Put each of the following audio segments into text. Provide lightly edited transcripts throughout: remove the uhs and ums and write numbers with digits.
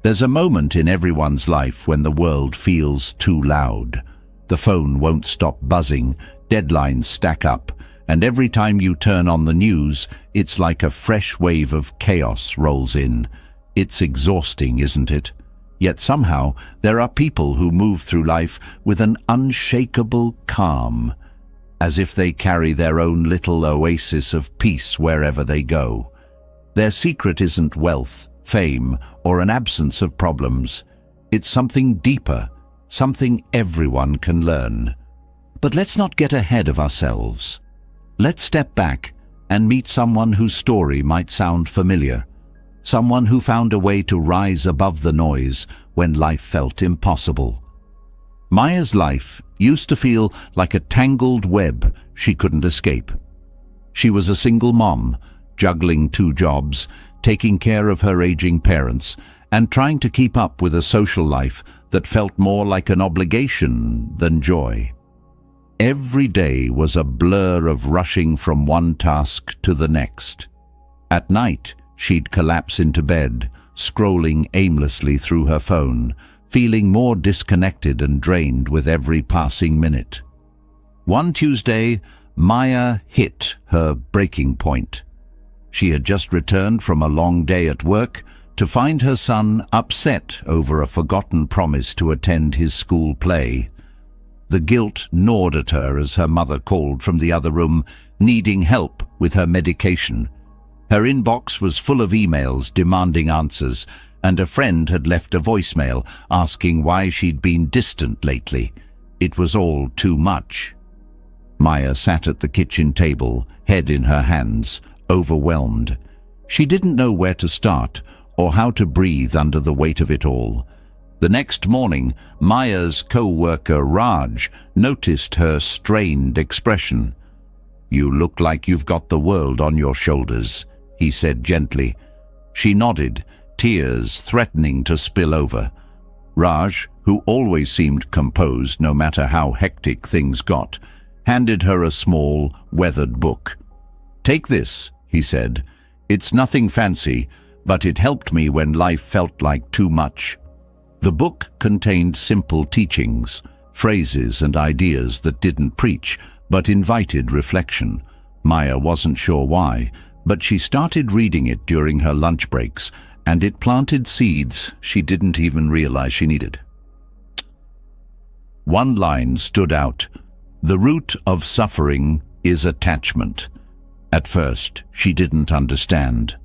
There's a moment in everyone's life when the world feels too loud. The phone won't stop buzzing, deadlines stack up, and every time you turn on the news, it's like a fresh wave of chaos rolls in. It's exhausting, isn't it? Yet somehow, there are people who move through life with an unshakable calm, as if they carry their own little oasis of peace wherever they go. Their secret isn't wealth, fame, or an absence of problems. It's something deeper, something everyone can learn. But let's not get ahead of ourselves. Let's step back and meet someone whose story might sound familiar. Someone who found a way to rise above the noise when life felt impossible. Maya's life used to feel like a tangled web she couldn't escape. She was a single mom, juggling 2 jobs, taking care of her aging parents, and trying to keep up with a social life that felt more like an obligation than joy. Every day was a blur of rushing from one task to the next. At night, she'd collapse into bed, scrolling aimlessly through her phone, feeling more disconnected and drained with every passing minute. One Tuesday, Maya hit her breaking point. She had just returned from a long day at work to find her son upset over a forgotten promise to attend his school play. The guilt gnawed at her as her mother called from the other room, needing help with her medication. Her inbox was full of emails demanding answers, and a friend had left a voicemail asking why she'd been distant lately. It was all too much. Maya sat at the kitchen table, head in her hands, overwhelmed. She didn't know where to start or how to breathe under the weight of it all. The next morning, Maya's co-worker Raj noticed her strained expression. "You look like you've got the world on your shoulders," he said gently. She nodded, tears threatening to spill over. Raj, who always seemed composed no matter how hectic things got, handed her a small, weathered book. "Take this," he said. "It's nothing fancy, but it helped me when life felt like too much." The book contained simple teachings, phrases and ideas that didn't preach, but invited reflection. Maya wasn't sure why, but she started reading it during her lunch breaks, and it planted seeds she didn't even realize she needed. One line stood out: "The root of suffering is attachment." At first, she didn't understand.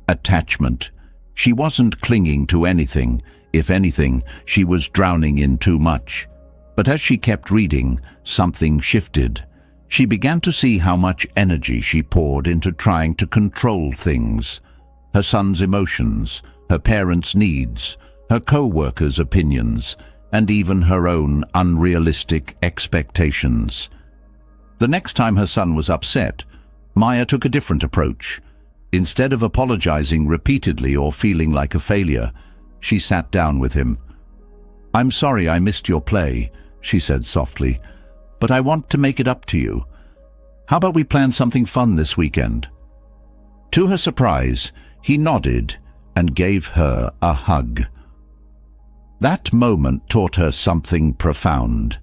Attachment. She wasn't clinging to anything. If anything, she was drowning in too much. But as she kept reading, something shifted. She began to see how much energy she poured into trying to control things. Her son's emotions, her parents' needs, her co-workers' opinions, and even her own unrealistic expectations. The next time her son was upset, Maya took a different approach. Instead of apologizing repeatedly or feeling like a failure, she sat down with him. "I'm sorry I missed your play," she said softly, "but I want to make it up to you. How about we plan something fun this weekend?" To her surprise, he nodded and gave her a hug. That moment taught her something profound.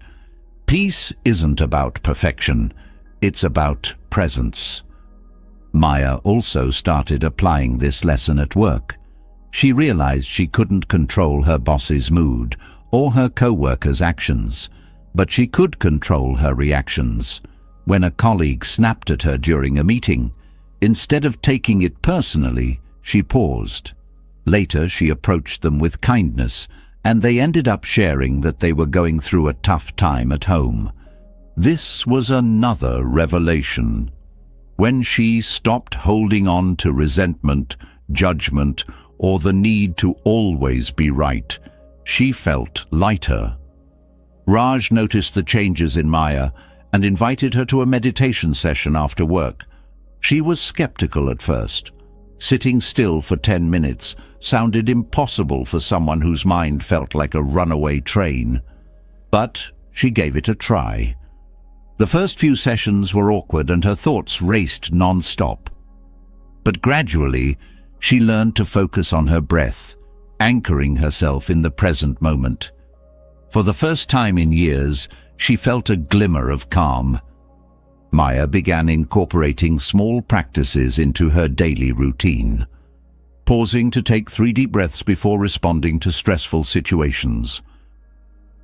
Peace isn't about perfection, it's about presence. Maya also started applying this lesson at work. She realized she couldn't control her boss's mood or her co-workers' actions, but she could control her reactions. When a colleague snapped at her during a meeting, instead of taking it personally, she paused. Later, she approached them with kindness, and they ended up sharing that they were going through a tough time at home. This was another revelation. When she stopped holding on to resentment, judgment, or the need to always be right, she felt lighter. Raj noticed the changes in Maya and invited her to a meditation session after work. She was skeptical at first. Sitting still for 10 minutes sounded impossible for someone whose mind felt like a runaway train. But she gave it a try. The first few sessions were awkward and her thoughts raced non-stop. But gradually, she learned to focus on her breath, anchoring herself in the present moment. For the first time in years, she felt a glimmer of calm. Maya began incorporating small practices into her daily routine, pausing to take 3 deep breaths before responding to stressful situations,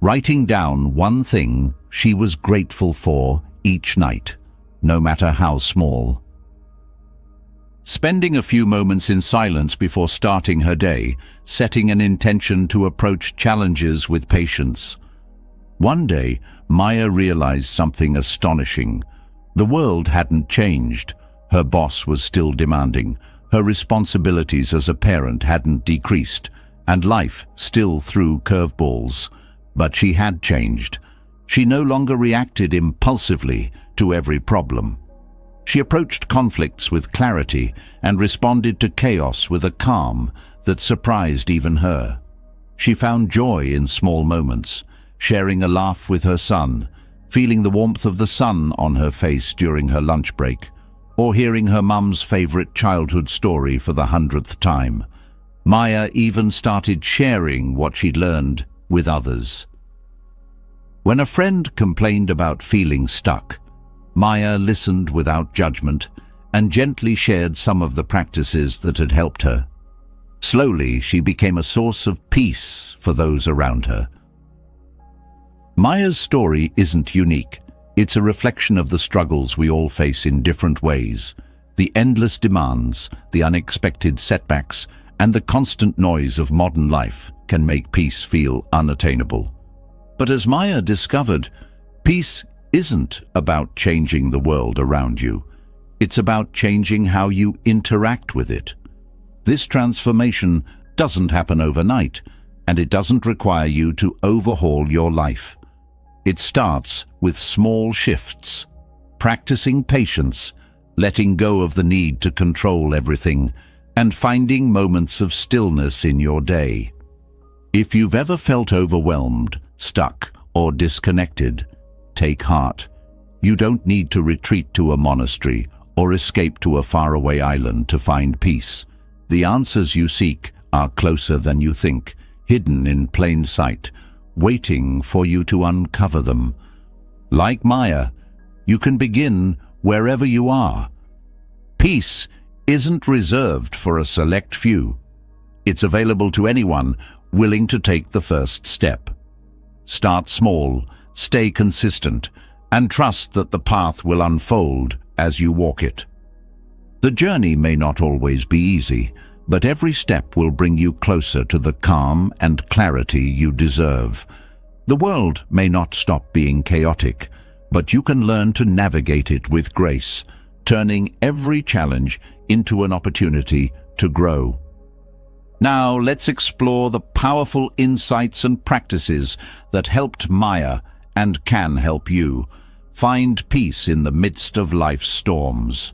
writing down one thing she was grateful for each night, no matter how small, spending a few moments in silence before starting her day, setting an intention to approach challenges with patience. One day, Maya realized something astonishing. The world hadn't changed. Her boss was still demanding. Her responsibilities as a parent hadn't decreased, and life still threw curveballs. But she had changed. She no longer reacted impulsively to every problem. She approached conflicts with clarity and responded to chaos with a calm that surprised even her. She found joy in small moments, sharing a laugh with her son, feeling the warmth of the sun on her face during her lunch break, or hearing her mum's favorite childhood story for the 100th time. Maya even started sharing what she'd learned with others. When a friend complained about feeling stuck, Maya listened without judgment and gently shared some of the practices that had helped her. Slowly, she became a source of peace for those around her. Maya's story isn't unique. It's a reflection of the struggles we all face in different ways. The endless demands, the unexpected setbacks, and the constant noise of modern life can make peace feel unattainable. But as Maya discovered, peace isn't about changing the world around you. It's about changing how you interact with it. This transformation doesn't happen overnight, and it doesn't require you to overhaul your life. It starts with small shifts, practicing patience, letting go of the need to control everything, and finding moments of stillness in your day. If you've ever felt overwhelmed, stuck, or disconnected, take heart. You don't need to retreat to a monastery or escape to a faraway island to find peace. The answers you seek are closer than you think, hidden in plain sight, waiting for you to uncover them. Like Maya, you can begin wherever you are. Peace isn't reserved for a select few. It's available to anyone willing to take the first step. Start small, stay consistent, and trust that the path will unfold as you walk it. The journey may not always be easy, but every step will bring you closer to the calm and clarity you deserve. The world may not stop being chaotic, but you can learn to navigate it with grace, turning every challenge into an opportunity to grow. Now let's explore the powerful insights and practices that helped Maya and can help you find peace in the midst of life's storms.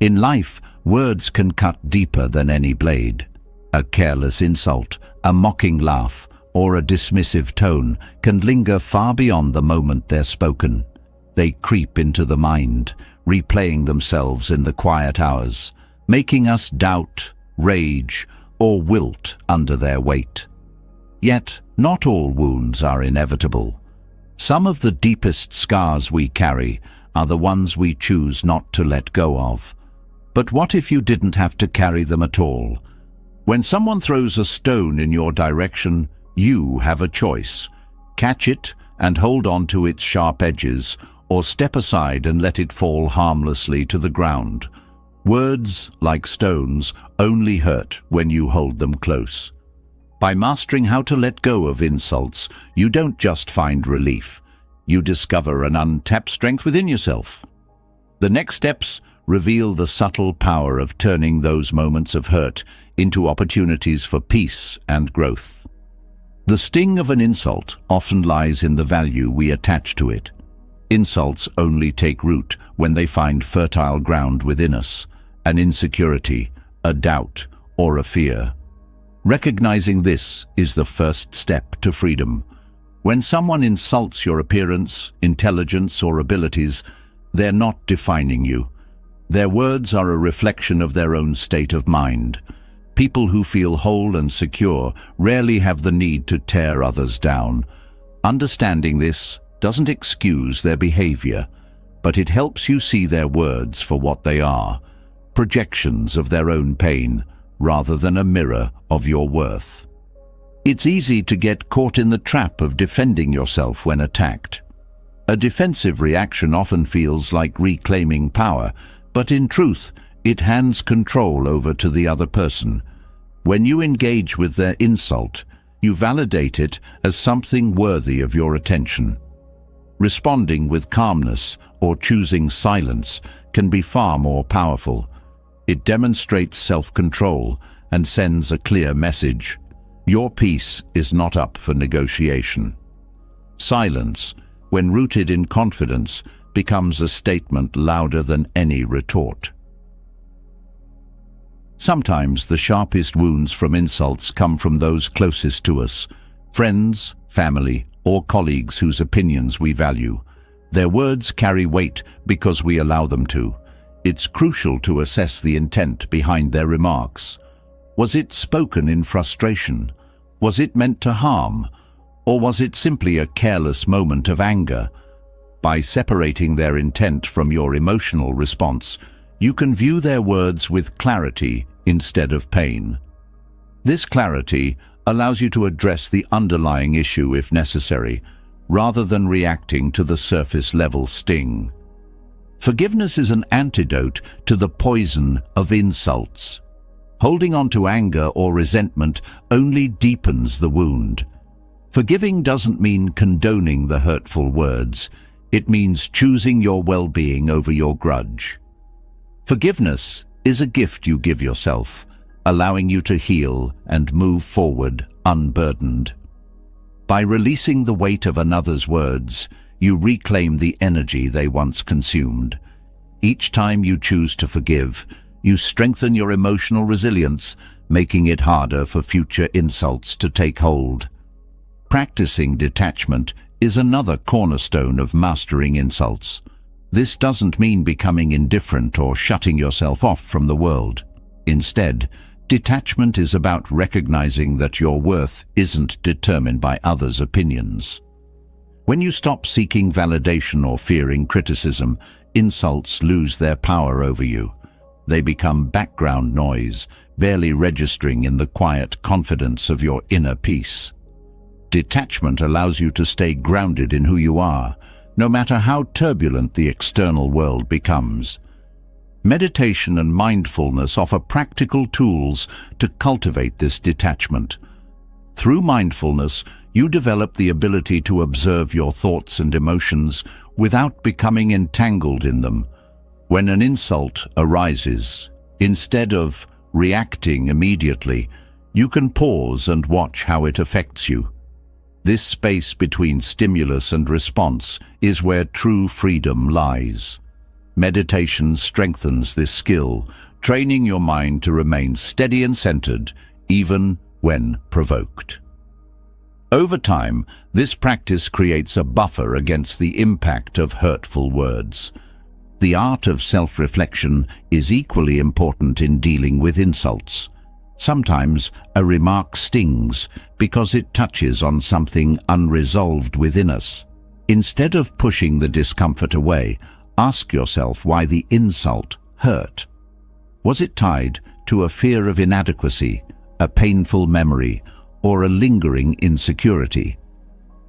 In life, words can cut deeper than any blade. A careless insult, a mocking laugh, or a dismissive tone can linger far beyond the moment they're spoken. They creep into the mind, replaying themselves in the quiet hours, making us doubt, rage, or wilt under their weight. Yet, not all wounds are inevitable. Some of the deepest scars we carry are the ones we choose not to let go of. But what if you didn't have to carry them at all? When someone throws a stone in your direction, you have a choice. Catch it and hold on to its sharp edges, or step aside and let it fall harmlessly to the ground. Words, like stones, only hurt when you hold them close. By mastering how to let go of insults, you don't just find relief. You discover an untapped strength within yourself. The next steps reveal the subtle power of turning those moments of hurt into opportunities for peace and growth. The sting of an insult often lies in the value we attach to it. Insults only take root when they find fertile ground within us, an insecurity, a doubt, or a fear. Recognizing this is the first step to freedom. When someone insults your appearance, intelligence, or abilities, they're not defining you. Their words are a reflection of their own state of mind. People who feel whole and secure rarely have the need to tear others down. Understanding this doesn't excuse their behavior, but it helps you see their words for what they are, projections of their own pain, rather than a mirror of your worth. It's easy to get caught in the trap of defending yourself when attacked. A defensive reaction often feels like reclaiming power, but in truth, it hands control over to the other person. When you engage with their insult, you validate it as something worthy of your attention. Responding with calmness or choosing silence can be far more powerful. It demonstrates self-control and sends a clear message. Your peace is not up for negotiation. Silence, when rooted in confidence, becomes a statement louder than any retort. Sometimes the sharpest wounds from insults come from those closest to us, friends, family, or colleagues whose opinions we value. Their words carry weight because we allow them to. It's crucial to assess the intent behind their remarks. Was it spoken in frustration? Was it meant to harm? Or was it simply a careless moment of anger? By separating their intent from your emotional response, you can view their words with clarity instead of pain. This clarity allows you to address the underlying issue if necessary, rather than reacting to the surface-level sting. Forgiveness is an antidote to the poison of insults. Holding on to anger or resentment only deepens the wound. Forgiving doesn't mean condoning the hurtful words. It means choosing your well-being over your grudge. Forgiveness is a gift you give yourself, allowing you to heal and move forward unburdened. By releasing the weight of another's words, you reclaim the energy they once consumed. Each time you choose to forgive, you strengthen your emotional resilience, making it harder for future insults to take hold. Practicing detachment is another cornerstone of mastering insults. This doesn't mean becoming indifferent or shutting yourself off from the world. Instead, detachment is about recognizing that your worth isn't determined by others' opinions. When you stop seeking validation or fearing criticism, insults lose their power over you. They become background noise, barely registering in the quiet confidence of your inner peace. Detachment allows you to stay grounded in who you are, no matter how turbulent the external world becomes. Meditation and mindfulness offer practical tools to cultivate this detachment. Through mindfulness, you develop the ability to observe your thoughts and emotions without becoming entangled in them. When an insult arises, instead of reacting immediately, you can pause and watch how it affects you. This space between stimulus and response is where true freedom lies. Meditation strengthens this skill, training your mind to remain steady and centered, even when provoked. Over time, this practice creates a buffer against the impact of hurtful words. The art of self-reflection is equally important in dealing with insults. Sometimes a remark stings because it touches on something unresolved within us. Instead of pushing the discomfort away, ask yourself why the insult hurt. Was it tied to a fear of inadequacy, a painful memory, or a lingering insecurity?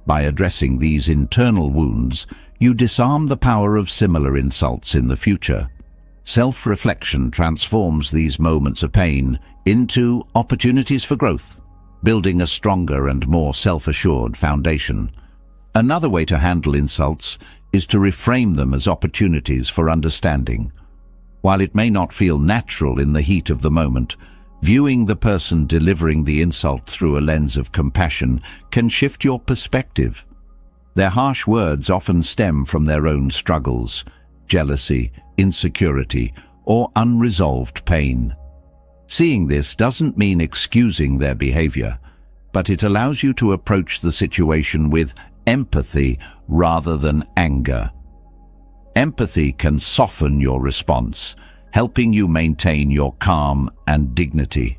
By addressing these internal wounds, you disarm the power of similar insults in the future. Self-reflection transforms these moments of pain into opportunities for growth, building a stronger and more self-assured foundation. Another way to handle insults is to reframe them as opportunities for understanding. While it may not feel natural in the heat of the moment, viewing the person delivering the insult through a lens of compassion can shift your perspective. Their harsh words often stem from their own struggles, jealousy, insecurity, or unresolved pain. Seeing this doesn't mean excusing their behavior, but it allows you to approach the situation with empathy rather than anger. Empathy can soften your response, helping you maintain your calm and dignity.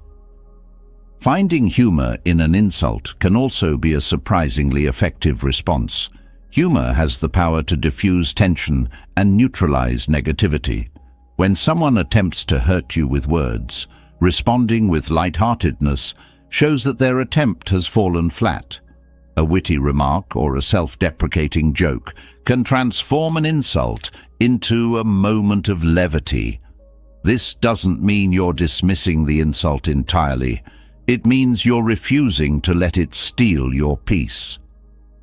Finding humor in an insult can also be a surprisingly effective response. Humor has the power to diffuse tension and neutralize negativity. When someone attempts to hurt you with words, responding with lightheartedness shows that their attempt has fallen flat. A witty remark or a self-deprecating joke can transform an insult into a moment of levity. This doesn't mean you're dismissing the insult entirely. It means you're refusing to let it steal your peace.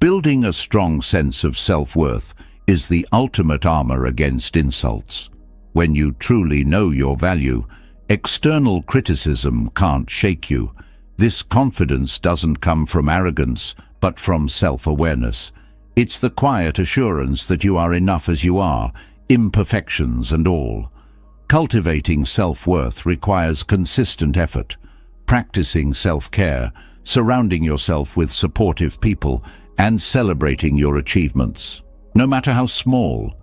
Building a strong sense of self-worth is the ultimate armor against insults. When you truly know your value, external criticism can't shake you. This confidence doesn't come from arrogance, but from self-awareness. It's the quiet assurance that you are enough as you are, imperfections and all. Cultivating self-worth requires consistent effort. Practicing self-care, surrounding yourself with supportive people, and celebrating your achievements, no matter how small.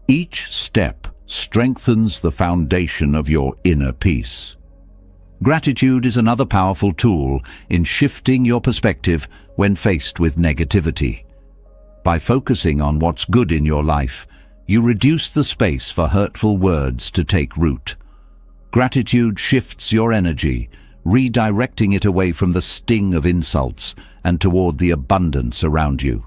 Each step strengthens the foundation of your inner peace. Gratitude is another powerful tool in shifting your perspective when faced with negativity. By focusing on what's good in your life, you reduce the space for hurtful words to take root. Gratitude shifts your energy, redirecting it away from the sting of insults and toward the abundance around you.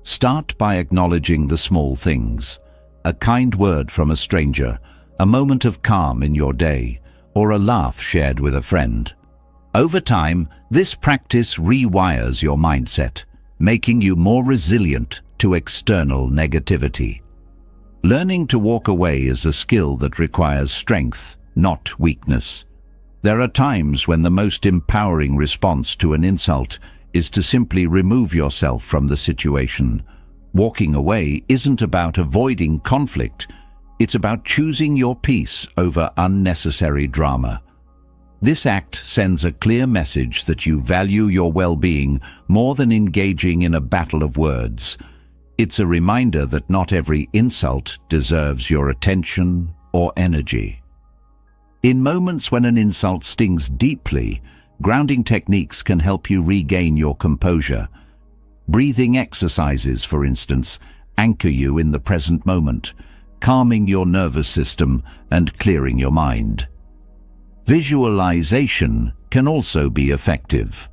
Start by acknowledging the small things. A kind word from a stranger, a moment of calm in your day, or a laugh shared with a friend. Over time, this practice rewires your mindset, making you more resilient to external negativity. Learning to walk away is a skill that requires strength, not weakness. There are times when the most empowering response to an insult is to simply remove yourself from the situation. Walking away isn't about avoiding conflict, it's about choosing your peace over unnecessary drama. This act sends a clear message that you value your well-being more than engaging in a battle of words. It's a reminder that not every insult deserves your attention or energy. In moments when an insult stings deeply, grounding techniques can help you regain your composure. Breathing exercises, for instance, anchor you in the present moment, calming your nervous system and clearing your mind. Visualization can also be effective.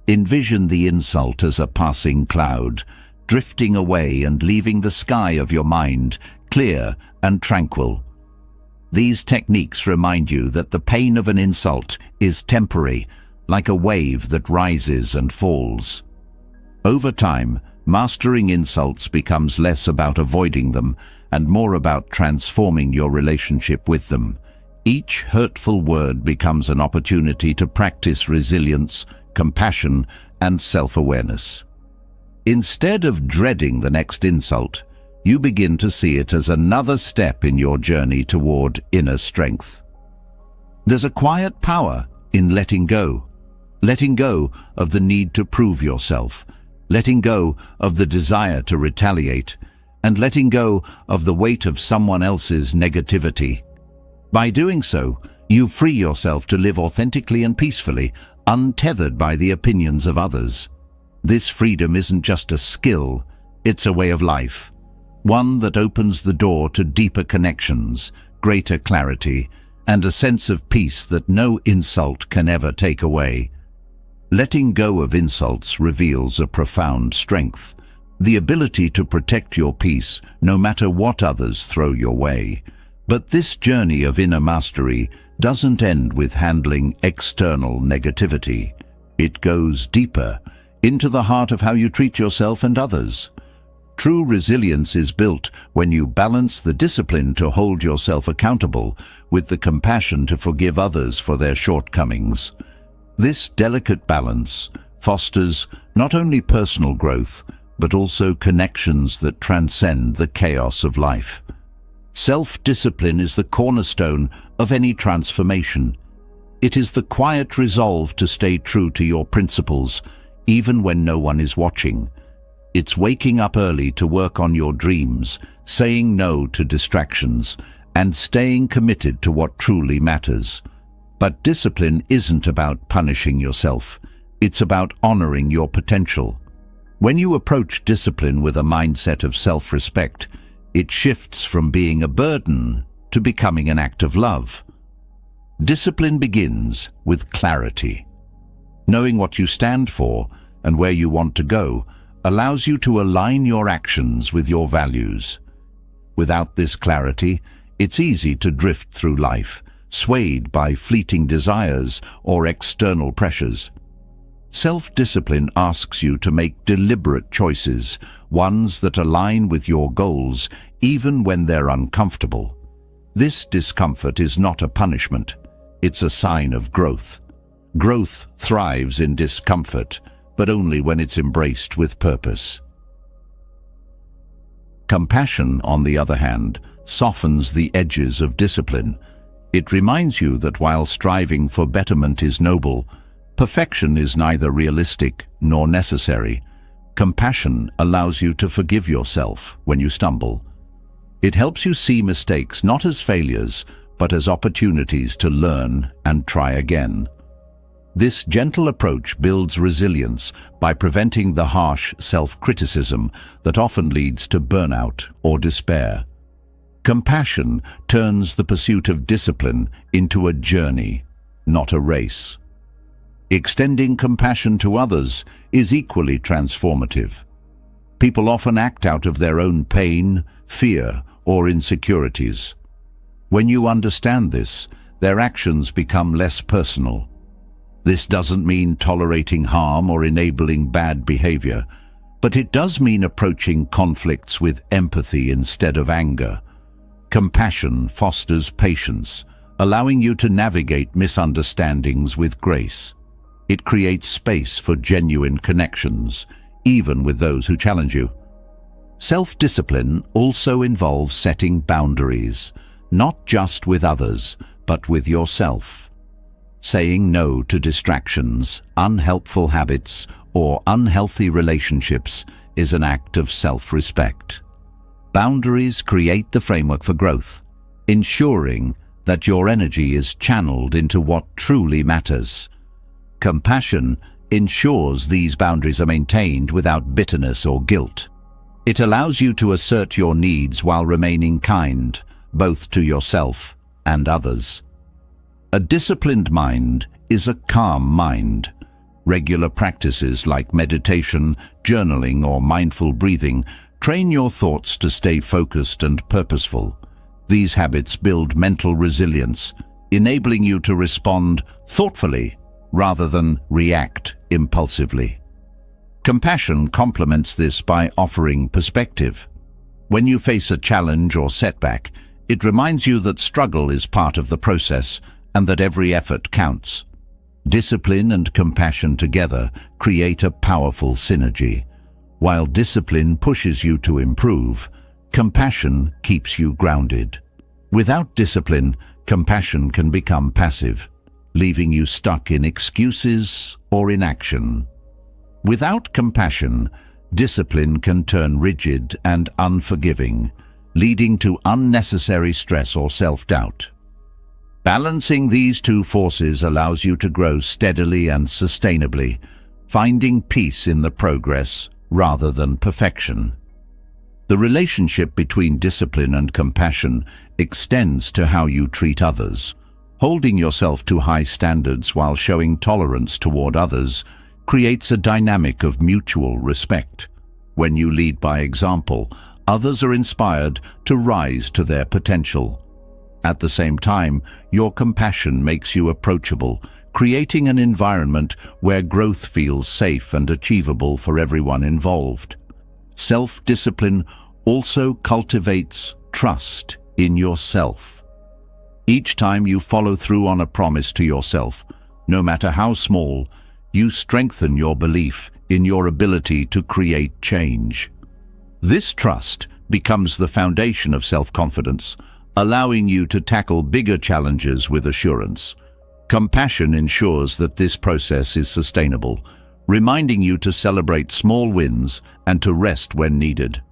Envision the insult as a passing cloud, drifting away and leaving the sky of your mind clear and tranquil. These techniques remind you that the pain of an insult is temporary, like a wave that rises and falls. Over time, mastering insults becomes less about avoiding them and more about transforming your relationship with them. Each hurtful word becomes an opportunity to practice resilience, compassion, and self-awareness. Instead of dreading the next insult, you begin to see it as another step in your journey toward inner strength. There's a quiet power in letting go of the need to prove yourself, letting go of the desire to retaliate, and letting go of the weight of someone else's negativity. By doing so, you free yourself to live authentically and peacefully, untethered by the opinions of others. This freedom isn't just a skill, it's a way of life. One that opens the door to deeper connections, greater clarity, and a sense of peace that no insult can ever take away. Letting go of insults reveals a profound strength, the ability to protect your peace no matter what others throw your way. But this journey of inner mastery doesn't end with handling external negativity. It goes deeper, into the heart of how you treat yourself and others. True resilience is built when you balance the discipline to hold yourself accountable with the compassion to forgive others for their shortcomings. This delicate balance fosters not only personal growth, but also connections that transcend the chaos of life. Self-discipline is the cornerstone of any transformation. It is the quiet resolve to stay true to your principles, even when no one is watching. It's waking up early to work on your dreams, saying no to distractions, and staying committed to what truly matters. But discipline isn't about punishing yourself. It's about honoring your potential. When you approach discipline with a mindset of self-respect, it shifts from being a burden to becoming an act of love. Discipline begins with clarity. Knowing what you stand for and where you want to go allows you to align your actions with your values. Without this clarity, it's easy to drift through life, swayed by fleeting desires or external pressures. Self-discipline asks you to make deliberate choices, ones that align with your goals, even when they're uncomfortable. This discomfort is not a punishment. It's a sign of growth. Growth thrives in discomfort, but only when it's embraced with purpose. Compassion, on the other hand, softens the edges of discipline. It reminds you that while striving for betterment is noble, perfection is neither realistic nor necessary. Compassion allows you to forgive yourself when you stumble. It helps you see mistakes not as failures, but as opportunities to learn and try again. This gentle approach builds resilience by preventing the harsh self-criticism that often leads to burnout or despair. Compassion turns the pursuit of discipline into a journey, not a race. Extending compassion to others is equally transformative. People often act out of their own pain, fear, or insecurities. When you understand this, their actions become less personal. This doesn't mean tolerating harm or enabling bad behavior, but it does mean approaching conflicts with empathy instead of anger. Compassion fosters patience, allowing you to navigate misunderstandings with grace. It creates space for genuine connections, even with those who challenge you. Self-discipline also involves setting boundaries, not just with others, but with yourself. Saying no to distractions, unhelpful habits, or unhealthy relationships is an act of self-respect. Boundaries create the framework for growth, ensuring that your energy is channeled into what truly matters. Compassion ensures these boundaries are maintained without bitterness or guilt. It allows you to assert your needs while remaining kind, both to yourself and others. A disciplined mind is a calm mind. Regular practices like meditation, journaling, or mindful breathing train your thoughts to stay focused and purposeful. These habits build mental resilience, enabling you to respond thoughtfully rather than react impulsively. Compassion complements this by offering perspective. When you face a challenge or setback, it reminds you that struggle is part of the process and that every effort counts. Discipline and compassion together create a powerful synergy. While discipline pushes you to improve, compassion keeps you grounded. Without discipline, compassion can become passive, leaving you stuck in excuses or inaction. Without compassion, discipline can turn rigid and unforgiving, leading to unnecessary stress or self-doubt. Balancing these two forces allows you to grow steadily and sustainably, finding peace in the progress rather than perfection. The relationship between discipline and compassion extends to how you treat others. Holding yourself to high standards while showing tolerance toward others creates a dynamic of mutual respect. When you lead by example, others are inspired to rise to their potential. At the same time, your compassion makes you approachable, creating an environment where growth feels safe and achievable for everyone involved. Self-discipline also cultivates trust in yourself. Each time you follow through on a promise to yourself, no matter how small, you strengthen your belief in your ability to create change. This trust becomes the foundation of self-confidence, allowing you to tackle bigger challenges with assurance. Compassion ensures that this process is sustainable, reminding you to celebrate small wins and to rest when needed.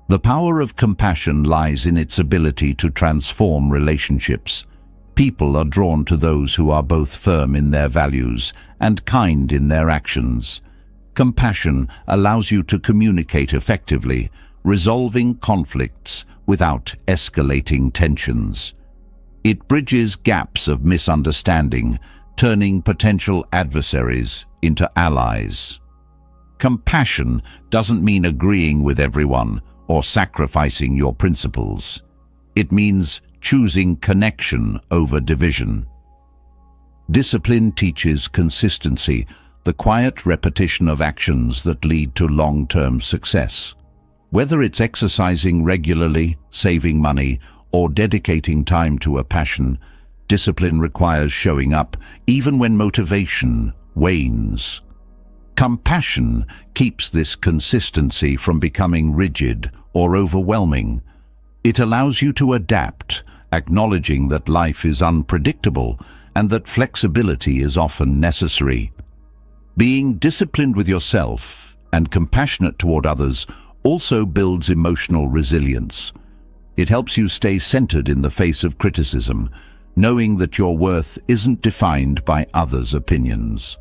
The power of compassion lies in its ability to transform relationships. People are drawn to those who are both firm in their values and kind in their actions. Compassion allows you to communicate effectively, resolving conflicts without escalating tensions. It bridges gaps of misunderstanding, turning potential adversaries into allies. Compassion doesn't mean agreeing with everyone or sacrificing your principles. It means choosing connection over division. Discipline teaches consistency, the quiet repetition of actions that lead to long-term success. Whether it's exercising regularly, saving money, or dedicating time to a passion, discipline requires showing up even when motivation wanes. Compassion keeps this consistency from becoming rigid or overwhelming. It allows you to adapt, acknowledging that life is unpredictable and that flexibility is often necessary. Being disciplined with yourself and compassionate toward others also builds emotional resilience. It helps you stay centered in the face of criticism, knowing that your worth isn't defined by others' opinions.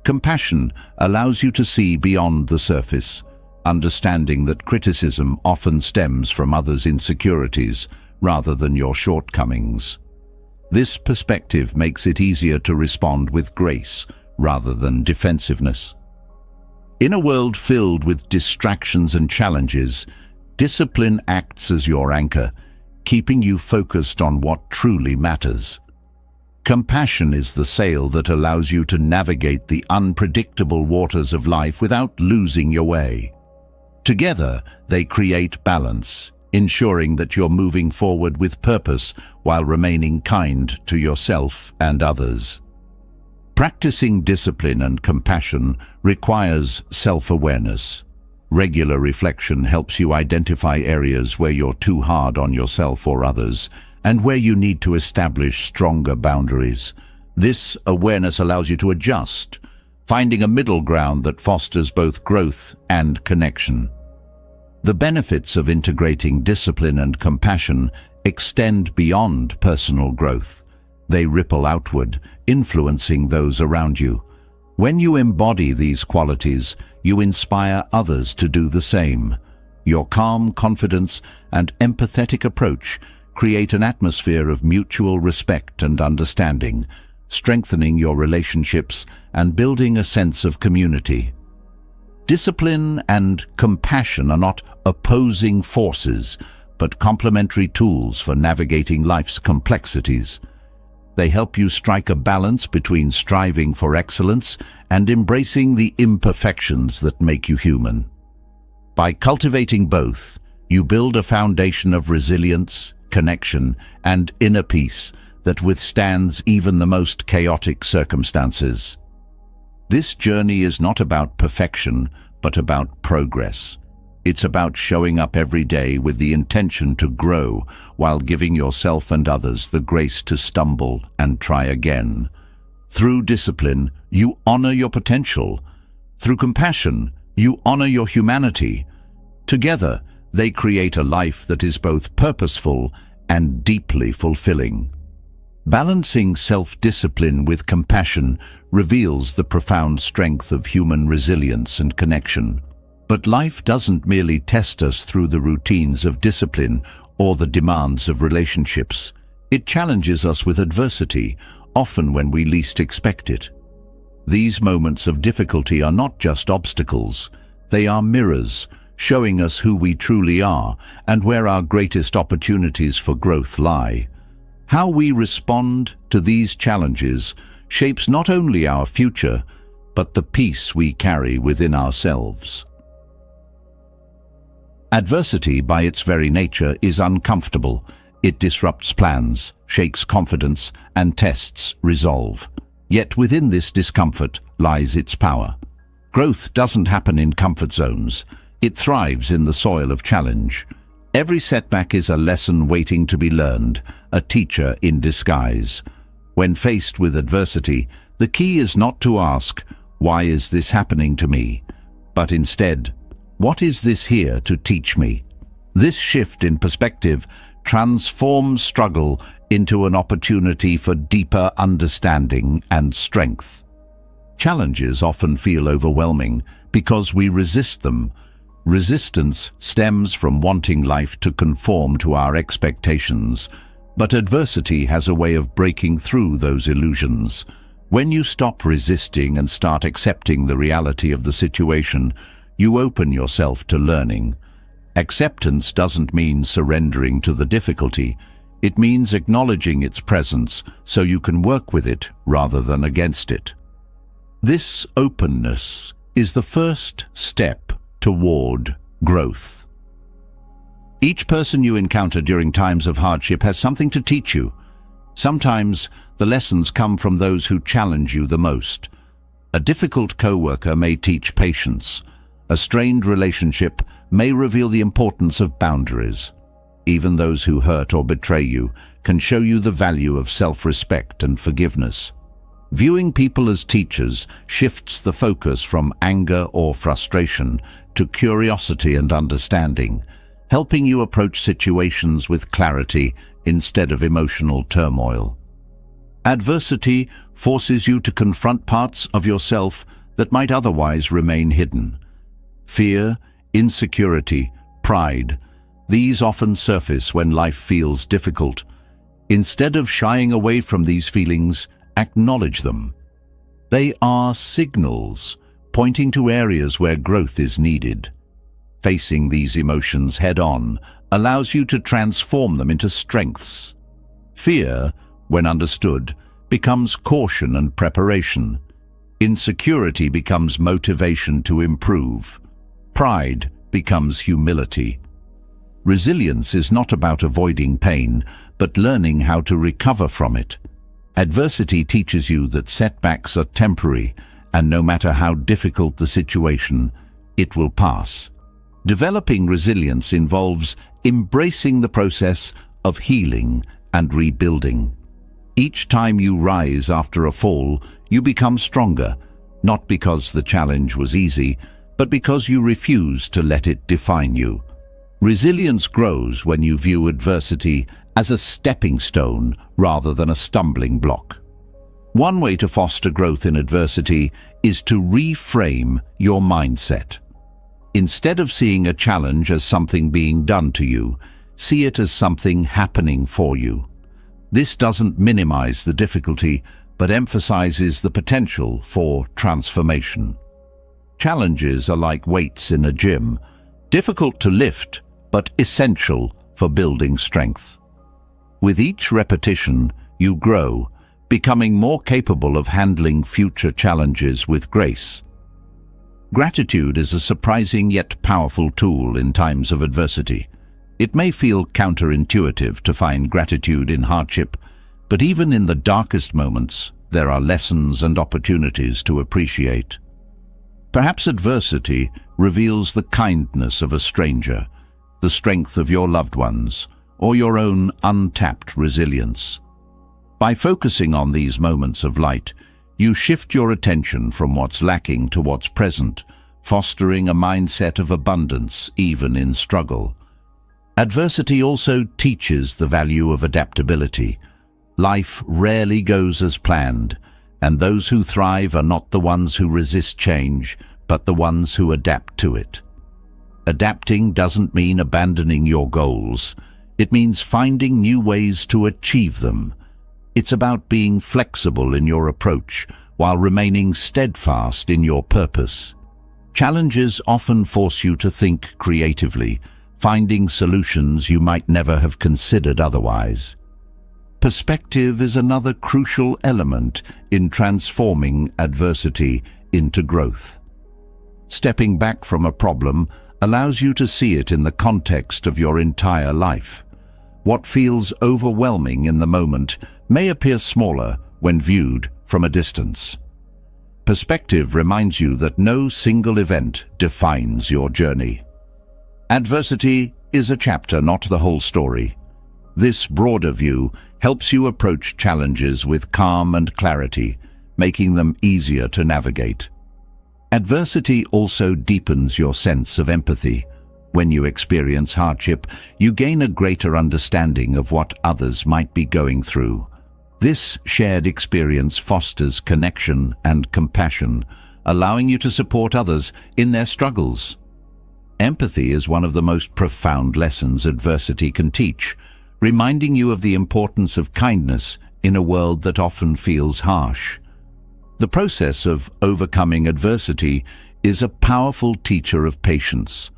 Compassion allows you to see beyond the surface, understanding that criticism often stems from others' insecurities rather than your shortcomings. This perspective makes it easier to respond with grace rather than defensiveness. In a world filled with distractions and challenges, discipline acts as your anchor, keeping you focused on what truly matters. Compassion is the sail that allows you to navigate the unpredictable waters of life without losing your way. Together, they create balance, ensuring that you're moving forward with purpose while remaining kind to yourself and others. Practicing discipline and compassion requires self-awareness. Regular reflection helps you identify areas where you're too hard on yourself or others, and where you need to establish stronger boundaries. This awareness allows you to adjust, finding a middle ground that fosters both growth and connection. The benefits of integrating discipline and compassion extend beyond personal growth. They ripple outward, influencing those around you. When you embody these qualities, you inspire others to do the same. Your calm confidence and empathetic approach create an atmosphere of mutual respect and understanding, strengthening your relationships and building a sense of community. Discipline and compassion are not opposing forces, but complementary tools for navigating life's complexities. They help you strike a balance between striving for excellence and embracing the imperfections that make you human. By cultivating both, you build a foundation of resilience, connection, and inner peace that withstands even the most chaotic circumstances. This journey is not about perfection, but about progress. It's about showing up every day with the intention to grow while giving yourself and others the grace to stumble and try again. Through discipline, you honor your potential. Through compassion, you honor your humanity. Together, they create a life that is both purposeful and deeply fulfilling. Balancing self-discipline with compassion reveals the profound strength of human resilience and connection. But life doesn't merely test us through the routines of discipline or the demands of relationships. It challenges us with adversity, often when we least expect it. These moments of difficulty are not just obstacles, they are mirrors, showing us who we truly are and where our greatest opportunities for growth lie. How we respond to these challenges shapes not only our future, but the peace we carry within ourselves. Adversity, by its very nature, is uncomfortable. It disrupts plans, shakes confidence, and tests resolve. Yet within this discomfort lies its power. Growth doesn't happen in comfort zones. It thrives in the soil of challenge. Every setback is a lesson waiting to be learned, a teacher in disguise. When faced with adversity, the key is not to ask, "Why is this happening to me?" but instead, "What is this here to teach me?" This shift in perspective transforms struggle into an opportunity for deeper understanding and strength. Challenges often feel overwhelming because we resist them. Resistance stems from wanting life to conform to our expectations, but adversity has a way of breaking through those illusions. When you stop resisting and start accepting the reality of the situation, you open yourself to learning. Acceptance doesn't mean surrendering to the difficulty. It means acknowledging its presence so you can work with it rather than against it. This openness is the first step toward growth. Each person you encounter during times of hardship has something to teach you. Sometimes the lessons come from those who challenge you the most. A difficult coworker may teach patience. A strained relationship may reveal the importance of boundaries. Even those who hurt or betray you can show you the value of self-respect and forgiveness. Viewing people as teachers shifts the focus from anger or frustration to curiosity and understanding, helping you approach situations with clarity instead of emotional turmoil. Adversity forces you to confront parts of yourself that might otherwise remain hidden. Fear, insecurity, pride, these often surface when life feels difficult. Instead of shying away from these feelings, acknowledge them. They are signals pointing to areas where growth is needed. Facing these emotions head-on allows you to transform them into strengths. Fear, when understood, becomes caution and preparation. Insecurity becomes motivation to improve. Pride becomes humility. Resilience is not about avoiding pain, but learning how to recover from it. Adversity teaches you that setbacks are temporary, and no matter how difficult the situation, it will pass. Developing resilience involves embracing the process of healing and rebuilding. Each time you rise after a fall, you become stronger, not because the challenge was easy, but because you refuse to let it define you. Resilience grows when you view adversity as a stepping stone rather than a stumbling block. One way to foster growth in adversity is to reframe your mindset. Instead of seeing a challenge as something being done to you, see it as something happening for you. This doesn't minimize the difficulty, but emphasizes the potential for transformation. Challenges are like weights in a gym, difficult to lift, but essential for building strength. With each repetition, you grow, becoming more capable of handling future challenges with grace. Gratitude is a surprising yet powerful tool in times of adversity. It may feel counterintuitive to find gratitude in hardship, but even in the darkest moments, there are lessons and opportunities to appreciate. Perhaps adversity reveals the kindness of a stranger, the strength of your loved ones, or your own untapped resilience. By focusing on these moments of light, you shift your attention from what's lacking to what's present, fostering a mindset of abundance even in struggle. Adversity also teaches the value of adaptability. Life rarely goes as planned, and those who thrive are not the ones who resist change, but the ones who adapt to it. Adapting doesn't mean abandoning your goals. It means finding new ways to achieve them. It's about being flexible in your approach while remaining steadfast in your purpose. Challenges often force you to think creatively, finding solutions you might never have considered otherwise. Perspective is another crucial element in transforming adversity into growth. Stepping back from a problem allows you to see it in the context of your entire life. What feels overwhelming in the moment may appear smaller when viewed from a distance. Perspective reminds you that no single event defines your journey. Adversity is a chapter, not the whole story. This broader view helps you approach challenges with calm and clarity, making them easier to navigate. Adversity also deepens your sense of empathy. When you experience hardship, you gain a greater understanding of what others might be going through. This shared experience fosters connection and compassion, allowing you to support others in their struggles. Empathy is one of the most profound lessons adversity can teach, reminding you of the importance of kindness in a world that often feels harsh. The process of overcoming adversity is a powerful teacher of patience.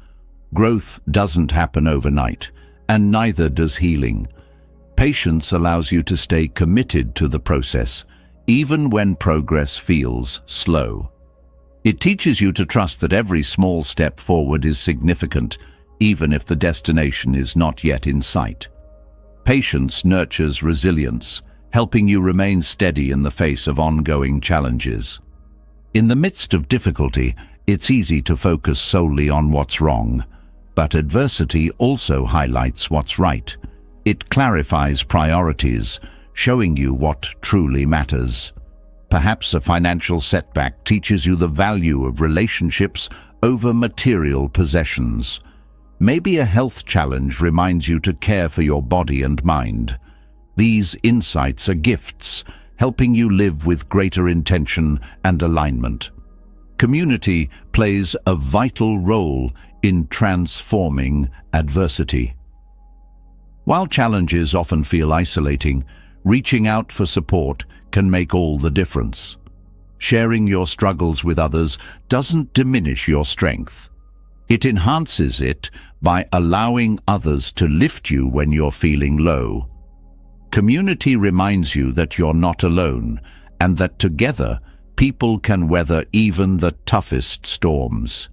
Growth doesn't happen overnight, and neither does healing. Patience allows you to stay committed to the process, even when progress feels slow. It teaches you to trust that every small step forward is significant, even if the destination is not yet in sight. Patience nurtures resilience, helping you remain steady in the face of ongoing challenges. In the midst of difficulty, it's easy to focus solely on what's wrong, but adversity also highlights what's right. It clarifies priorities, showing you what truly matters. Perhaps a financial setback teaches you the value of relationships over material possessions. Maybe a health challenge reminds you to care for your body and mind. These insights are gifts, helping you live with greater intention and alignment. Community plays a vital role in transforming adversity. While challenges often feel isolating, reaching out for support can make all the difference. Sharing your struggles with others doesn't diminish your strength. It enhances it by allowing others to lift you when you're feeling low. Community reminds you that you're not alone, and that together, people can weather even the toughest storms.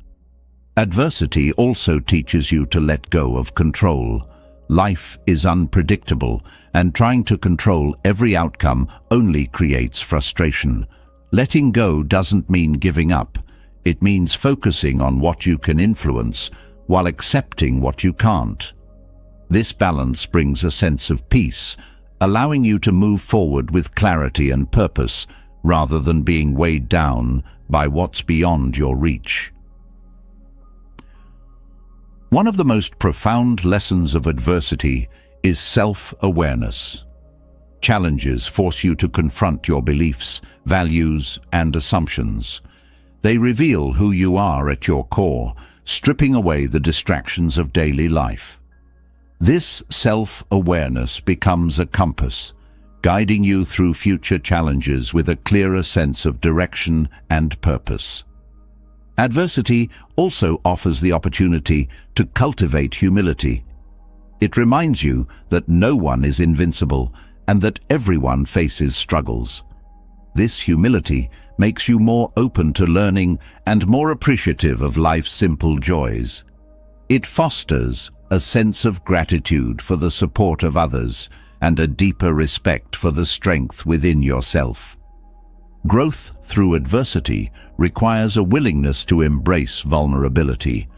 Adversity also teaches you to let go of control. Life is unpredictable, and trying to control every outcome only creates frustration. Letting go doesn't mean giving up. It means focusing on what you can influence while accepting what you can't. This balance brings a sense of peace, allowing you to move forward with clarity and purpose rather than being weighed down by what's beyond your reach. One of the most profound lessons of adversity is self-awareness. Challenges force you to confront your beliefs, values, and assumptions. They reveal who you are at your core, stripping away the distractions of daily life. This self-awareness becomes a compass, guiding you through future challenges with a clearer sense of direction and purpose. Adversity also offers the opportunity to cultivate humility. It reminds you that no one is invincible and that everyone faces struggles. This humility makes you more open to learning and more appreciative of life's simple joys. It fosters a sense of gratitude for the support of others and a deeper respect for the strength within yourself. Growth through adversity requires a willingness to embrace vulnerability.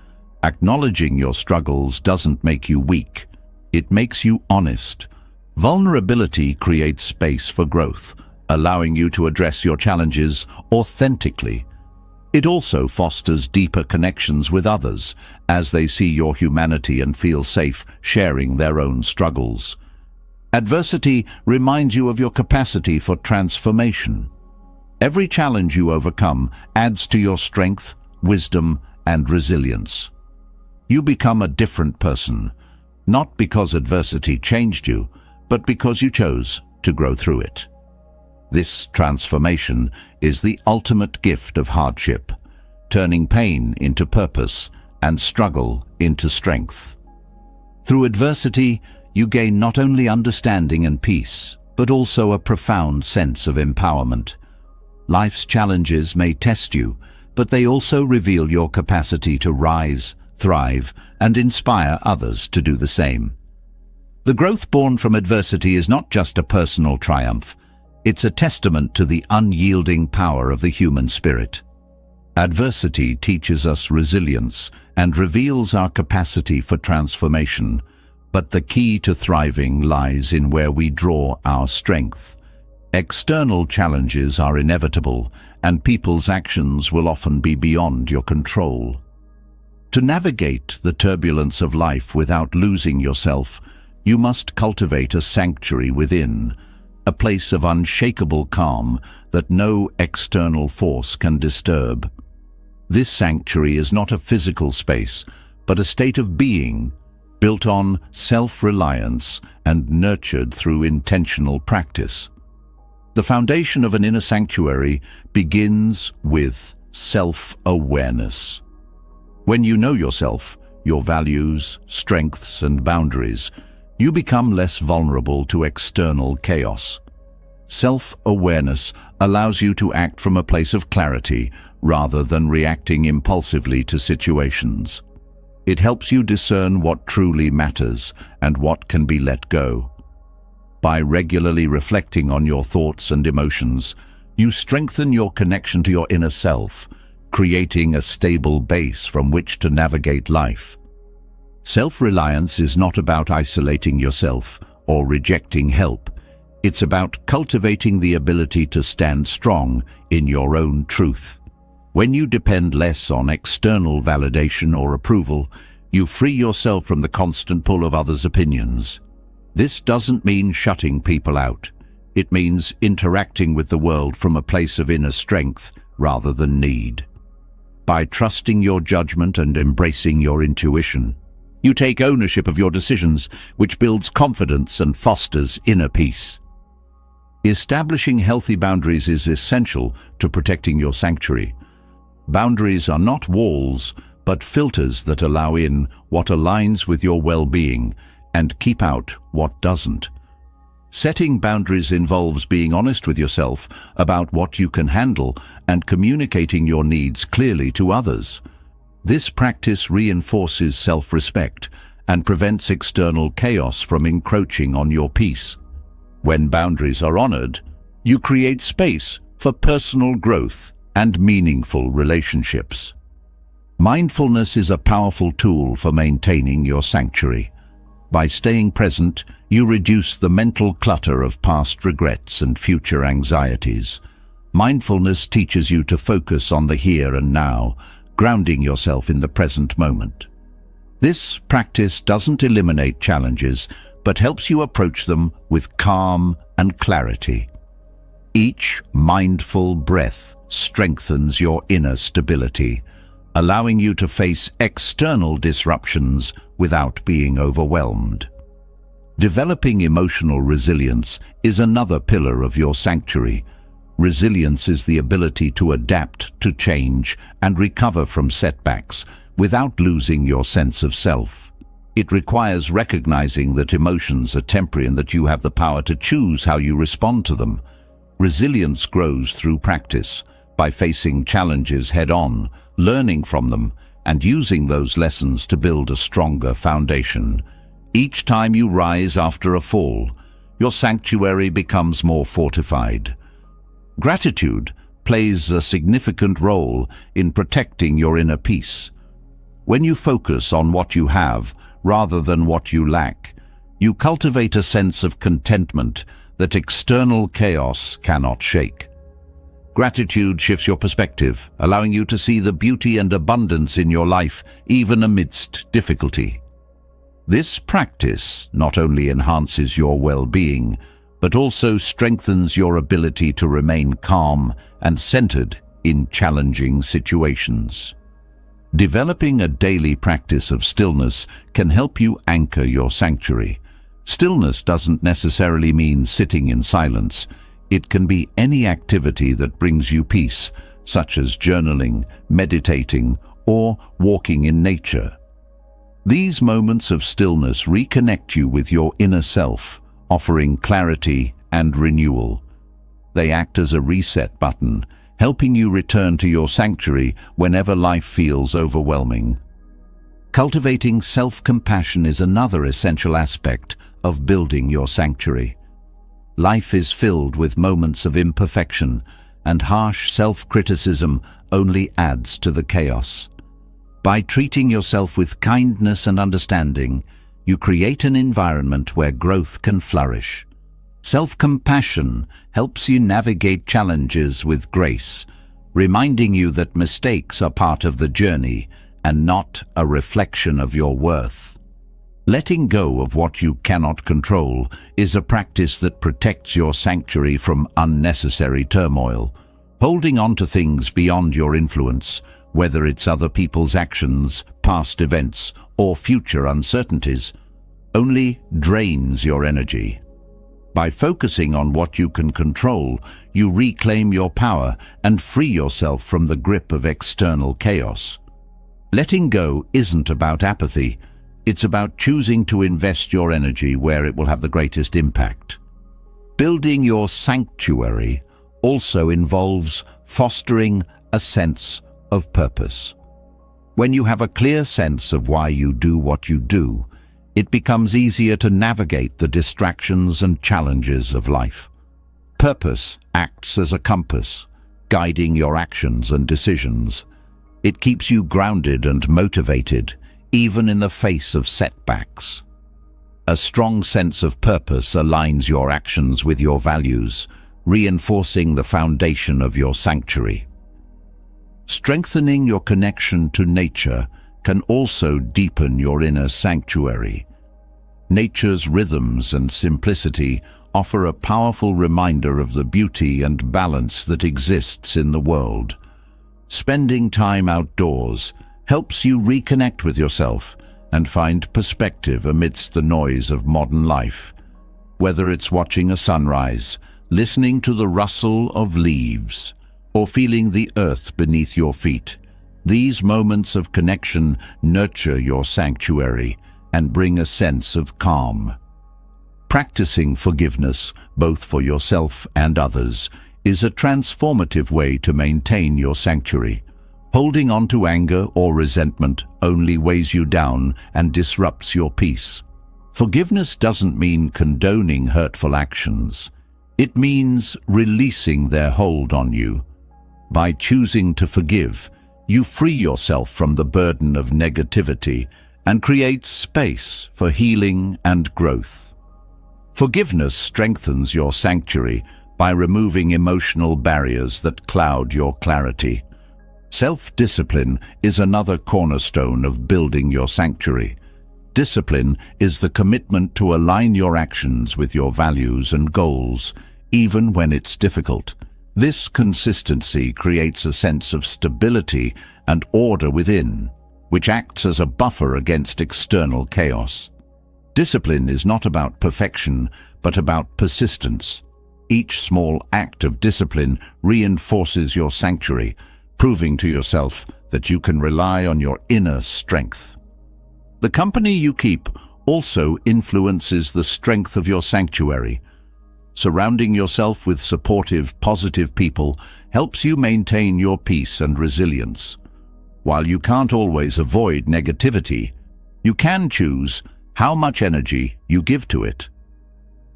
Acknowledging your struggles doesn't make you weak. It makes you honest. Vulnerability creates space for growth, allowing you to address your challenges authentically. It also fosters deeper connections with others as they see your humanity and feel safe sharing their own struggles. Adversity reminds you of your capacity for transformation. Every challenge you overcome adds to your strength, wisdom, and resilience. You become a different person, not because adversity changed you, but because you chose to grow through it. This transformation is the ultimate gift of hardship, turning pain into purpose and struggle into strength. Through adversity, you gain not only understanding and peace, but also a profound sense of empowerment. Life's challenges may test you, but they also reveal your capacity to rise, thrive, and inspire others to do the same. The growth born from adversity is not just a personal triumph. It's a testament to the unyielding power of the human spirit. Adversity teaches us resilience and reveals our capacity for transformation, but the key to thriving lies in where we draw our strength. External challenges are inevitable, and people's actions will often be beyond your control. To navigate the turbulence of life without losing yourself, you must cultivate a sanctuary within, a place of unshakable calm that no external force can disturb. This sanctuary is not a physical space, but a state of being, built on self-reliance and nurtured through intentional practice. The foundation of an inner sanctuary begins with self-awareness. When you know yourself, your values, strengths, and boundaries, you become less vulnerable to external chaos. Self-awareness allows you to act from a place of clarity rather than reacting impulsively to situations. It helps you discern what truly matters and what can be let go. By regularly reflecting on your thoughts and emotions, you strengthen your connection to your inner self, creating a stable base from which to navigate life. Self-reliance is not about isolating yourself or rejecting help. It's about cultivating the ability to stand strong in your own truth. When you depend less on external validation or approval, you free yourself from the constant pull of others' opinions. This doesn't mean shutting people out. It means interacting with the world from a place of inner strength rather than need. By trusting your judgment and embracing your intuition, you take ownership of your decisions, which builds confidence and fosters inner peace. Establishing healthy boundaries is essential to protecting your sanctuary. Boundaries are not walls, but filters that allow in what aligns with your well-being and keep out what doesn't. Setting boundaries involves being honest with yourself about what you can handle and communicating your needs clearly to others. This practice reinforces self-respect and prevents external chaos from encroaching on your peace. When boundaries are honored, you create space for personal growth and meaningful relationships. Mindfulness is a powerful tool for maintaining your sanctuary. By staying present, you reduce the mental clutter of past regrets and future anxieties. Mindfulness teaches you to focus on the here and now, grounding yourself in the present moment. This practice doesn't eliminate challenges, but helps you approach them with calm and clarity. Each mindful breath strengthens your inner stability, allowing you to face external disruptions without being overwhelmed. Developing emotional resilience is another pillar of your sanctuary. Resilience is the ability to adapt to change and recover from setbacks without losing your sense of self. It requires recognizing that emotions are temporary and that you have the power to choose how you respond to them. Resilience grows through practice, by facing challenges head-on, learning from them, and using those lessons to build a stronger foundation. Each time you rise after a fall, your sanctuary becomes more fortified. Gratitude plays a significant role in protecting your inner peace. When you focus on what you have rather than what you lack, you cultivate a sense of contentment that external chaos cannot shake. Gratitude shifts your perspective, allowing you to see the beauty and abundance in your life, even amidst difficulty. This practice not only enhances your well-being, but also strengthens your ability to remain calm and centered in challenging situations. Developing a daily practice of stillness can help you anchor your sanctuary. Stillness doesn't necessarily mean sitting in silence. It can be any activity that brings you peace, such as journaling, meditating, or walking in nature. These moments of stillness reconnect you with your inner self, offering clarity and renewal. They act as a reset button, helping you return to your sanctuary whenever life feels overwhelming. Cultivating self-compassion is another essential aspect of building your sanctuary. Life is filled with moments of imperfection, and harsh self-criticism only adds to the chaos. By treating yourself with kindness and understanding, you create an environment where growth can flourish. Self-compassion helps you navigate challenges with grace, reminding you that mistakes are part of the journey and not a reflection of your worth. Letting go of what you cannot control is a practice that protects your sanctuary from unnecessary turmoil. Holding on to things beyond your influence, whether it's other people's actions, past events, or future uncertainties, only drains your energy. By focusing on what you can control, you reclaim your power and free yourself from the grip of external chaos. Letting go isn't about apathy. It's about choosing to invest your energy where it will have the greatest impact. Building your sanctuary also involves fostering a sense of purpose. When you have a clear sense of why you do what you do, it becomes easier to navigate the distractions and challenges of life. Purpose acts as a compass, guiding your actions and decisions. It keeps you grounded and motivated, even in the face of setbacks. A strong sense of purpose aligns your actions with your values, reinforcing the foundation of your sanctuary. Strengthening your connection to nature can also deepen your inner sanctuary. Nature's rhythms and simplicity offer a powerful reminder of the beauty and balance that exists in the world. Spending time outdoors helps you reconnect with yourself and find perspective amidst the noise of modern life. Whether it's watching a sunrise, listening to the rustle of leaves, or feeling the earth beneath your feet, these moments of connection nurture your sanctuary and bring a sense of calm. Practicing forgiveness, both for yourself and others, is a transformative way to maintain your sanctuary. Holding on to anger or resentment only weighs you down and disrupts your peace. Forgiveness doesn't mean condoning hurtful actions. It means releasing their hold on you. By choosing to forgive, you free yourself from the burden of negativity and create space for healing and growth. Forgiveness strengthens your sanctuary by removing emotional barriers that cloud your clarity. Self-discipline is another cornerstone of building your sanctuary. Discipline is the commitment to align your actions with your values and goals, even when it's difficult. This consistency creates a sense of stability and order within, which acts as a buffer against external chaos. Discipline is not about perfection, but about persistence. Each small act of discipline reinforces your sanctuary, proving to yourself that you can rely on your inner strength. The company you keep also influences the strength of your sanctuary. Surrounding yourself with supportive, positive people helps you maintain your peace and resilience. While you can't always avoid negativity, you can choose how much energy you give to it.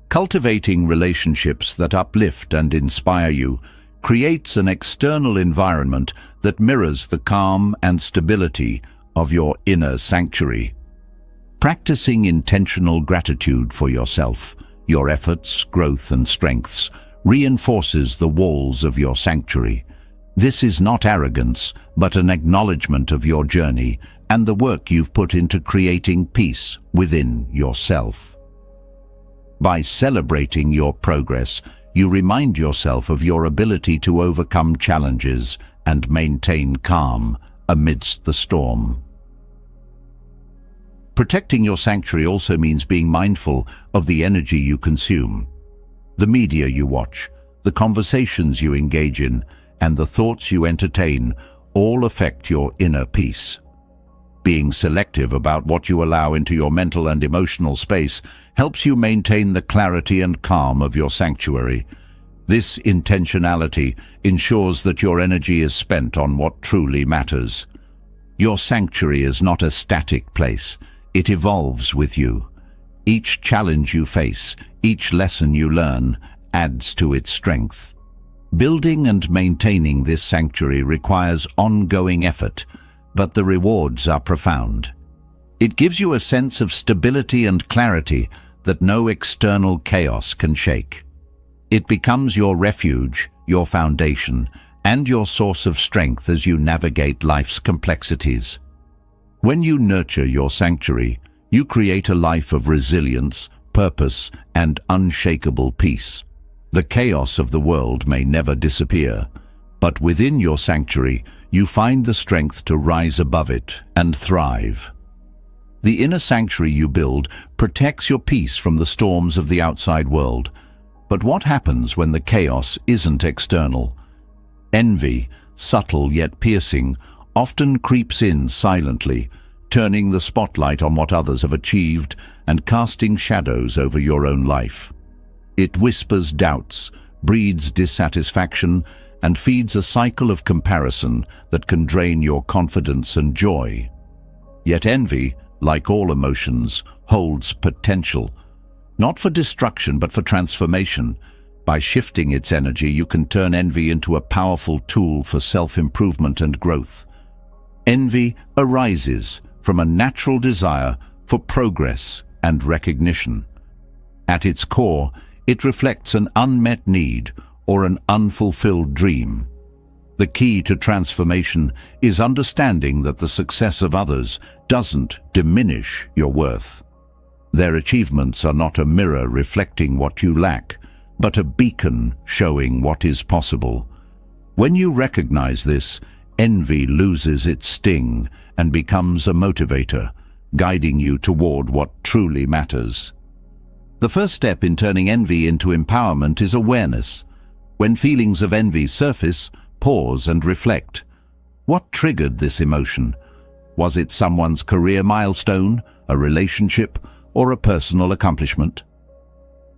Cultivating relationships that uplift and inspire you creates an external environment that mirrors the calm and stability of your inner sanctuary. Practicing intentional gratitude for yourself, your efforts, growth, and strengths reinforces the walls of your sanctuary. This is not arrogance, but an acknowledgement of your journey and the work you've put into creating peace within yourself. By celebrating your progress, you remind yourself of your ability to overcome challenges and maintain calm amidst the storm. Protecting your sanctuary also means being mindful of the energy you consume. The media you watch, the conversations you engage in, and the thoughts you entertain all affect your inner peace. Being selective about what you allow into your mental and emotional space helps you maintain the clarity and calm of your sanctuary. This intentionality ensures that your energy is spent on what truly matters. Your sanctuary is not a static place. It evolves with you. Each challenge you face, each lesson you learn, adds to its strength. Building and maintaining this sanctuary requires ongoing effort, but the rewards are profound. It gives you a sense of stability and clarity that no external chaos can shake. It becomes your refuge, your foundation, and your source of strength as you navigate life's complexities. When you nurture your sanctuary, you create a life of resilience, purpose, and unshakable peace. The chaos of the world may never disappear, but within your sanctuary, you find the strength to rise above it and thrive. The inner sanctuary you build protects your peace from the storms of the outside world. But what happens when the chaos isn't external? Envy, subtle yet piercing, often creeps in silently, turning the spotlight on what others have achieved and casting shadows over your own life. It whispers doubts, breeds dissatisfaction, and feeds a cycle of comparison that can drain your confidence and joy. Yet envy, like all emotions, holds potential, not for destruction but for transformation. By shifting its energy, you can turn envy into a powerful tool for self-improvement and growth. Envy arises from a natural desire for progress and recognition. At its core, it reflects an unmet need or an unfulfilled dream. The key to transformation is understanding that the success of others doesn't diminish your worth. Their achievements are not a mirror reflecting what you lack, but a beacon showing what is possible. When you recognize this, envy loses its sting and becomes a motivator, guiding you toward what truly matters. The first step in turning envy into empowerment is awareness. When feelings of envy surface, pause and reflect. What triggered this emotion? Was it someone's career milestone, a relationship, or a personal accomplishment?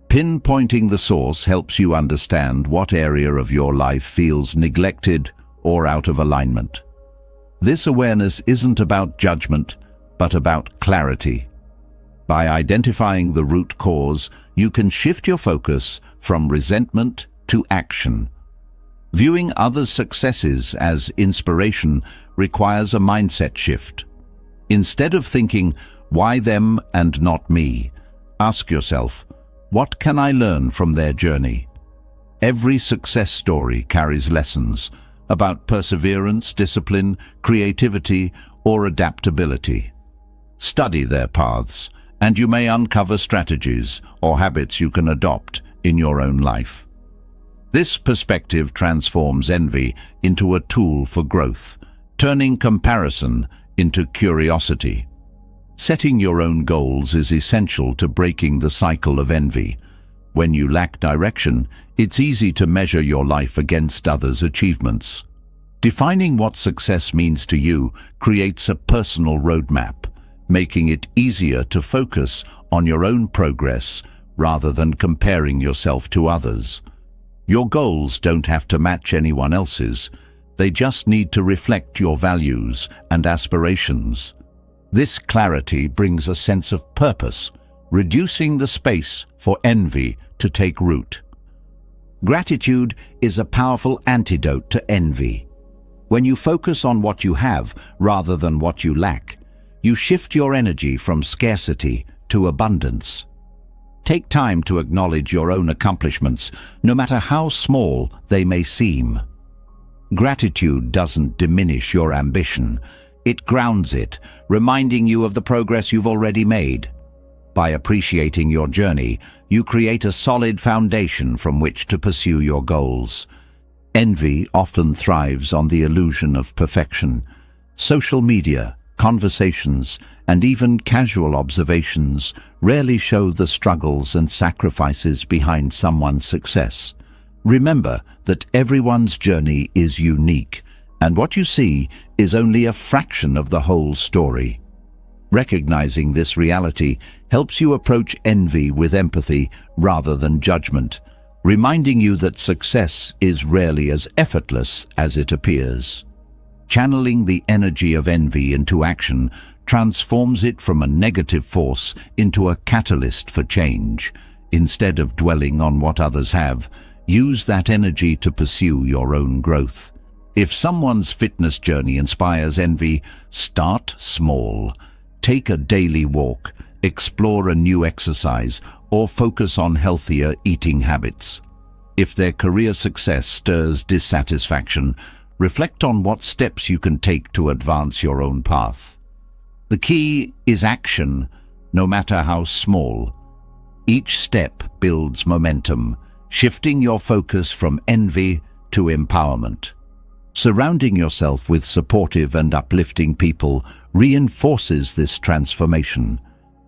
Pinpointing the source helps you understand what area of your life feels neglected or out of alignment. This awareness isn't about judgment, but about clarity. By identifying the root cause, you can shift your focus from resentment to action. Viewing others' successes as inspiration requires a mindset shift. Instead of thinking, "Why them and not me?" ask yourself, "What can I learn from their journey?" Every success story carries lessons about perseverance, discipline, creativity, or adaptability. Study their paths, and you may uncover strategies or habits you can adopt in your own life. This perspective transforms envy into a tool for growth, turning comparison into curiosity. Setting your own goals is essential to breaking the cycle of envy. When you lack direction, it's easy to measure your life against others' achievements. Defining what success means to you creates a personal roadmap, making it easier to focus on your own progress rather than comparing yourself to others. Your goals don't have to match anyone else's. They just need to reflect your values and aspirations. This clarity brings a sense of purpose, reducing the space for envy to take root. Gratitude is a powerful antidote to envy. When you focus on what you have rather than what you lack, you shift your energy from scarcity to abundance. Take time to acknowledge your own accomplishments, no matter how small they may seem. Gratitude doesn't diminish your ambition. It grounds it, reminding you of the progress you've already made. By appreciating your journey, you create a solid foundation from which to pursue your goals. Envy often thrives on the illusion of perfection. Social media, conversations, and even casual observations rarely show the struggles and sacrifices behind someone's success. Remember that everyone's journey is unique, and what you see is only a fraction of the whole story. Recognizing this reality helps you approach envy with empathy rather than judgment, reminding you that success is rarely as effortless as it appears. Channeling the energy of envy into action transforms it from a negative force into a catalyst for change. Instead of dwelling on what others have, use that energy to pursue your own growth. If someone's fitness journey inspires envy, start small. Take a daily walk, explore a new exercise, or focus on healthier eating habits. If their career success stirs dissatisfaction, reflect on what steps you can take to advance your own path. The key is action, no matter how small. Each step builds momentum, shifting your focus from envy to empowerment. Surrounding yourself with supportive and uplifting people reinforces this transformation.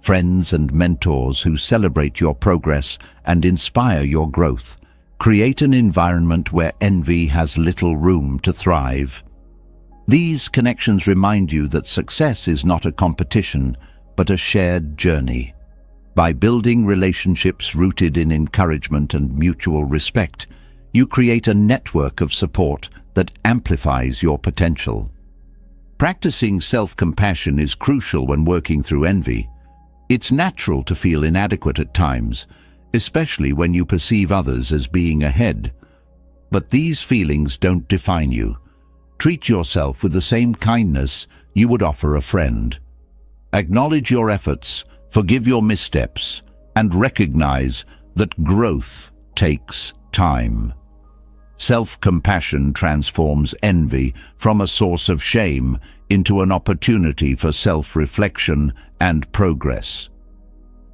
Friends and mentors who celebrate your progress and inspire your growth create an environment where envy has little room to thrive. These connections remind you that success is not a competition, but a shared journey. By building relationships rooted in encouragement and mutual respect, you create a network of support that amplifies your potential. Practicing self-compassion is crucial when working through envy. It's natural to feel inadequate at times, especially when you perceive others as being ahead. But these feelings don't define you. Treat yourself with the same kindness you would offer a friend. Acknowledge your efforts, forgive your missteps, and recognize that growth takes time. Self-compassion transforms envy from a source of shame into an opportunity for self-reflection and progress.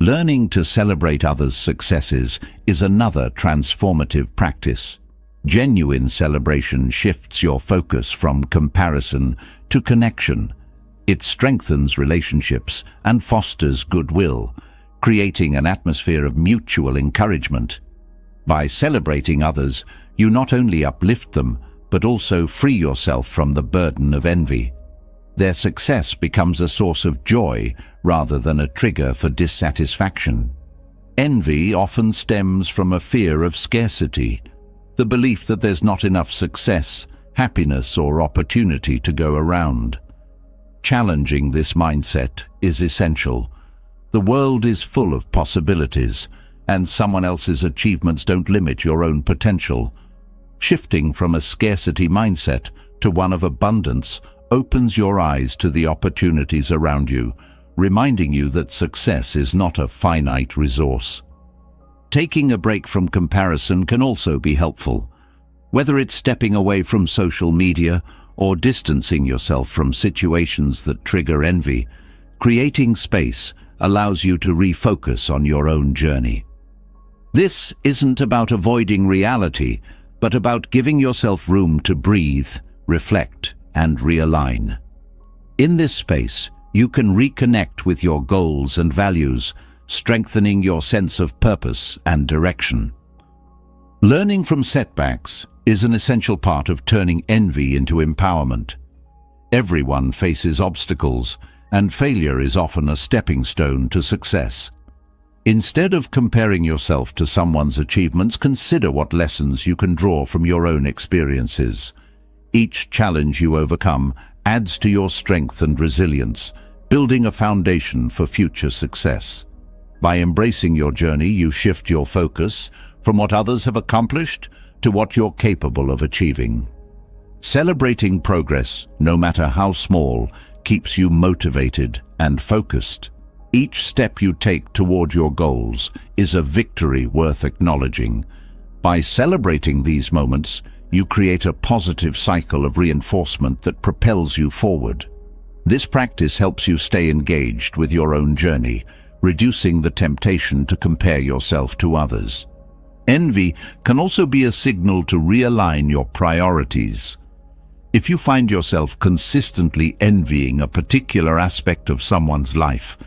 Learning to celebrate others' successes is another transformative practice. Genuine celebration shifts your focus from comparison to connection. It strengthens relationships and fosters goodwill, creating an atmosphere of mutual encouragement. By celebrating others, you not only uplift them, but also free yourself from the burden of envy. Their success becomes a source of joy rather than a trigger for dissatisfaction. Envy often stems from a fear of scarcity, the belief that there's not enough success, happiness, or opportunity to go around. Challenging this mindset is essential. The world is full of possibilities, and someone else's achievements don't limit your own potential. Shifting from a scarcity mindset to one of abundance opens your eyes to the opportunities around you, reminding you that success is not a finite resource. Taking a break from comparison can also be helpful. Whether it's stepping away from social media or distancing yourself from situations that trigger envy, creating space allows you to refocus on your own journey. This isn't about avoiding reality, but about giving yourself room to breathe, reflect, and realign. In this space, you can reconnect with your goals and values, strengthening your sense of purpose and direction. Learning from setbacks is an essential part of turning envy into empowerment. Everyone faces obstacles, and failure is often a stepping stone to success. Instead of comparing yourself to someone's achievements, consider what lessons you can draw from your own experiences. Each challenge you overcome adds to your strength and resilience, building a foundation for future success. By embracing your journey, you shift your focus from what others have accomplished to what you're capable of achieving. Celebrating progress, no matter how small, keeps you motivated and focused. Each step you take toward your goals is a victory worth acknowledging. By celebrating these moments, you create a positive cycle of reinforcement that propels you forward. This practice helps you stay engaged with your own journey, reducing the temptation to compare yourself to others. Envy can also be a signal to realign your priorities. If you find yourself consistently envying a particular aspect of someone's life,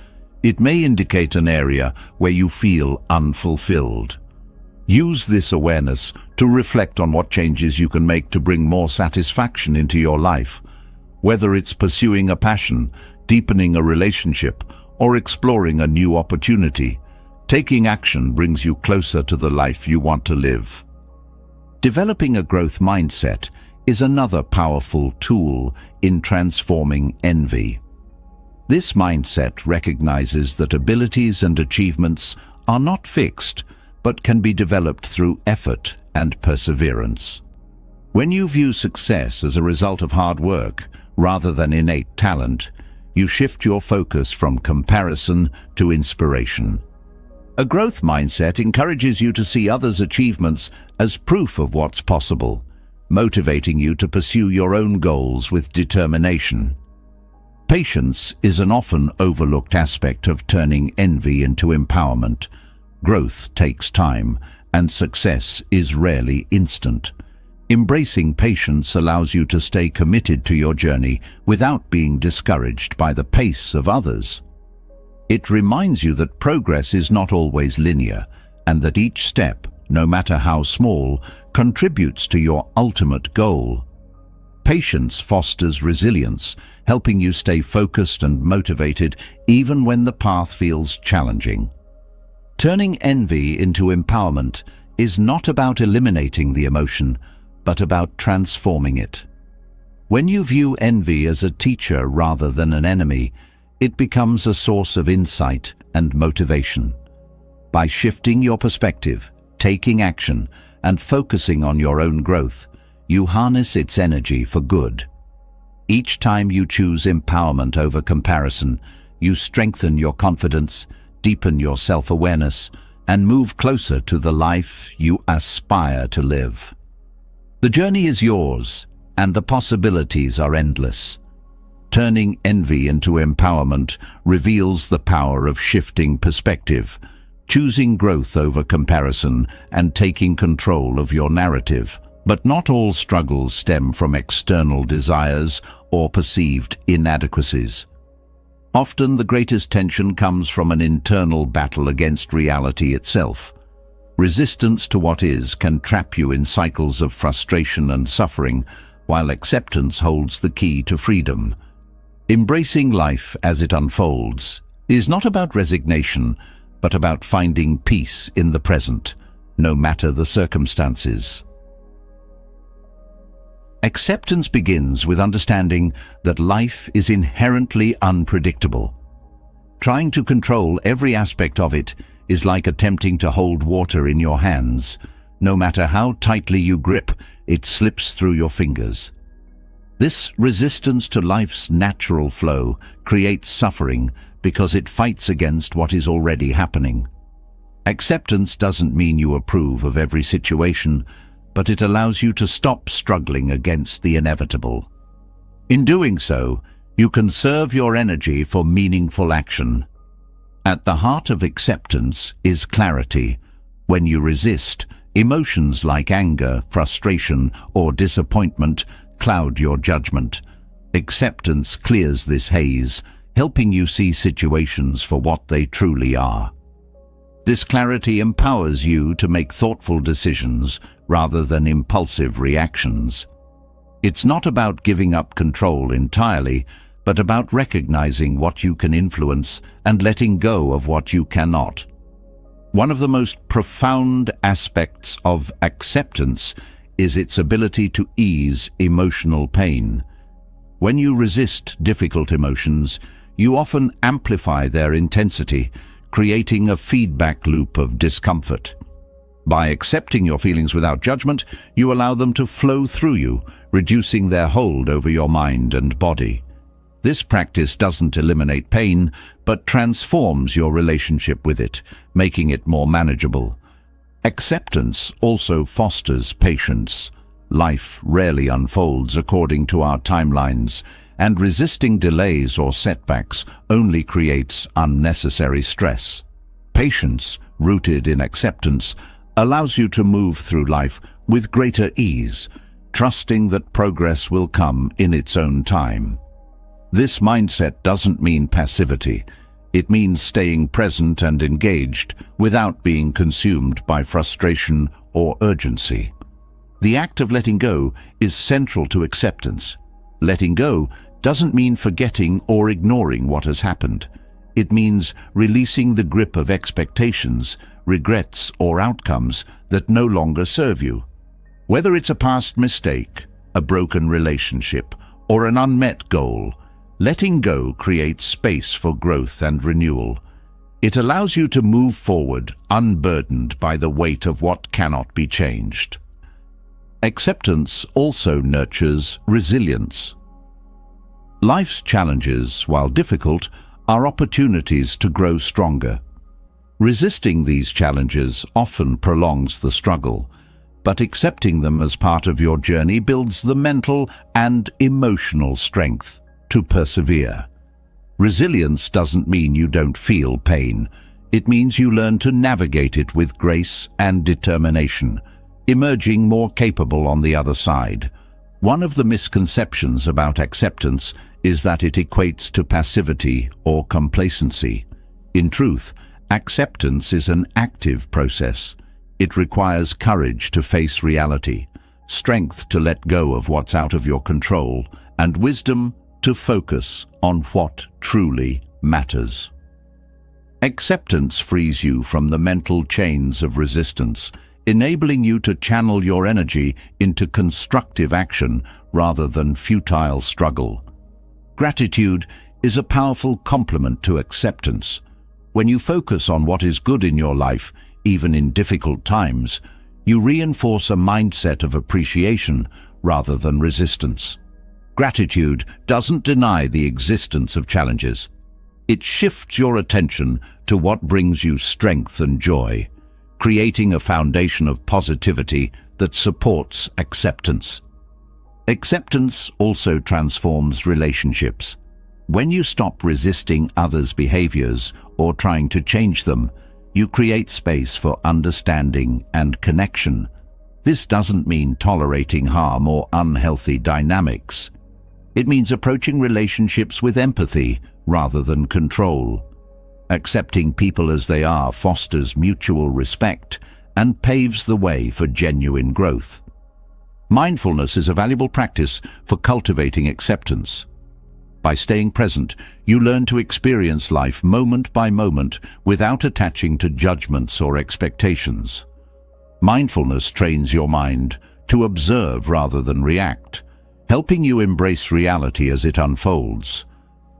it may indicate an area where you feel unfulfilled. Use this awareness to reflect on what changes you can make to bring more satisfaction into your life. Whether it's pursuing a passion, deepening a relationship, or exploring a new opportunity, taking action brings you closer to the life you want to live. Developing a growth mindset is another powerful tool in transforming envy. This mindset recognizes that abilities and achievements are not fixed, but can be developed through effort and perseverance. When you view success as a result of hard work rather than innate talent, you shift your focus from comparison to inspiration. A growth mindset encourages you to see others' achievements as proof of what's possible, motivating you to pursue your own goals with determination. Patience is an often overlooked aspect of turning envy into empowerment. Growth takes time, and success is rarely instant. Embracing patience allows you to stay committed to your journey without being discouraged by the pace of others. It reminds you that progress is not always linear, and that each step, no matter how small, contributes to your ultimate goal. Patience fosters resilience, helping you stay focused and motivated even when the path feels challenging. Turning envy into empowerment is not about eliminating the emotion, but about transforming it. When you view envy as a teacher rather than an enemy, it becomes a source of insight and motivation. By shifting your perspective, taking action, and focusing on your own growth, you harness its energy for good. Each time you choose empowerment over comparison, you strengthen your confidence, deepen your self-awareness, and move closer to the life you aspire to live. The journey is yours, and the possibilities are endless. Turning envy into empowerment reveals the power of shifting perspective, choosing growth over comparison, and taking control of your narrative. But not all struggles stem from external desires or perceived inadequacies. Often the greatest tension comes from an internal battle against reality itself. Resistance to what is can trap you in cycles of frustration and suffering, while acceptance holds the key to freedom. Embracing life as it unfolds is not about resignation, but about finding peace in the present, no matter the circumstances. Acceptance begins with understanding that life is inherently unpredictable. Trying to control every aspect of it is like attempting to hold water in your hands. No matter how tightly you grip, it slips through your fingers. This resistance to life's natural flow creates suffering because it fights against what is already happening. Acceptance doesn't mean you approve of every situation, but it allows you to stop struggling against the inevitable. In doing so, you conserve your energy for meaningful action. At the heart of acceptance is clarity. When you resist, emotions like anger, frustration, or disappointment cloud your judgment. Acceptance clears this haze, helping you see situations for what they truly are. This clarity empowers you to make thoughtful decisions rather than impulsive reactions. It's not about giving up control entirely, but about recognizing what you can influence and letting go of what you cannot. One of the most profound aspects of acceptance is its ability to ease emotional pain. When you resist difficult emotions, you often amplify their intensity, creating a feedback loop of discomfort. By accepting your feelings without judgment, you allow them to flow through you, reducing their hold over your mind and body. This practice doesn't eliminate pain, but transforms your relationship with it, making it more manageable. Acceptance also fosters patience. Life rarely unfolds according to our timelines, and resisting delays or setbacks only creates unnecessary stress. Patience, rooted in acceptance, allows you to move through life with greater ease, trusting that progress will come in its own time. This mindset doesn't mean passivity. It means staying present and engaged without being consumed by frustration or urgency. The act of letting go is central to acceptance. Letting go doesn't mean forgetting or ignoring what has happened. It means releasing the grip of expectations, regrets, or outcomes that no longer serve you. Whether it's a past mistake, a broken relationship, or an unmet goal, letting go creates space for growth and renewal. It allows you to move forward unburdened by the weight of what cannot be changed. Acceptance also nurtures resilience. Life's challenges, while difficult, are opportunities to grow stronger. Resisting these challenges often prolongs the struggle, but accepting them as part of your journey builds the mental and emotional strength to persevere. Resilience doesn't mean you don't feel pain. It means you learn to navigate it with grace and determination, emerging more capable on the other side. One of the misconceptions about acceptance is that it equates to passivity or complacency. In truth, acceptance is an active process. It requires courage to face reality, strength to let go of what's out of your control, and wisdom to focus on what truly matters. Acceptance frees you from the mental chains of resistance, enabling you to channel your energy into constructive action rather than futile struggle. Gratitude is a powerful complement to acceptance. When you focus on what is good in your life, even in difficult times, you reinforce a mindset of appreciation rather than resistance. Gratitude doesn't deny the existence of challenges. It shifts your attention to what brings you strength and joy, creating a foundation of positivity that supports acceptance. Acceptance also transforms relationships. When you stop resisting others' behaviors or trying to change them, you create space for understanding and connection. This doesn't mean tolerating harm or unhealthy dynamics. It means approaching relationships with empathy rather than control. Accepting people as they are fosters mutual respect and paves the way for genuine growth. Mindfulness is a valuable practice for cultivating acceptance. By staying present, you learn to experience life moment by moment without attaching to judgments or expectations. Mindfulness trains your mind to observe rather than react, helping you embrace reality as it unfolds.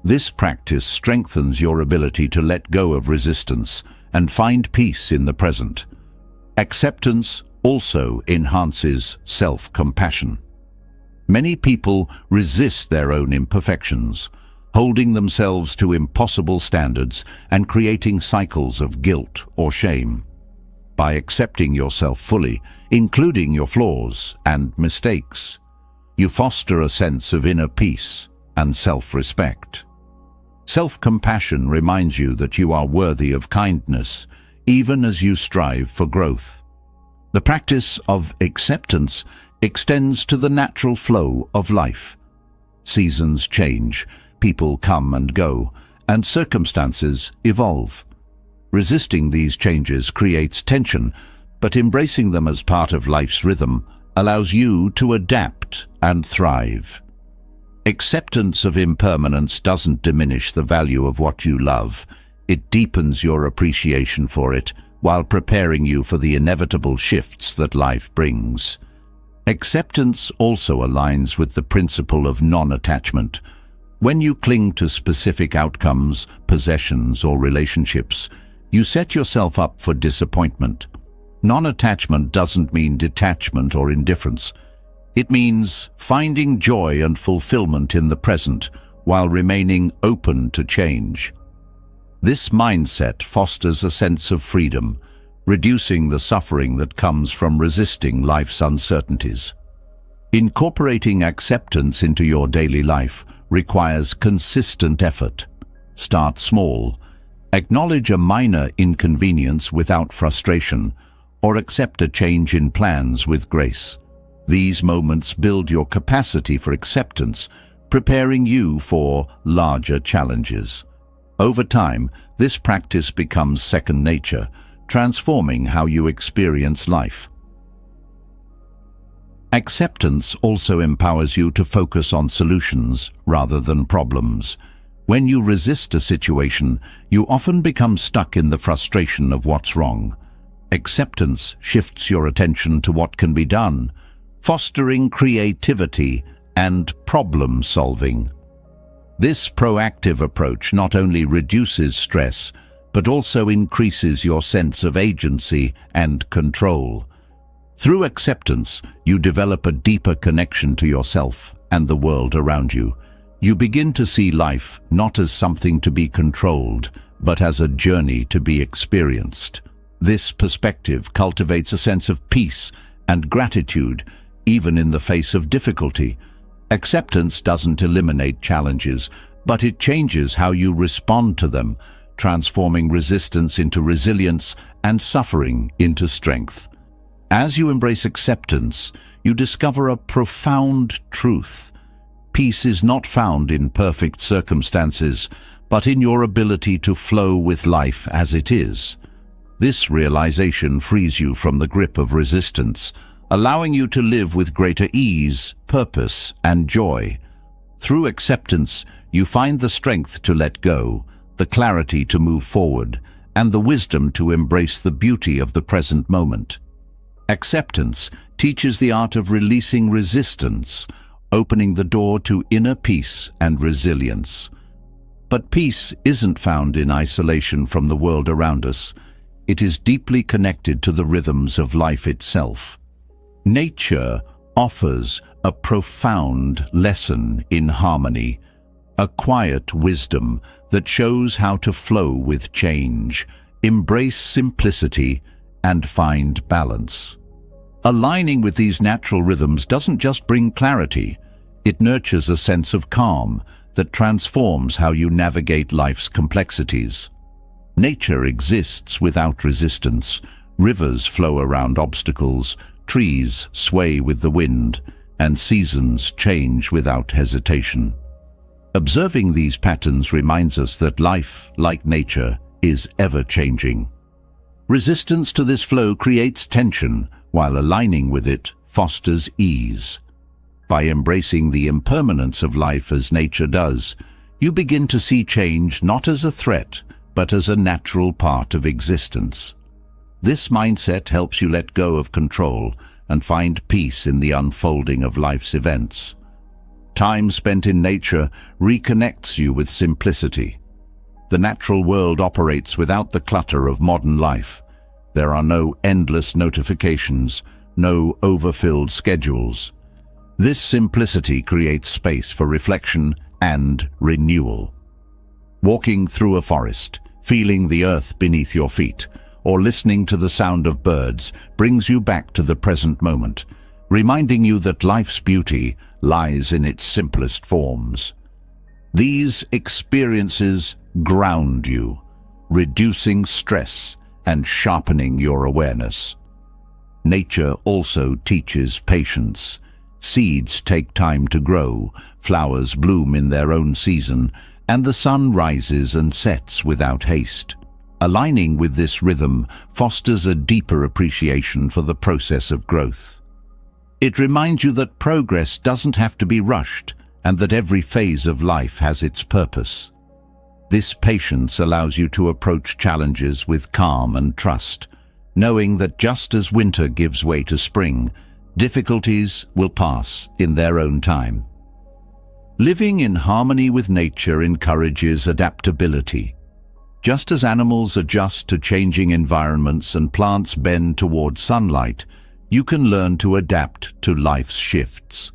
This practice strengthens your ability to let go of resistance and find peace in the present. Acceptance also enhances self-compassion. Many people resist their own imperfections, holding themselves to impossible standards and creating cycles of guilt or shame. By accepting yourself fully, including your flaws and mistakes, you foster a sense of inner peace and self-respect. Self-compassion reminds you that you are worthy of kindness, even as you strive for growth. The practice of acceptance extends to the natural flow of life. Seasons change, people come and go, and circumstances evolve. Resisting these changes creates tension, but embracing them as part of life's rhythm allows you to adapt and thrive. Acceptance of impermanence doesn't diminish the value of what you love. It deepens your appreciation for it while preparing you for the inevitable shifts that life brings. Acceptance also aligns with the principle of non-attachment. When you cling to specific outcomes, possessions, or relationships, you set yourself up for disappointment. Non-attachment doesn't mean detachment or indifference. It means finding joy and fulfillment in the present while remaining open to change. This mindset fosters a sense of freedom, reducing the suffering that comes from resisting life's uncertainties. Incorporating acceptance into your daily life requires consistent effort. Start small. Acknowledge a minor inconvenience without frustration, or accept a change in plans with grace. These moments build your capacity for acceptance, preparing you for larger challenges. Over time, this practice becomes second nature, transforming how you experience life. Acceptance also empowers you to focus on solutions rather than problems. When you resist a situation, you often become stuck in the frustration of what's wrong. Acceptance shifts your attention to what can be done, fostering creativity and problem-solving. This proactive approach not only reduces stress, but also increases your sense of agency and control. Through acceptance, you develop a deeper connection to yourself and the world around you. You begin to see life not as something to be controlled, but as a journey to be experienced. This perspective cultivates a sense of peace and gratitude, even in the face of difficulty. Acceptance doesn't eliminate challenges, but it changes how you respond to them, transforming resistance into resilience and suffering into strength. As you embrace acceptance, you discover a profound truth. Peace is not found in perfect circumstances, but in your ability to flow with life as it is. This realization frees you from the grip of resistance, allowing you to live with greater ease, purpose, and joy. Through acceptance, you find the strength to let go, the clarity to move forward, and the wisdom to embrace the beauty of the present moment. Acceptance teaches the art of releasing resistance, opening the door to inner peace and resilience. But peace isn't found in isolation from the world around us. It is deeply connected to the rhythms of life itself. Nature offers a profound lesson in harmony, a quiet wisdom that shows how to flow with change, embrace simplicity, and find balance. Aligning with these natural rhythms doesn't just bring clarity, it nurtures a sense of calm that transforms how you navigate life's complexities. Nature exists without resistance. Rivers flow around obstacles, trees sway with the wind, and seasons change without hesitation. Observing these patterns reminds us that life, like nature, is ever-changing. Resistance to this flow creates tension, while aligning with it fosters ease. By embracing the impermanence of life as nature does, you begin to see change not as a threat, but as a natural part of existence. This mindset helps you let go of control and find peace in the unfolding of life's events. Time spent in nature reconnects you with simplicity. The natural world operates without the clutter of modern life. There are no endless notifications, no overfilled schedules. This simplicity creates space for reflection and renewal. Walking through a forest, feeling the earth beneath your feet, or listening to the sound of birds brings you back to the present moment, reminding you that life's beauty lies in its simplest forms. These experiences ground you, reducing stress and sharpening your awareness. Nature also teaches patience. Seeds take time to grow, flowers bloom in their own season, and the sun rises and sets without haste. Aligning with this rhythm fosters a deeper appreciation for the process of growth. It reminds you that progress doesn't have to be rushed, and that every phase of life has its purpose. This patience allows you to approach challenges with calm and trust, knowing that just as winter gives way to spring, difficulties will pass in their own time. Living in harmony with nature encourages adaptability. Just as animals adjust to changing environments and plants bend toward sunlight, you can learn to adapt to life's shifts.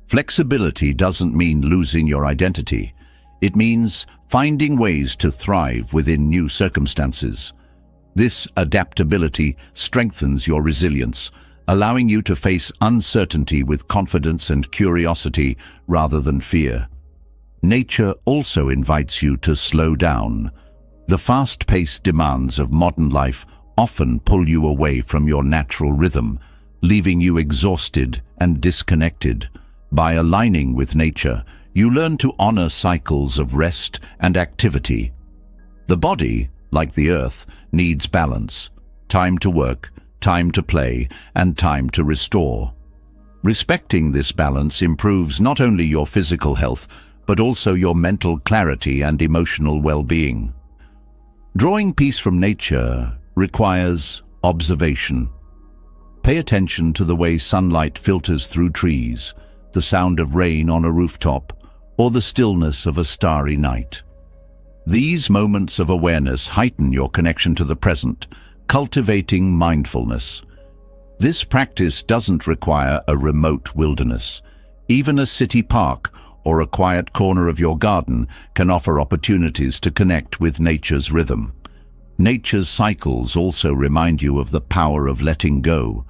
Flexibility doesn't mean losing your identity. It means finding ways to thrive within new circumstances. This adaptability strengthens your resilience, allowing you to face uncertainty with confidence and curiosity rather than fear. Nature also invites you to slow down. The fast-paced demands of modern life often pull you away from your natural rhythm, leaving you exhausted and disconnected. By aligning with nature, you learn to honor cycles of rest and activity. The body, like the earth, needs balance, time to work, time to play, and time to restore. Respecting this balance improves not only your physical health, but also your mental clarity and emotional well-being. Drawing peace from nature requires observation. Pay attention to the way sunlight filters through trees, the sound of rain on a rooftop, or the stillness of a starry night. These moments of awareness heighten your connection to the present, cultivating mindfulness. This practice doesn't require a remote wilderness. Even a city park or a quiet corner of your garden can offer opportunities to connect with nature's rhythm. Nature's cycles also remind you of the power of letting go.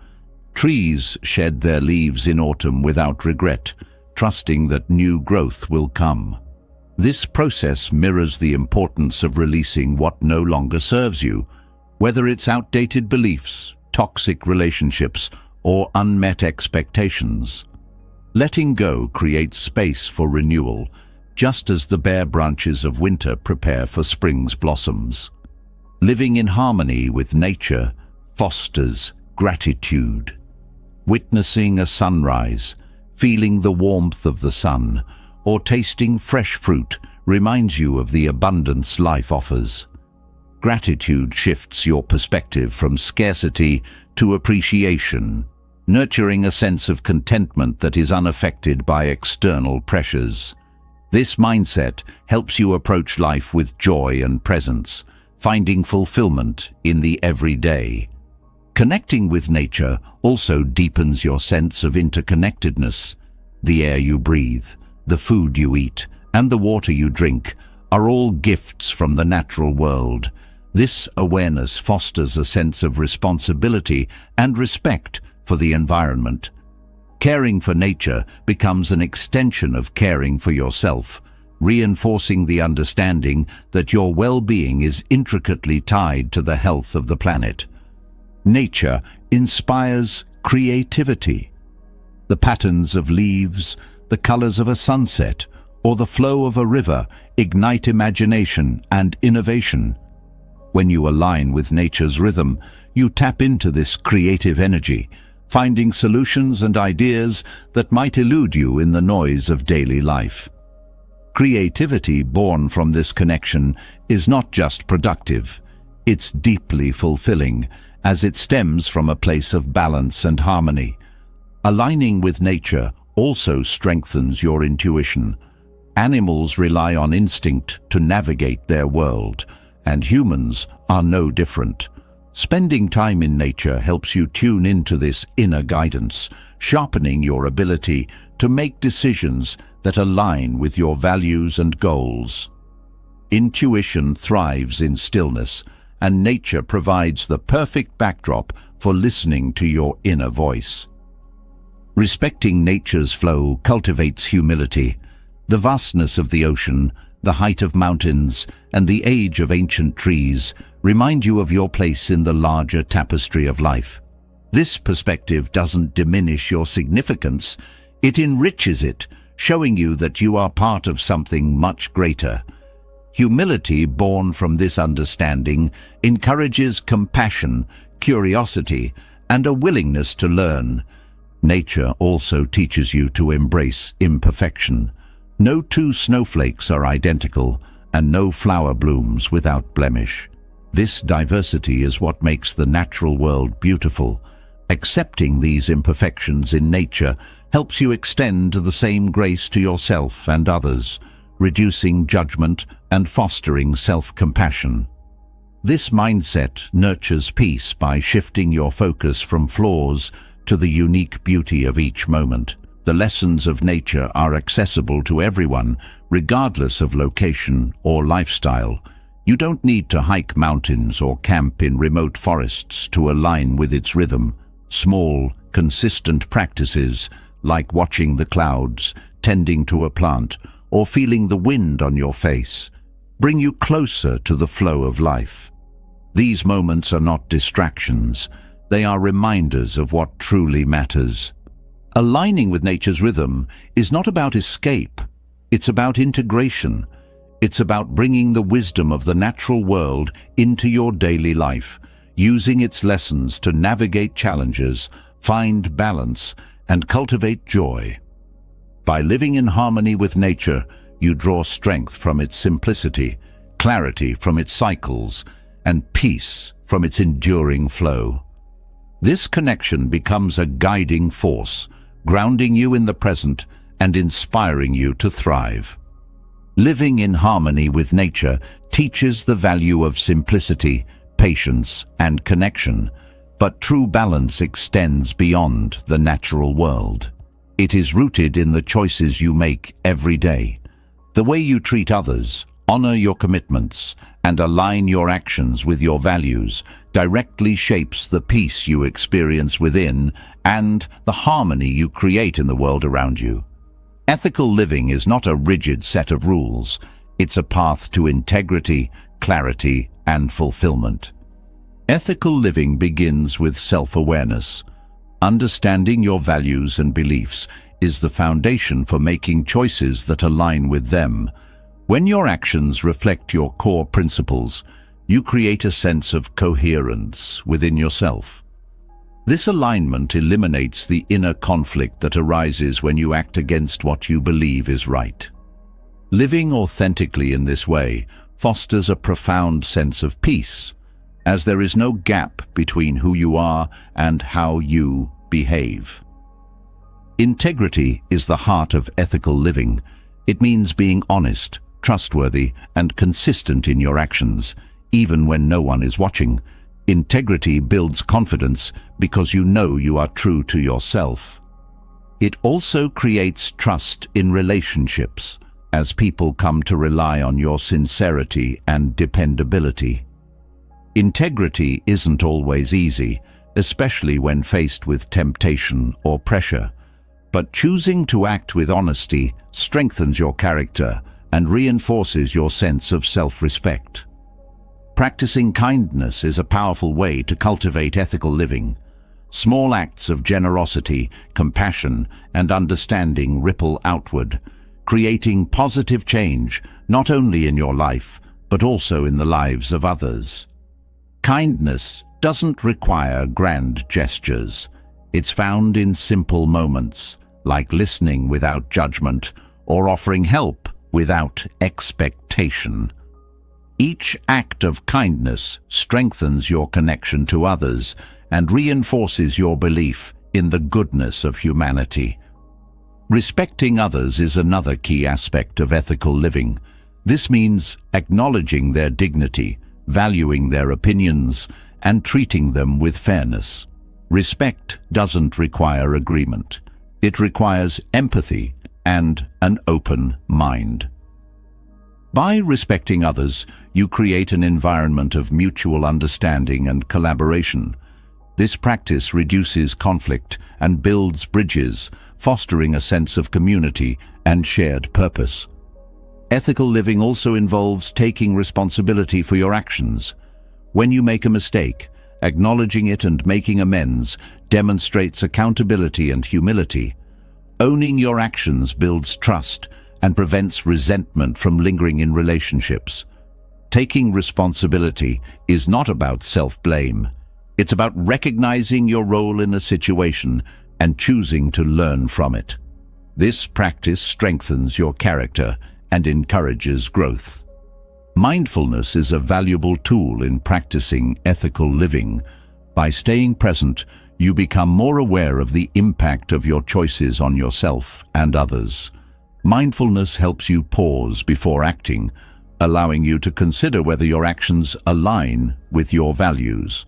Trees shed their leaves in autumn without regret, trusting that new growth will come. This process mirrors the importance of releasing what no longer serves you, whether it's outdated beliefs, toxic relationships, or unmet expectations. Letting go creates space for renewal, just as the bare branches of winter prepare for spring's blossoms. Living in harmony with nature fosters gratitude. Witnessing a sunrise, feeling the warmth of the sun, or tasting fresh fruit reminds you of the abundance life offers. Gratitude shifts your perspective from scarcity to appreciation, nurturing a sense of contentment that is unaffected by external pressures. This mindset helps you approach life with joy and presence, finding fulfillment in the everyday. Connecting with nature also deepens your sense of interconnectedness. The air you breathe, the food you eat, and the water you drink are all gifts from the natural world. This awareness fosters a sense of responsibility and respect for the environment. Caring for nature becomes an extension of caring for yourself, reinforcing the understanding that your well-being is intricately tied to the health of the planet. Nature inspires creativity. The patterns of leaves, the colors of a sunset, or the flow of a river ignite imagination and innovation. When you align with nature's rhythm, you tap into this creative energy, finding solutions and ideas that might elude you in the noise of daily life. Creativity born from this connection is not just productive, it's deeply fulfilling, as it stems from a place of balance and harmony. Aligning with nature also strengthens your intuition. Animals rely on instinct to navigate their world, and humans are no different. Spending time in nature helps you tune into this inner guidance, sharpening your ability to make decisions that align with your values and goals. Intuition thrives in stillness, and nature provides the perfect backdrop for listening to your inner voice. Respecting nature's flow cultivates humility. The vastness of the ocean, the height of mountains, and the age of ancient trees remind you of your place in the larger tapestry of life. This perspective doesn't diminish your significance, it enriches it, showing you that you are part of something much greater. Humility born from this understanding encourages compassion, curiosity, and a willingness to learn. Nature also teaches you to embrace imperfection. No two snowflakes are identical, and no flower blooms without blemish. This diversity is what makes the natural world beautiful. Accepting these imperfections in nature helps you extend the same grace to yourself and others, reducing judgment and fostering self-compassion. This mindset nurtures peace by shifting your focus from flaws to the unique beauty of each moment. The lessons of nature are accessible to everyone, regardless of location or lifestyle. You don't need to hike mountains or camp in remote forests to align with its rhythm. Small, consistent practices, like watching the clouds, tending to a plant, or feeling the wind on your face, bring you closer to the flow of life. These moments are not distractions, they are reminders of what truly matters. Aligning with nature's rhythm is not about escape, it's about integration. It's about bringing the wisdom of the natural world into your daily life, using its lessons to navigate challenges, find balance, and cultivate joy. By living in harmony with nature, you draw strength from its simplicity, clarity from its cycles, and peace from its enduring flow. This connection becomes a guiding force, grounding you in the present and inspiring you to thrive. Living in harmony with nature teaches the value of simplicity, patience, and connection, but true balance extends beyond the natural world. It is rooted in the choices you make every day. The way you treat others, honor your commitments, and align your actions with your values directly shapes the peace you experience within and the harmony you create in the world around you. Ethical living is not a rigid set of rules. It's a path to integrity, clarity, and fulfillment. Ethical living begins with self-awareness. Understanding your values and beliefs is the foundation for making choices that align with them. When your actions reflect your core principles, you create a sense of coherence within yourself. This alignment eliminates the inner conflict that arises when you act against what you believe is right. Living authentically in this way fosters a profound sense of peace, as there is no gap between who you are and how you behave. Integrity is the heart of ethical living. It means being honest, trustworthy, and consistent in your actions, even when no one is watching. Integrity builds confidence because you know you are true to yourself. It also creates trust in relationships, as people come to rely on your sincerity and dependability. Integrity isn't always easy, especially when faced with temptation or pressure, but choosing to act with honesty strengthens your character and reinforces your sense of self-respect. Practicing kindness is a powerful way to cultivate ethical living. Small acts of generosity, compassion, and understanding ripple outward, creating positive change not only in your life, but also in the lives of others. Kindness doesn't require grand gestures. It's found in simple moments, like listening without judgment or offering help without expectation. Each act of kindness strengthens your connection to others and reinforces your belief in the goodness of humanity. Respecting others is another key aspect of ethical living. This means acknowledging their dignity, valuing their opinions, and treating them with fairness. Respect doesn't require agreement. It requires empathy and an open mind. By respecting others, you create an environment of mutual understanding and collaboration. This practice reduces conflict and builds bridges, fostering a sense of community and shared purpose. Ethical living also involves taking responsibility for your actions. When you make a mistake, acknowledging it and making amends demonstrates accountability and humility. Owning your actions builds trust and prevents resentment from lingering in relationships. Taking responsibility is not about self-blame. It's about recognizing your role in a situation and choosing to learn from it. This practice strengthens your character and encourages growth. Mindfulness is a valuable tool in practicing ethical living. By staying present, you become more aware of the impact of your choices on yourself and others. Mindfulness helps you pause before acting, allowing you to consider whether your actions align with your values.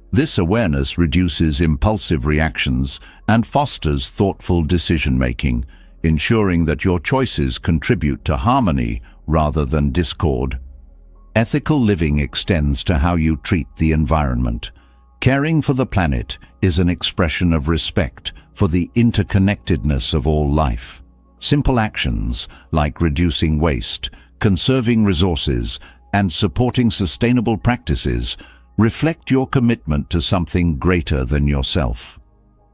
This awareness reduces impulsive reactions and fosters thoughtful decision-making, ensuring that your choices contribute to harmony rather than discord. Ethical living extends to how you treat the environment. Caring for the planet is an expression of respect for the interconnectedness of all life. Simple actions like reducing waste, conserving resources, and supporting sustainable practices reflect your commitment to something greater than yourself.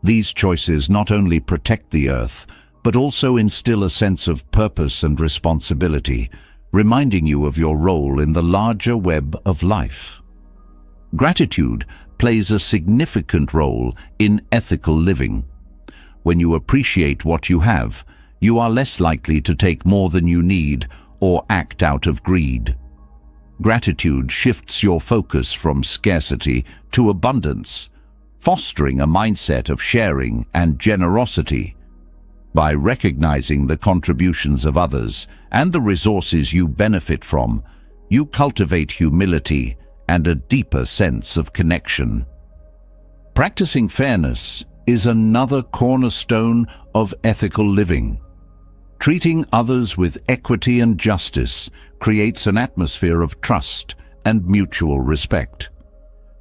These choices not only protect the earth, but also instill a sense of purpose and responsibility, reminding you of your role in the larger web of life. Gratitude plays a significant role in ethical living. When you appreciate what you have, you are less likely to take more than you need or act out of greed. Gratitude shifts your focus from scarcity to abundance, fostering a mindset of sharing and generosity. By recognizing the contributions of others and the resources you benefit from, you cultivate humility and a deeper sense of connection. Practicing fairness is another cornerstone of ethical living. Treating others with equity and justice creates an atmosphere of trust and mutual respect.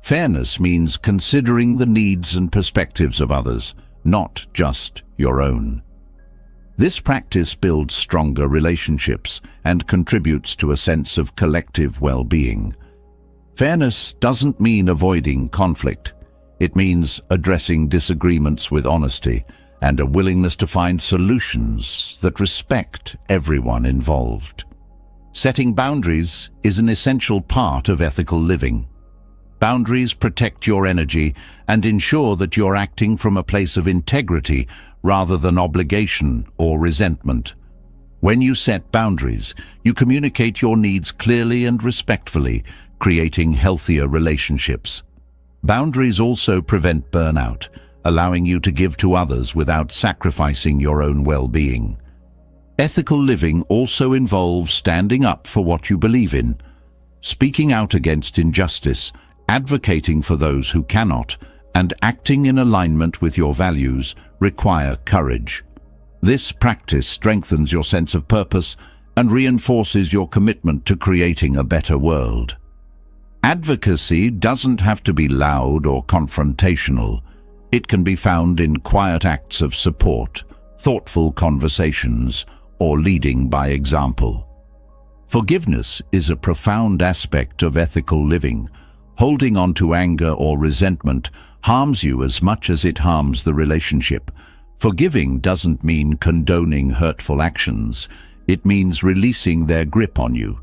Fairness means considering the needs and perspectives of others, not just your own. This practice builds stronger relationships and contributes to a sense of collective well-being. Fairness doesn't mean avoiding conflict. It means addressing disagreements with honesty and a willingness to find solutions that respect everyone involved. Setting boundaries is an essential part of ethical living. Boundaries protect your energy and ensure that you're acting from a place of integrity rather than obligation or resentment. When you set boundaries, you communicate your needs clearly and respectfully, creating healthier relationships. Boundaries also prevent burnout, allowing you to give to others without sacrificing your own well-being. Ethical living also involves standing up for what you believe in, speaking out against injustice, advocating for those who cannot, and acting in alignment with your values require courage. This practice strengthens your sense of purpose and reinforces your commitment to creating a better world. Advocacy doesn't have to be loud or confrontational. It can be found in quiet acts of support, thoughtful conversations, or leading by example. Forgiveness is a profound aspect of ethical living. Holding on to anger or resentment harms you as much as it harms the relationship. Forgiving doesn't mean condoning hurtful actions. It means releasing their grip on you.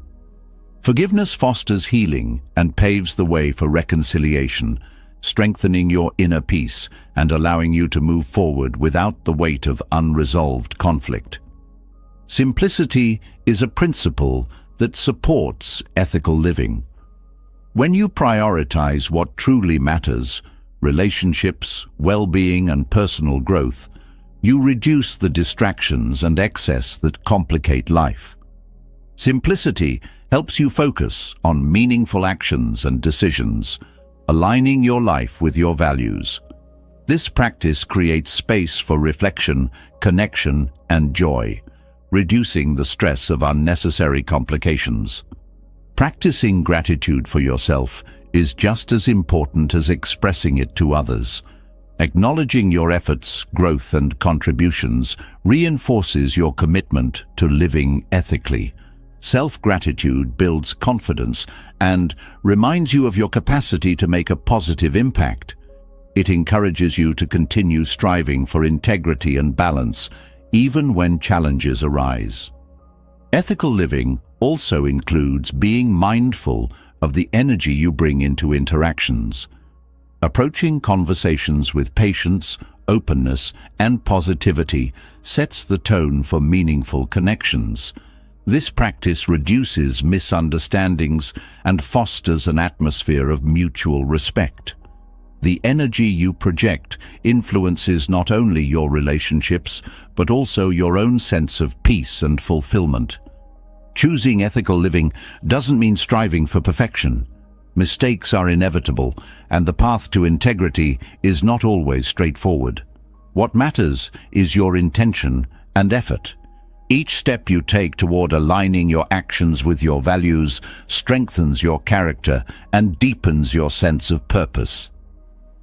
Forgiveness fosters healing and paves the way for reconciliation, strengthening your inner peace and allowing you to move forward without the weight of unresolved conflict. Simplicity is a principle that supports ethical living. When you prioritize what truly matters, relationships, well-being, and personal growth, you reduce the distractions and excess that complicate life. Simplicity helps you focus on meaningful actions and decisions, aligning your life with your values. This practice creates space for reflection, connection, and joy, reducing the stress of unnecessary complications. Practicing gratitude for yourself is just as important as expressing it to others. Acknowledging your efforts, growth, and contributions reinforces your commitment to living ethically. Self-gratitude builds confidence and reminds you of your capacity to make a positive impact. It encourages you to continue striving for integrity and balance, even when challenges arise. Ethical living also includes being mindful of the energy you bring into interactions. Approaching conversations with patience, openness, and positivity sets the tone for meaningful connections. This practice reduces misunderstandings and fosters an atmosphere of mutual respect. The energy you project influences not only your relationships, but also your own sense of peace and fulfillment. Choosing ethical living doesn't mean striving for perfection. Mistakes are inevitable, and the path to integrity is not always straightforward. What matters is your intention and effort. Each step you take toward aligning your actions with your values strengthens your character and deepens your sense of purpose.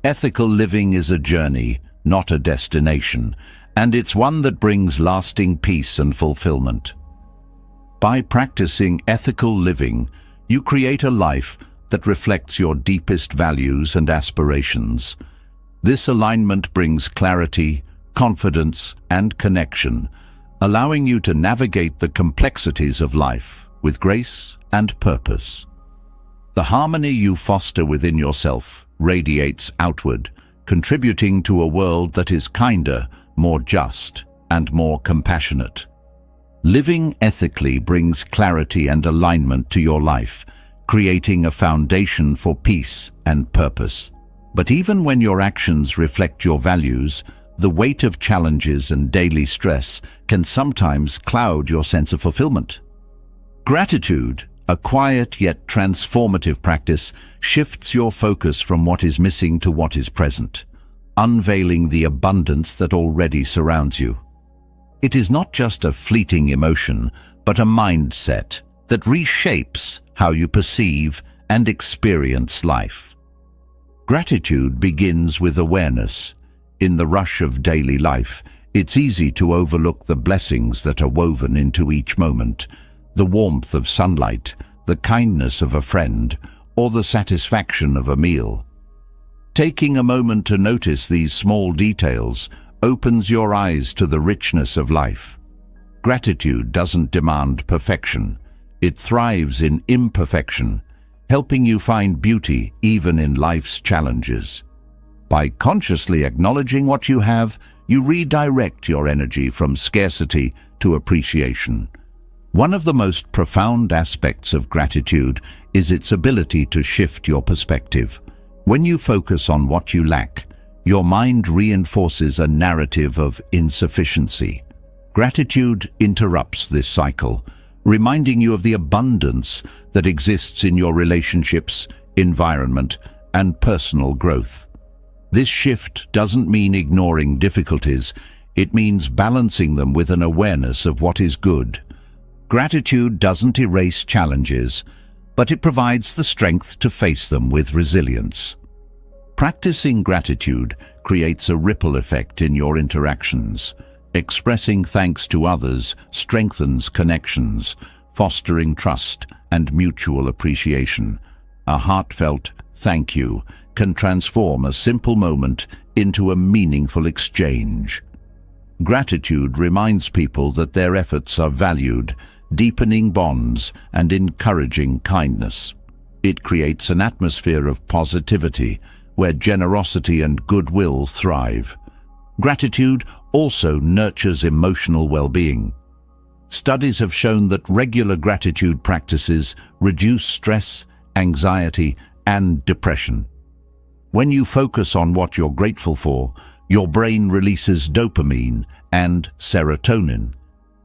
Ethical living is a journey, not a destination, and it's one that brings lasting peace and fulfillment. By practicing ethical living, you create a life that reflects your deepest values and aspirations. This alignment brings clarity, confidence, and connection, allowing you to navigate the complexities of life with grace and purpose. The harmony you foster within yourself radiates outward, contributing to a world that is kinder, more just, and more compassionate. Living ethically brings clarity and alignment to your life, creating a foundation for peace and purpose. But even when your actions reflect your values, the weight of challenges and daily stress can sometimes cloud your sense of fulfillment. Gratitude, a quiet yet transformative practice, shifts your focus from what is missing to what is present, unveiling the abundance that already surrounds you. It is not just a fleeting emotion, but a mindset that reshapes how you perceive and experience life. Gratitude begins with awareness. In the rush of daily life, It's easy to overlook the blessings that are woven into each moment, the warmth of sunlight, the kindness of a friend, or the satisfaction of a meal. Taking a moment to notice these small details opens your eyes to the richness of life. Gratitude doesn't demand perfection. It thrives in imperfection, helping you find beauty even in life's challenges. By consciously acknowledging what you have, you redirect your energy from scarcity to appreciation. One of the most profound aspects of gratitude is its ability to shift your perspective. When you focus on what you lack, your mind reinforces a narrative of insufficiency. Gratitude interrupts this cycle, reminding you of the abundance that exists in your relationships, environment, and personal growth. This shift doesn't mean ignoring difficulties, it means balancing them with an awareness of what is good. Gratitude doesn't erase challenges, but it provides the strength to face them with resilience. Practicing gratitude creates a ripple effect in your interactions. Expressing thanks to others strengthens connections, fostering trust and mutual appreciation. A heartfelt thank you can transform a simple moment into a meaningful exchange. Gratitude reminds people that their efforts are valued, deepening bonds and encouraging kindness. It creates an atmosphere of positivity where generosity and goodwill thrive. Gratitude also nurtures emotional well-being. Studies have shown that regular gratitude practices reduce stress, anxiety, and depression. When you focus on what you're grateful for, your brain releases dopamine and serotonin,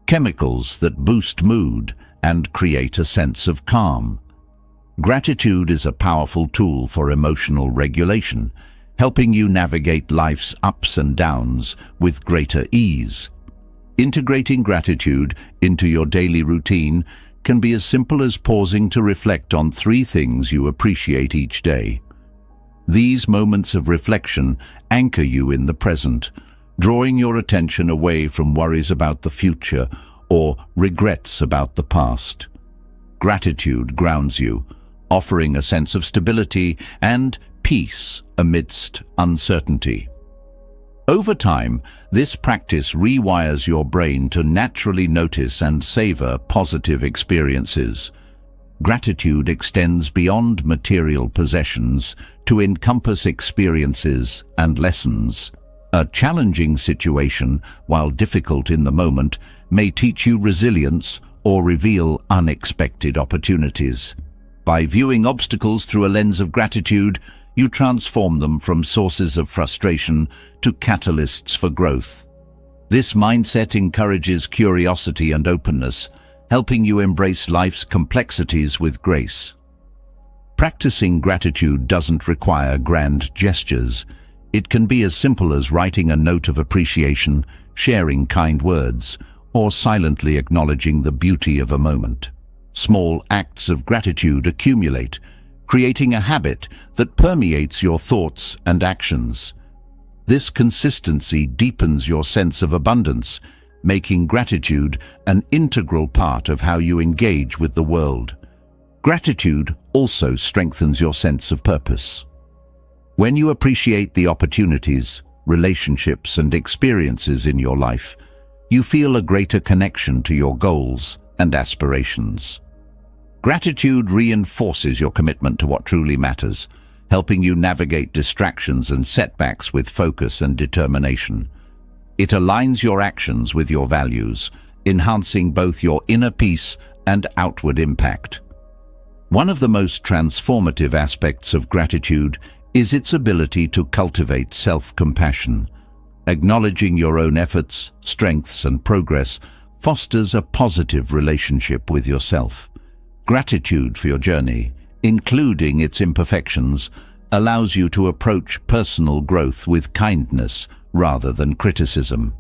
chemicals that boost mood and create a sense of calm. Gratitude is a powerful tool for emotional regulation, helping you navigate life's ups and downs with greater ease. Integrating gratitude into your daily routine can be as simple as pausing to reflect on 3 things you appreciate each day. These moments of reflection anchor you in the present, drawing your attention away from worries about the future or regrets about the past. Gratitude grounds you, offering a sense of stability and peace amidst uncertainty. Over time, this practice rewires your brain to naturally notice and savor positive experiences. Gratitude extends beyond material possessions to encompass experiences and lessons. A challenging situation, while difficult in the moment, may teach you resilience or reveal unexpected opportunities. By viewing obstacles through a lens of gratitude, you transform them from sources of frustration to catalysts for growth. This mindset encourages curiosity and openness, helping you embrace life's complexities with grace. Practicing gratitude doesn't require grand gestures. It can be as simple as writing a note of appreciation, sharing kind words, or silently acknowledging the beauty of a moment. Small acts of gratitude accumulate, creating a habit that permeates your thoughts and actions. This consistency deepens your sense of abundance, making gratitude an integral part of how you engage with the world. Gratitude also strengthens your sense of purpose. When you appreciate the opportunities, relationships, and experiences in your life, you feel a greater connection to your goals and aspirations. Gratitude reinforces your commitment to what truly matters, helping you navigate distractions and setbacks with focus and determination. It aligns your actions with your values, enhancing both your inner peace and outward impact. One of the most transformative aspects of gratitude is its ability to cultivate self-compassion. Acknowledging your own efforts, strengths, and progress fosters a positive relationship with yourself. Gratitude for your journey, including its imperfections, allows you to approach personal growth with kindness rather than criticism.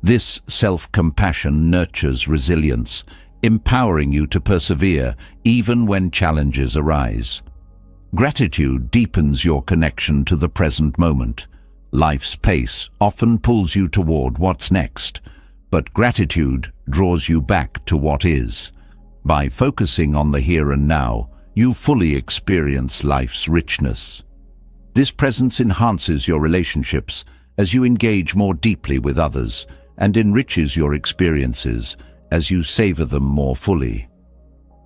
This self-compassion nurtures resilience, empowering you to persevere even when challenges arise. Gratitude deepens your connection to the present moment, Life's pace often pulls you toward what's next, but gratitude draws you back to what is. By focusing on the here and now, you fully experience life's richness. This presence enhances your relationships as you engage more deeply with others and enriches your experiences as you savor them more fully.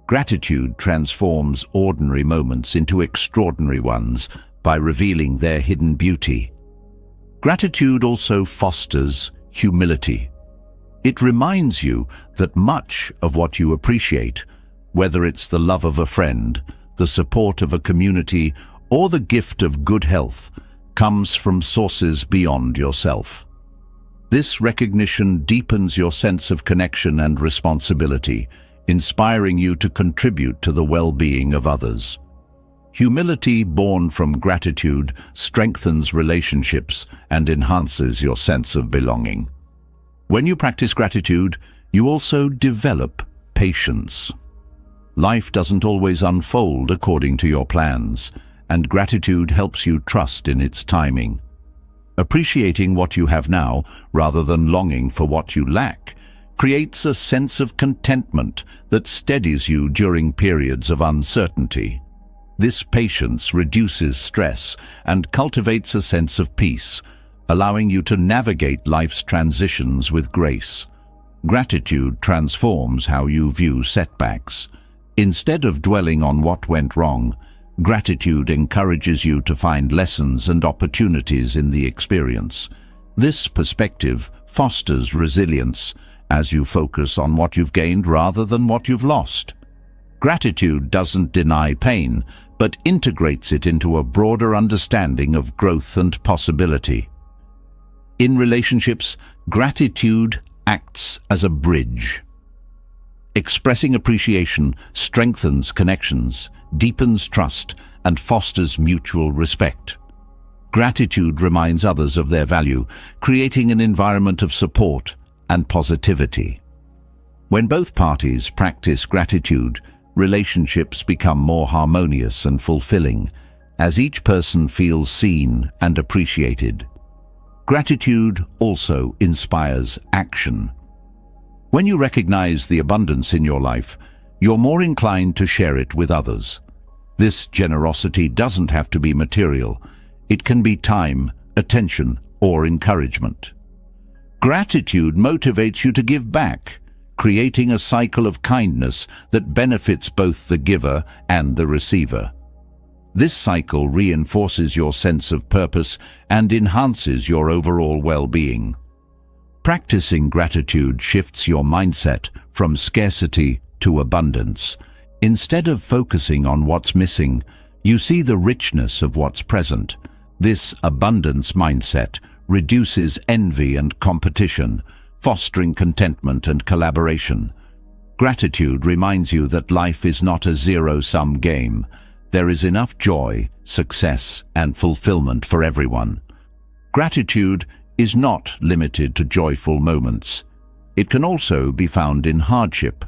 Gratitude transforms ordinary moments into extraordinary ones by revealing their hidden beauty. Gratitude also fosters humility. It reminds you that much of what you appreciate, whether it's the love of a friend, the support of a community, or the gift of good health, comes from sources beyond yourself. This recognition deepens your sense of connection and responsibility, inspiring you to contribute to the well-being of others. Humility born from gratitude strengthens relationships and enhances your sense of belonging. When you practice gratitude, you also develop patience. Life doesn't always unfold according to your plans, and gratitude helps you trust in its timing. Appreciating what you have now, rather than longing for what you lack, creates a sense of contentment that steadies you during periods of uncertainty. This patience reduces stress and cultivates a sense of peace, allowing you to navigate life's transitions with grace. Gratitude transforms how you view setbacks. Instead of dwelling on what went wrong, gratitude encourages you to find lessons and opportunities in the experience. This perspective fosters resilience as you focus on what you've gained rather than what you've lost. Gratitude doesn't deny pain, but integrates it into a broader understanding of growth and possibility. In relationships, gratitude acts as a bridge. Expressing appreciation strengthens connections, deepens trust, and fosters mutual respect. Gratitude reminds others of their value, creating an environment of support and positivity. When both parties practice gratitude, relationships become more harmonious and fulfilling, as each person feels seen and appreciated. Gratitude also inspires action. When you recognize the abundance in your life, you're more inclined to share it with others. This generosity doesn't have to be material. It can be time, attention, or encouragement. Gratitude motivates you to give back, creating a cycle of kindness that benefits both the giver and the receiver. This cycle reinforces your sense of purpose and enhances your overall well-being. Practicing gratitude shifts your mindset from scarcity to abundance. Instead of focusing on what's missing, you see the richness of what's present. This abundance mindset reduces envy and competition, fostering contentment and collaboration. Gratitude reminds you that life is not a zero-sum game. There is enough joy, success, and fulfillment for everyone. Gratitude is not limited to joyful moments. It can also be found in hardship.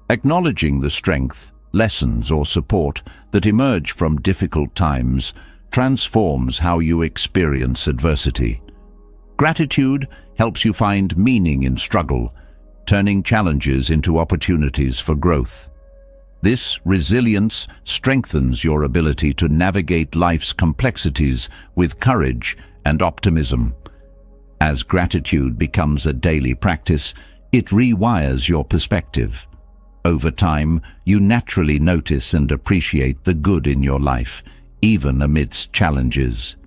Acknowledging the strength, lessons, or support that emerge from difficult times transforms how you experience adversity. Gratitude helps you find meaning in struggle, turning challenges into opportunities for growth. This resilience strengthens your ability to navigate life's complexities with courage and optimism. As gratitude becomes a daily practice, it rewires your perspective. Over time, you naturally notice and appreciate the good in your life, even amidst challenges.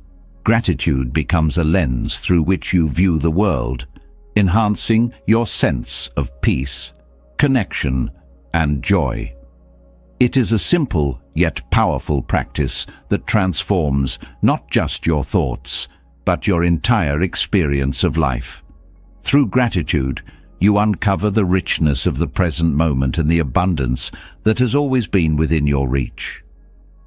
Gratitude becomes a lens through which you view the world, enhancing your sense of peace, connection, and joy. It is a simple yet powerful practice that transforms not just your thoughts, but your entire experience of life. Through gratitude, you uncover the richness of the present moment and the abundance that has always been within your reach.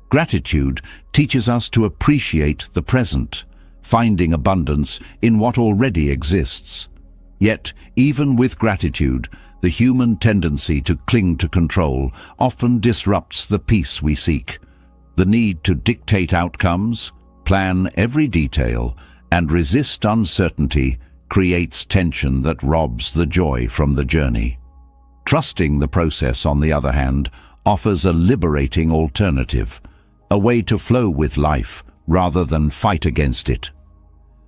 Gratitude teaches us to appreciate the present, finding abundance in what already exists. Yet, even with gratitude, the human tendency to cling to control often disrupts the peace we seek. The need to dictate outcomes, plan every detail, and resist uncertainty creates tension that robs the joy from the journey. Trusting the process, on the other hand, offers a liberating alternative, a way to flow with life rather than fight against it.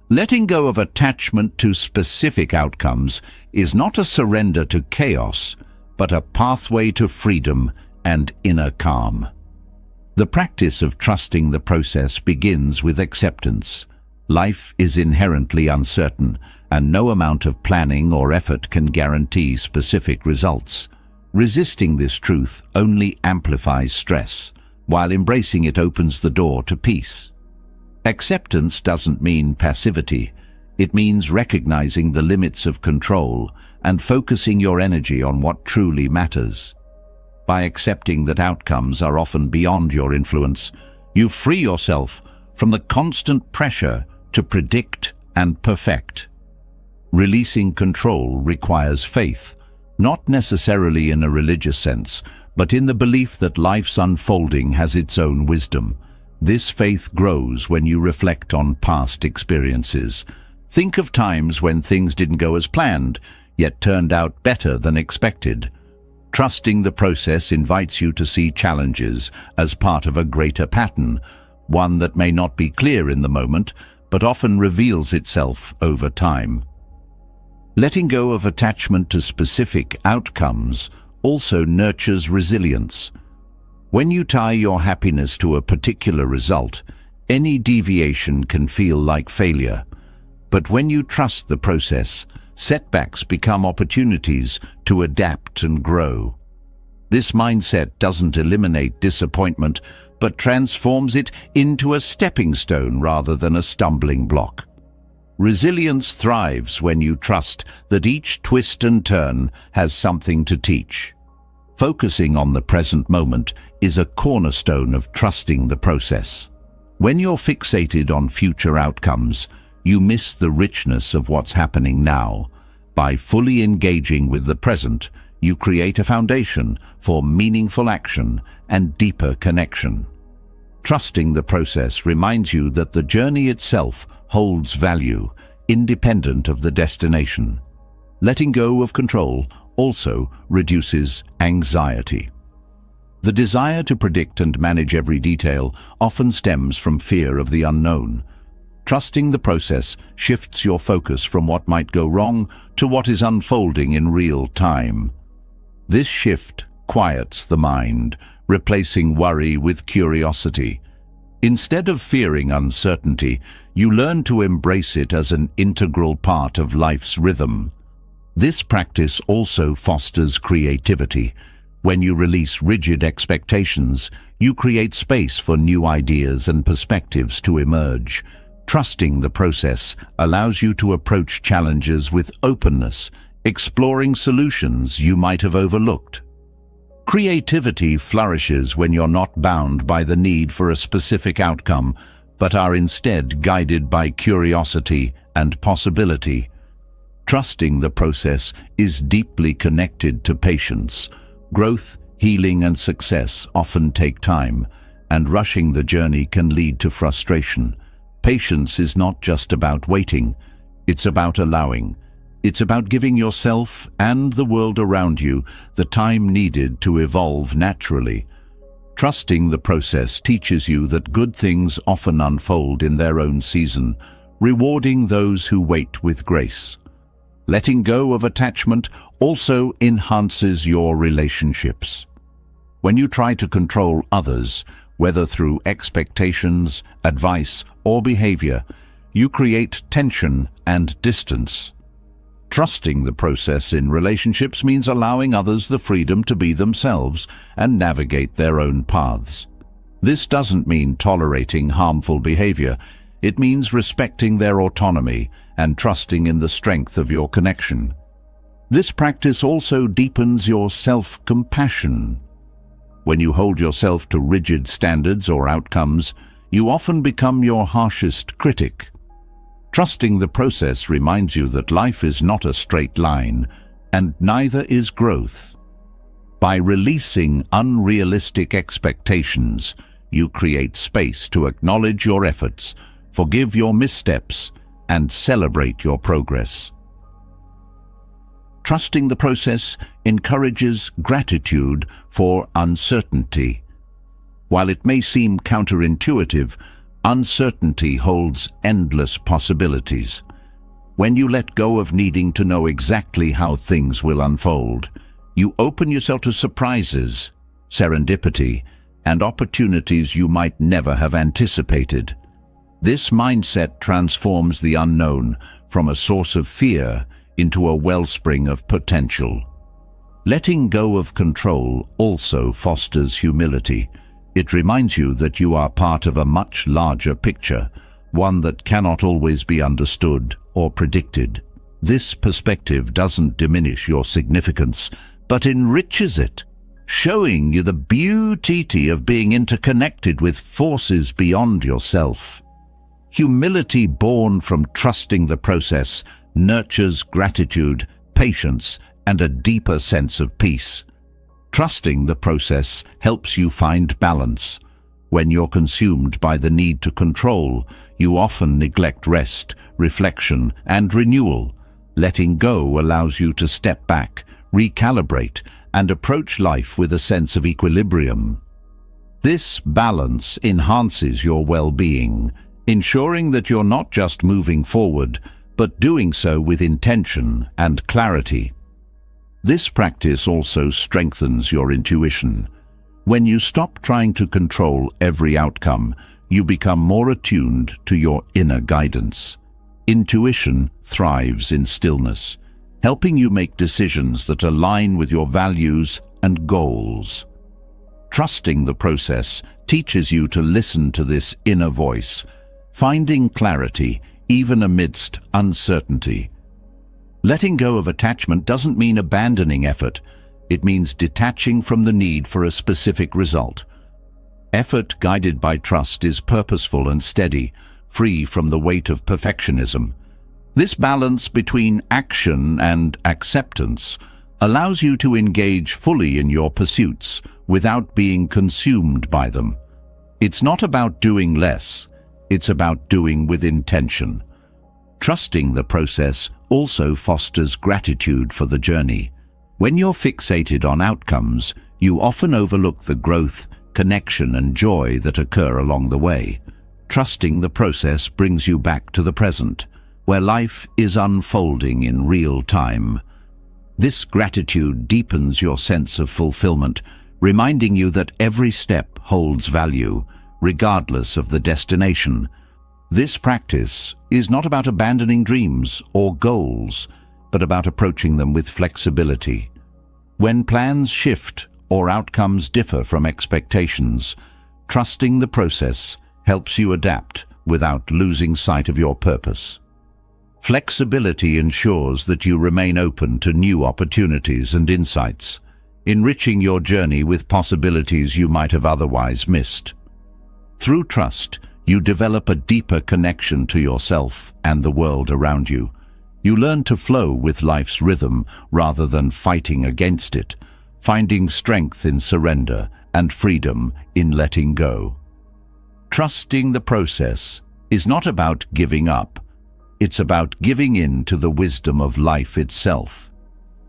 Letting go of attachment to specific outcomes is not a surrender to chaos, but a pathway to freedom and inner calm. The practice of trusting the process begins with acceptance. Life is inherently uncertain, and no amount of planning or effort can guarantee specific results. Resisting this truth only amplifies stress, while embracing it opens the door to peace. Acceptance doesn't mean passivity. It means recognizing the limits of control and focusing your energy on what truly matters. By accepting that outcomes are often beyond your influence, you free yourself from the constant pressure to predict and perfect. Releasing control requires faith, not necessarily in a religious sense, but in the belief that life's unfolding has its own wisdom. This faith grows when you reflect on past experiences. Think of times when things didn't go as planned, yet turned out better than expected. Trusting the process invites you to see challenges as part of a greater pattern, one that may not be clear in the moment, but often reveals itself over time. Letting go of attachment to specific outcomes also nurtures resilience. When you tie your happiness to a particular result, any deviation can feel like failure. But when you trust the process, setbacks become opportunities to adapt and grow. This mindset doesn't eliminate disappointment, but transforms it into a stepping stone rather than a stumbling block. Resilience thrives when you trust that each twist and turn has something to teach. Focusing on the present moment is a cornerstone of trusting the process. When you're fixated on future outcomes, you miss the richness of what's happening now. By fully engaging with the present, you create a foundation for meaningful action and deeper connection. Trusting the process reminds you that the journey itself holds value, independent of the destination. Letting go of control also reduces anxiety. The desire to predict and manage every detail often stems from fear of the unknown. Trusting the process shifts your focus from what might go wrong to what is unfolding in real time. This shift quiets the mind, replacing worry with curiosity. Instead of fearing uncertainty, you learn to embrace it as an integral part of life's rhythm. This practice also fosters creativity. When you release rigid expectations, you create space for new ideas and perspectives to emerge. Trusting the process allows you to approach challenges with openness, exploring solutions you might have overlooked. Creativity flourishes when you're not bound by the need for a specific outcome, but are instead guided by curiosity and possibility. Trusting the process is deeply connected to patience. Growth, healing, and success often take time, and rushing the journey can lead to frustration. Patience is not just about waiting, it's about allowing. It's about giving yourself and the world around you the time needed to evolve naturally. Trusting the process teaches you that good things often unfold in their own season, rewarding those who wait with grace. Letting go of attachment also enhances your relationships. When you try to control others, whether through expectations, advice, or behavior, you create tension and distance. Trusting the process in relationships means allowing others the freedom to be themselves and navigate their own paths. This doesn't mean tolerating harmful behavior. It means respecting their autonomy and trusting in the strength of your connection. This practice also deepens your self-compassion. When you hold yourself to rigid standards or outcomes, you often become your harshest critic. Trusting the process reminds you that life is not a straight line, and neither is growth. By releasing unrealistic expectations, you create space to acknowledge your efforts, forgive your missteps, and celebrate your progress. Trusting the process encourages gratitude for uncertainty. While it may seem counterintuitive, uncertainty holds endless possibilities. When you let go of needing to know exactly how things will unfold, you open yourself to surprises, serendipity, and opportunities you might never have anticipated. This mindset transforms the unknown from a source of fear into a wellspring of potential. Letting go of control also fosters humility. It reminds you that you are part of a much larger picture, one that cannot always be understood or predicted. This perspective doesn't diminish your significance, but enriches it, showing you the beauty of being interconnected with forces beyond yourself. Humility born from trusting the process nurtures gratitude, patience, and a deeper sense of peace. Trusting the process helps you find balance. When you're consumed by the need to control, you often neglect rest, reflection, and renewal. Letting go allows you to step back, recalibrate, and approach life with a sense of equilibrium. This balance enhances your well-being, ensuring that you're not just moving forward, but doing so with intention and clarity. This practice also strengthens your intuition. When you stop trying to control every outcome, you become more attuned to your inner guidance. Intuition thrives in stillness, helping you make decisions that align with your values and goals. Trusting the process teaches you to listen to this inner voice, finding clarity even amidst uncertainty. Letting go of attachment doesn't mean abandoning effort. It means detaching from the need for a specific result. Effort guided by trust is purposeful and steady, free from the weight of perfectionism. This balance between action and acceptance allows you to engage fully in your pursuits without being consumed by them. It's not about doing less. It's about doing with intention. Trusting the process also fosters gratitude for the journey. When you're fixated on outcomes, you often overlook the growth, connection, and joy that occur along the way. Trusting the process brings you back to the present, where life is unfolding in real time. This gratitude deepens your sense of fulfillment, reminding you that every step holds value, regardless of the destination. This practice is not about abandoning dreams or goals, but about approaching them with flexibility. When plans shift or outcomes differ from expectations, trusting the process helps you adapt without losing sight of your purpose. Flexibility ensures that you remain open to new opportunities and insights, enriching your journey with possibilities you might have otherwise missed. Through trust, you develop a deeper connection to yourself and the world around you. You learn to flow with life's rhythm rather than fighting against it, finding strength in surrender and freedom in letting go. Trusting the process is not about giving up. It's about giving in to the wisdom of life itself.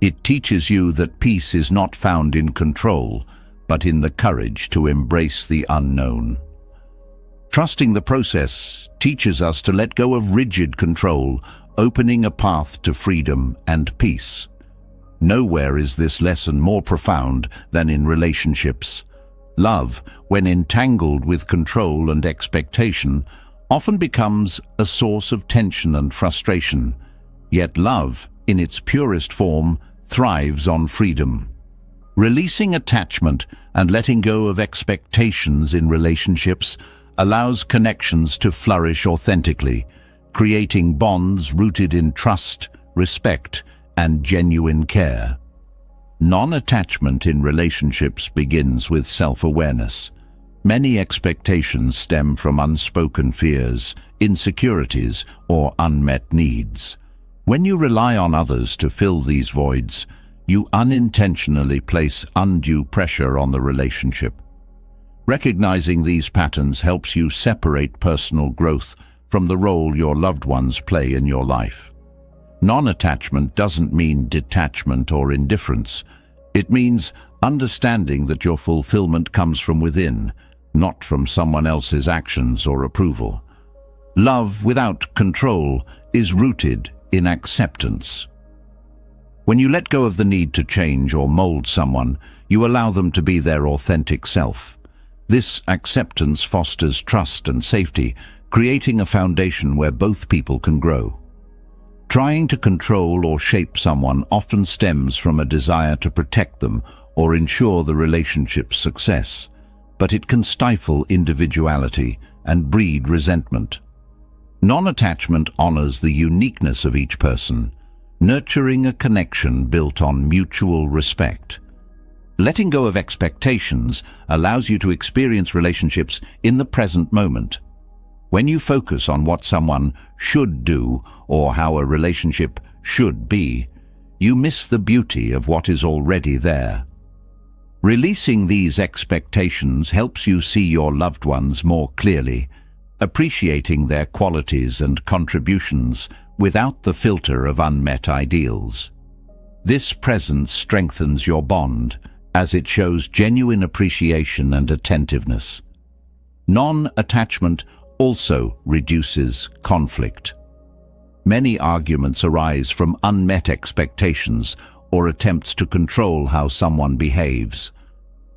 It teaches you that peace is not found in control, but in the courage to embrace the unknown. Trusting the process teaches us to let go of rigid control, opening a path to freedom and peace. Nowhere is this lesson more profound than in relationships. Love, when entangled with control and expectation, often becomes a source of tension and frustration. Yet love, in its purest form, thrives on freedom. Releasing attachment and letting go of expectations in relationships allows connections to flourish authentically, creating bonds rooted in trust, respect, and genuine care. Non-attachment in relationships begins with self-awareness. Many expectations stem from unspoken fears, insecurities, or unmet needs. When you rely on others to fill these voids, you unintentionally place undue pressure on the relationship. Recognizing these patterns helps you separate personal growth from the role your loved ones play in your life. Non-attachment doesn't mean detachment or indifference. It means understanding that your fulfillment comes from within, not from someone else's actions or approval. Love without control is rooted in acceptance. When you let go of the need to change or mold someone, you allow them to be their authentic self. This acceptance fosters trust and safety, creating a foundation where both people can grow. Trying to control or shape someone often stems from a desire to protect them or ensure the relationship's success, but it can stifle individuality and breed resentment. Non-attachment honors the uniqueness of each person, nurturing a connection built on mutual respect. Letting go of expectations allows you to experience relationships in the present moment. When you focus on what someone should do or how a relationship should be, you miss the beauty of what is already there. Releasing these expectations helps you see your loved ones more clearly, appreciating their qualities and contributions without the filter of unmet ideals. This presence strengthens your bond, as it shows genuine appreciation and attentiveness. Non-attachment also reduces conflict. Many arguments arise from unmet expectations or attempts to control how someone behaves.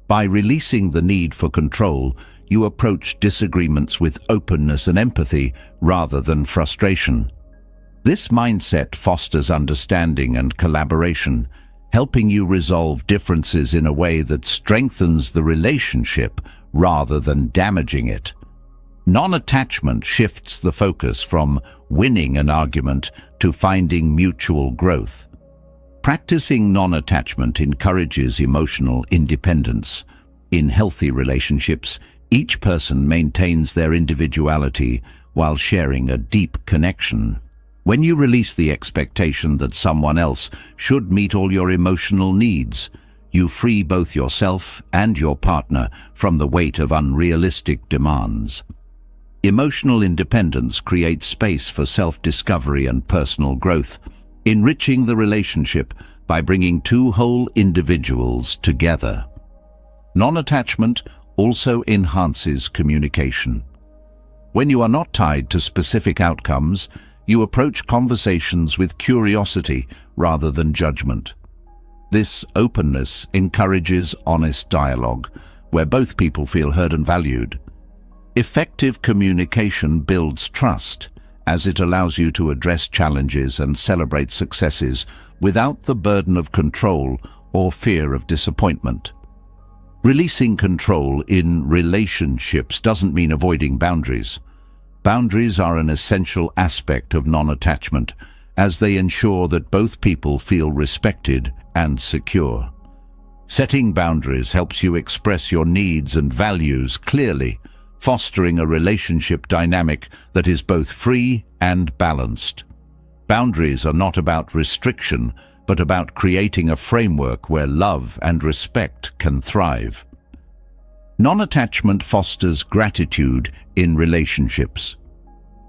By releasing the need for control, you approach disagreements with openness and empathy rather than frustration. This mindset fosters understanding and collaboration, helping you resolve differences in a way that strengthens the relationship rather than damaging it. Non-attachment shifts the focus from winning an argument to finding mutual growth. Practicing non-attachment encourages emotional independence. In healthy relationships, each person maintains their individuality while sharing a deep connection. When you release the expectation that someone else should meet all your emotional needs, you free both yourself and your partner from the weight of unrealistic demands. Emotional independence creates space for self-discovery and personal growth, enriching the relationship by bringing two whole individuals together. Non-attachment also enhances communication. When you are not tied to specific outcomes, you approach conversations with curiosity rather than judgment. This openness encourages honest dialogue, where both people feel heard and valued. Effective communication builds trust, as it allows you to address challenges and celebrate successes without the burden of control or fear of disappointment. Releasing control in relationships doesn't mean avoiding boundaries. Boundaries are an essential aspect of non-attachment, as they ensure that both people feel respected and secure. Setting boundaries helps you express your needs and values clearly, fostering a relationship dynamic that is both free and balanced. Boundaries are not about restriction, but about creating a framework where love and respect can thrive. Non-attachment fosters gratitude in relationships.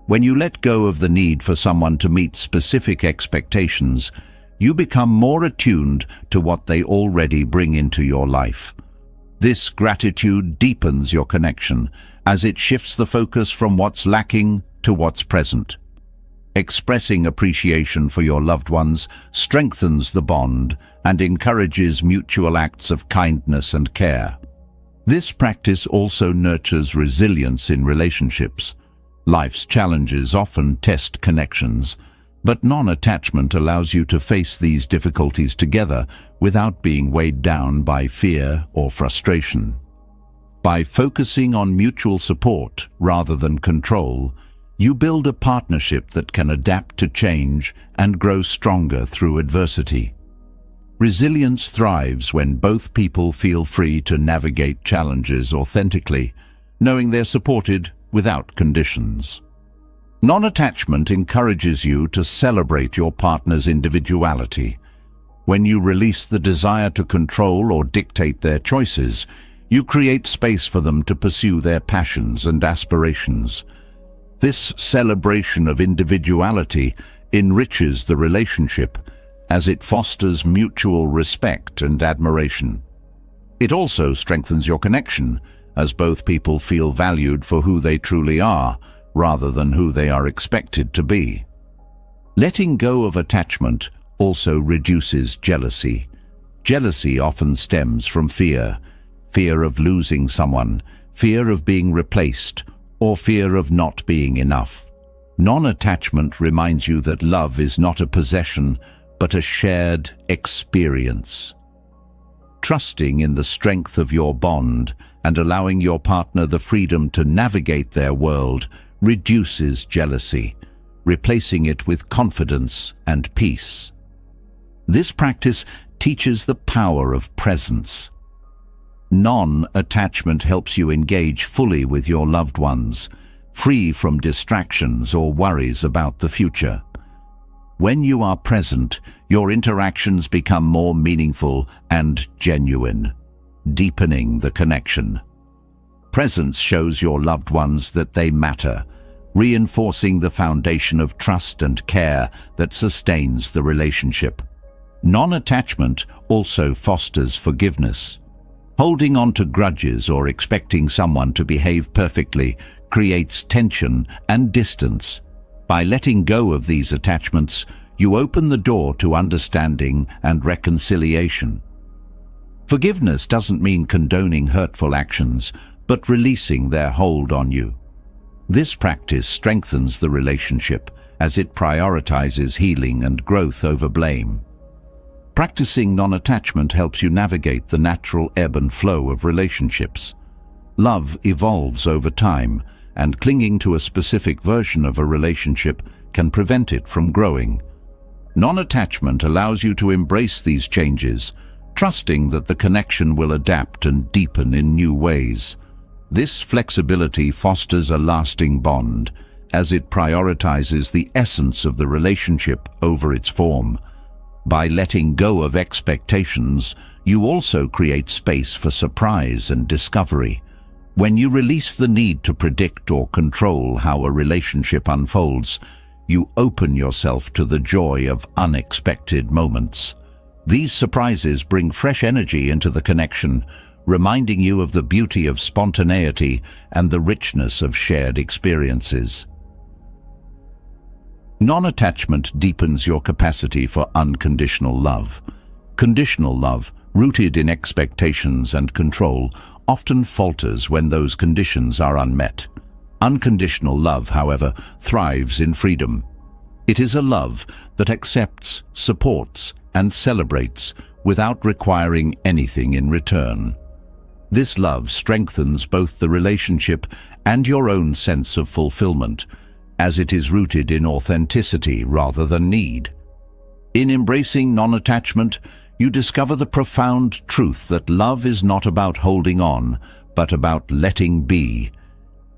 When you let go of the need for someone to meet specific expectations, you become more attuned to what they already bring into your life. This gratitude deepens your connection, as it shifts the focus from what's lacking to what's present. Expressing appreciation for your loved ones strengthens the bond and encourages mutual acts of kindness and care. This practice also nurtures resilience in relationships. Life's challenges often test connections, but non-attachment allows you to face these difficulties together without being weighed down by fear or frustration. By focusing on mutual support rather than control, you build a partnership that can adapt to change and grow stronger through adversity. Resilience thrives when both people feel free to navigate challenges authentically, knowing they're supported without conditions. Non-attachment encourages you to celebrate your partner's individuality. When you release the desire to control or dictate their choices, you create space for them to pursue their passions and aspirations. This celebration of individuality enriches the relationship as it fosters mutual respect and admiration. It also strengthens your connection, as both people feel valued for who they truly are, rather than who they are expected to be. Letting go of attachment also reduces jealousy. Jealousy often stems from fear of losing someone, fear of being replaced, or fear of not being enough. Non-attachment reminds you that love is not a possession, but a shared experience. Trusting in the strength of your bond and allowing your partner the freedom to navigate their world reduces jealousy, replacing it with confidence and peace. This practice teaches the power of presence. Non-attachment helps you engage fully with your loved ones, free from distractions or worries about the future. When you are present, your interactions become more meaningful and genuine, deepening the connection. Presence shows your loved ones that they matter, reinforcing the foundation of trust and care that sustains the relationship. Non-attachment also fosters forgiveness. Holding on to grudges or expecting someone to behave perfectly creates tension and distance. By letting go of these attachments, you open the door to understanding and reconciliation. Forgiveness doesn't mean condoning hurtful actions, but releasing their hold on you. This practice strengthens the relationship as it prioritizes healing and growth over blame. Practicing non-attachment helps you navigate the natural ebb and flow of relationships. Love evolves over time, and clinging to a specific version of a relationship can prevent it from growing. Non-attachment allows you to embrace these changes, trusting that the connection will adapt and deepen in new ways. This flexibility fosters a lasting bond, as it prioritizes the essence of the relationship over its form. By letting go of expectations, you also create space for surprise and discovery. When you release the need to predict or control how a relationship unfolds, you open yourself to the joy of unexpected moments. These surprises bring fresh energy into the connection, reminding you of the beauty of spontaneity and the richness of shared experiences. Non-attachment deepens your capacity for unconditional love. Conditional love, rooted in expectations and control, often falters when those conditions are unmet. Unconditional love, however, thrives in freedom. It is a love that accepts, supports, and celebrates without requiring anything in return. This love strengthens both the relationship and your own sense of fulfillment, as it is rooted in authenticity rather than need. In embracing non-attachment, you discover the profound truth that love is not about holding on, but about letting be.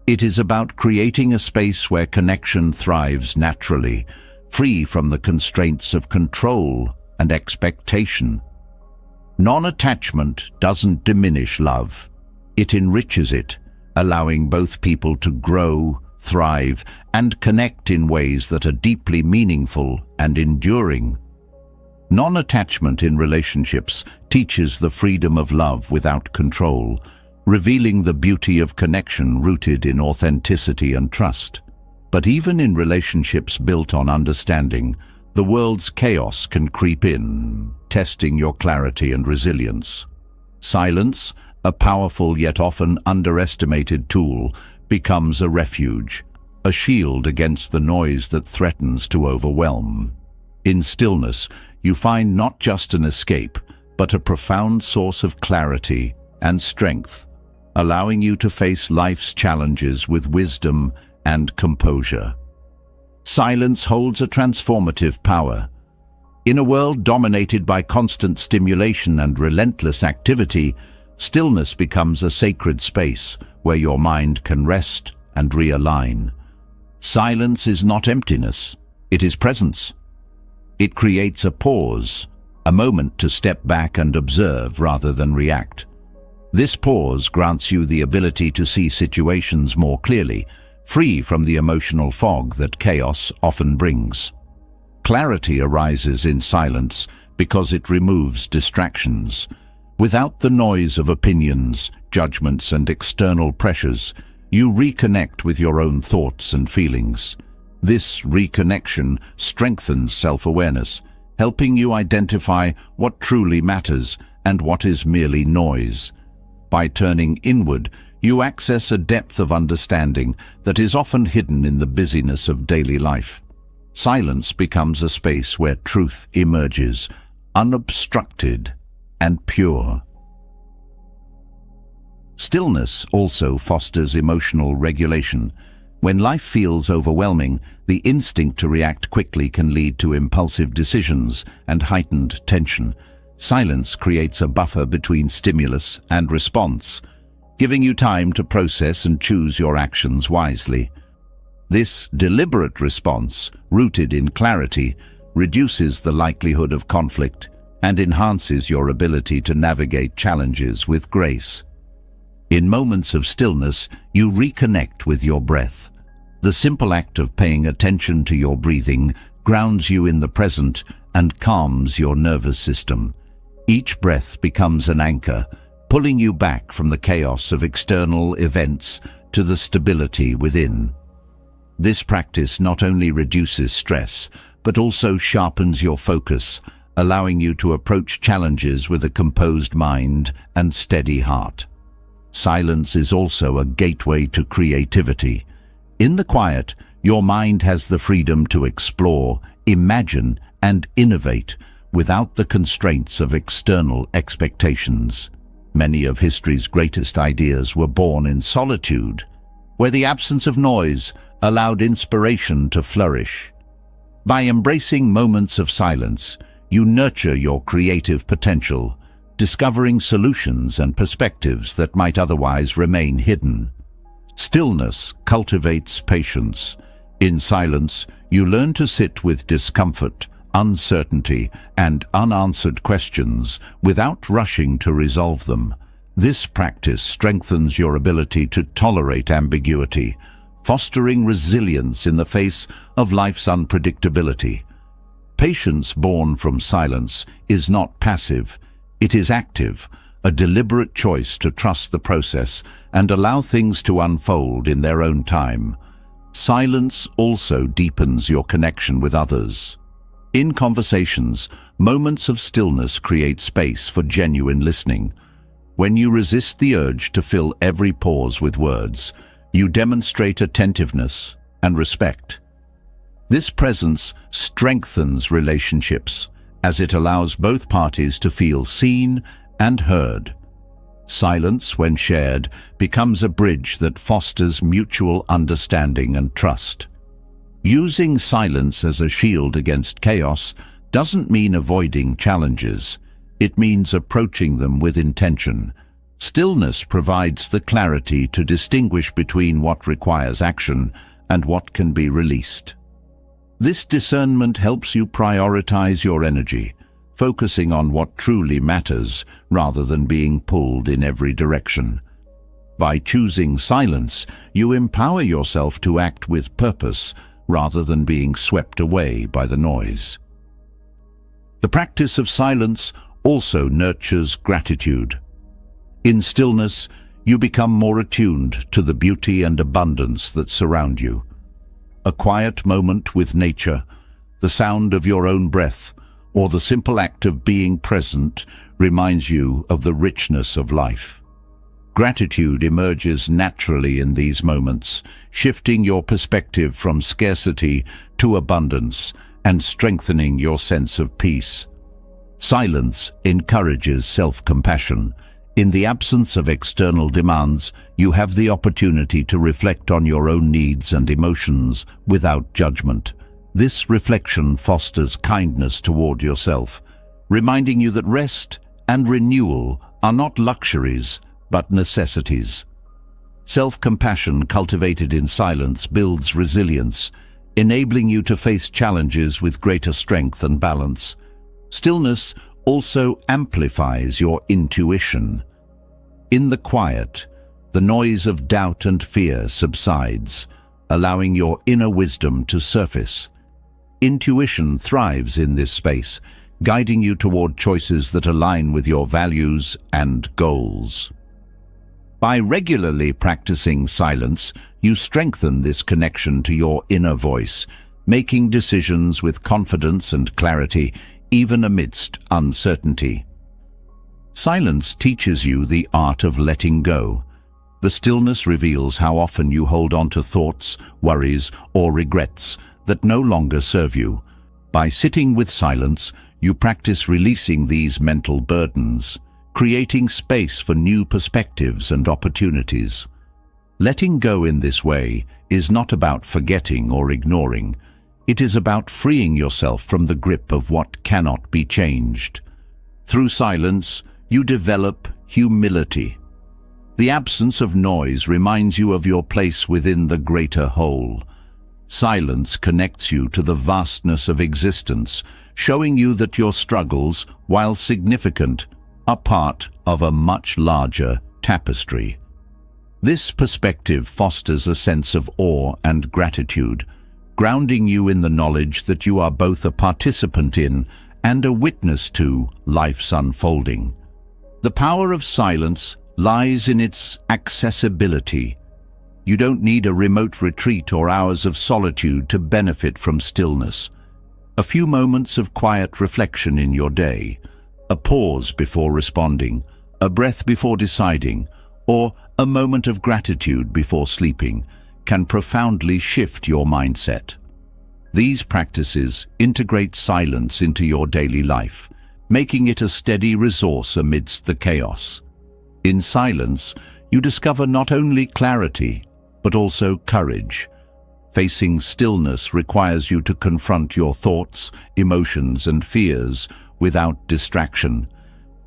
It is about creating a space where connection thrives naturally, free from the constraints of control and expectation. Non-attachment doesn't diminish love. It enriches it, allowing both people to grow, thrive, and connect in ways that are deeply meaningful and enduring. Non-attachment in relationships teaches the freedom of love without control, revealing the beauty of connection rooted in authenticity and trust. But even in relationships built on understanding, the world's chaos can creep in, testing your clarity and resilience. Silence, a powerful yet often underestimated tool, becomes a refuge, a shield against the noise that threatens to overwhelm. In stillness, you find not just an escape, but a profound source of clarity and strength, allowing you to face life's challenges with wisdom and composure. Silence holds a transformative power. In a world dominated by constant stimulation and relentless activity, stillness becomes a sacred space where your mind can rest and realign. Silence is not emptiness, it is presence. It creates a pause, a moment to step back and observe rather than react. This pause grants you the ability to see situations more clearly, free from the emotional fog that chaos often brings. Clarity arises in silence because it removes distractions. Without the noise of opinions, judgments, and external pressures, you reconnect with your own thoughts and feelings. This reconnection strengthens self-awareness, helping you identify what truly matters and what is merely noise. By turning inward, you access a depth of understanding that is often hidden in the busyness of daily life. Silence becomes a space where truth emerges, unobstructed and pure. Stillness also fosters emotional regulation. When life feels overwhelming, the instinct to react quickly can lead to impulsive decisions and heightened tension. Silence creates a buffer between stimulus and response, giving you time to process and choose your actions wisely. This deliberate response, rooted in clarity, reduces the likelihood of conflict and enhances your ability to navigate challenges with grace. In moments of stillness, you reconnect with your breath. The simple act of paying attention to your breathing grounds you in the present and calms your nervous system. Each breath becomes an anchor, pulling you back from the chaos of external events to the stability within. This practice not only reduces stress, but also sharpens your focus, allowing you to approach challenges with a composed mind and steady heart. Silence is also a gateway to creativity. In the quiet, your mind has the freedom to explore, imagine, and innovate without the constraints of external expectations. Many of history's greatest ideas were born in solitude, where the absence of noise allowed inspiration to flourish. By embracing moments of silence, you nurture your creative potential, discovering solutions and perspectives that might otherwise remain hidden. Stillness cultivates patience. In silence, you learn to sit with discomfort, uncertainty, and unanswered questions without rushing to resolve them. This practice strengthens your ability to tolerate ambiguity, fostering resilience in the face of life's unpredictability. Patience born from silence is not passive. It is active, a deliberate choice to trust the process and allow things to unfold in their own time. Silence also deepens your connection with others. In conversations, moments of stillness create space for genuine listening. When you resist the urge to fill every pause with words, you demonstrate attentiveness and respect. This presence strengthens relationships, as it allows both parties to feel seen and heard. Silence, when shared, becomes a bridge that fosters mutual understanding and trust. Using silence as a shield against chaos doesn't mean avoiding challenges. It means approaching them with intention. Stillness provides the clarity to distinguish between what requires action and what can be released. This discernment helps you prioritize your energy, focusing on what truly matters rather than being pulled in every direction. By choosing silence, you empower yourself to act with purpose rather than being swept away by the noise. The practice of silence also nurtures gratitude. In stillness, you become more attuned to the beauty and abundance that surround you. A quiet moment with nature, the sound of your own breath, or the simple act of being present reminds you of the richness of life. Gratitude emerges naturally in these moments, shifting your perspective from scarcity to abundance and strengthening your sense of peace. Silence encourages self-compassion. In the absence of external demands, you have the opportunity to reflect on your own needs and emotions without judgment. This reflection fosters kindness toward yourself, reminding you that rest and renewal are not luxuries, but necessities. Self-compassion cultivated in silence builds resilience, enabling you to face challenges with greater strength and balance. Stillness also amplifies your intuition. In the quiet, the noise of doubt and fear subsides, allowing your inner wisdom to surface. Intuition thrives in this space, guiding you toward choices that align with your values and goals. By regularly practicing silence, you strengthen this connection to your inner voice, making decisions with confidence and clarity, even amidst uncertainty. Silence teaches you the art of letting go. The stillness reveals how often you hold on to thoughts, worries, or regrets that no longer serve you. By sitting with silence, you practice releasing these mental burdens, creating space for new perspectives and opportunities. Letting go in this way is not about forgetting or ignoring. It is about freeing yourself from the grip of what cannot be changed. Through silence, you develop humility. The absence of noise reminds you of your place within the greater whole. Silence connects you to the vastness of existence, showing you that your struggles, while significant, are part of a much larger tapestry. This perspective fosters a sense of awe and gratitude, grounding you in the knowledge that you are both a participant in and a witness to life's unfolding. The power of silence lies in its accessibility. You don't need a remote retreat or hours of solitude to benefit from stillness. A few moments of quiet reflection in your day, a pause before responding, a breath before deciding, or a moment of gratitude before sleeping can profoundly shift your mindset. These practices integrate silence into your daily life, making it a steady resource amidst the chaos. In silence, you discover not only clarity, but also courage. Facing stillness requires you to confront your thoughts, emotions, and fears without distraction.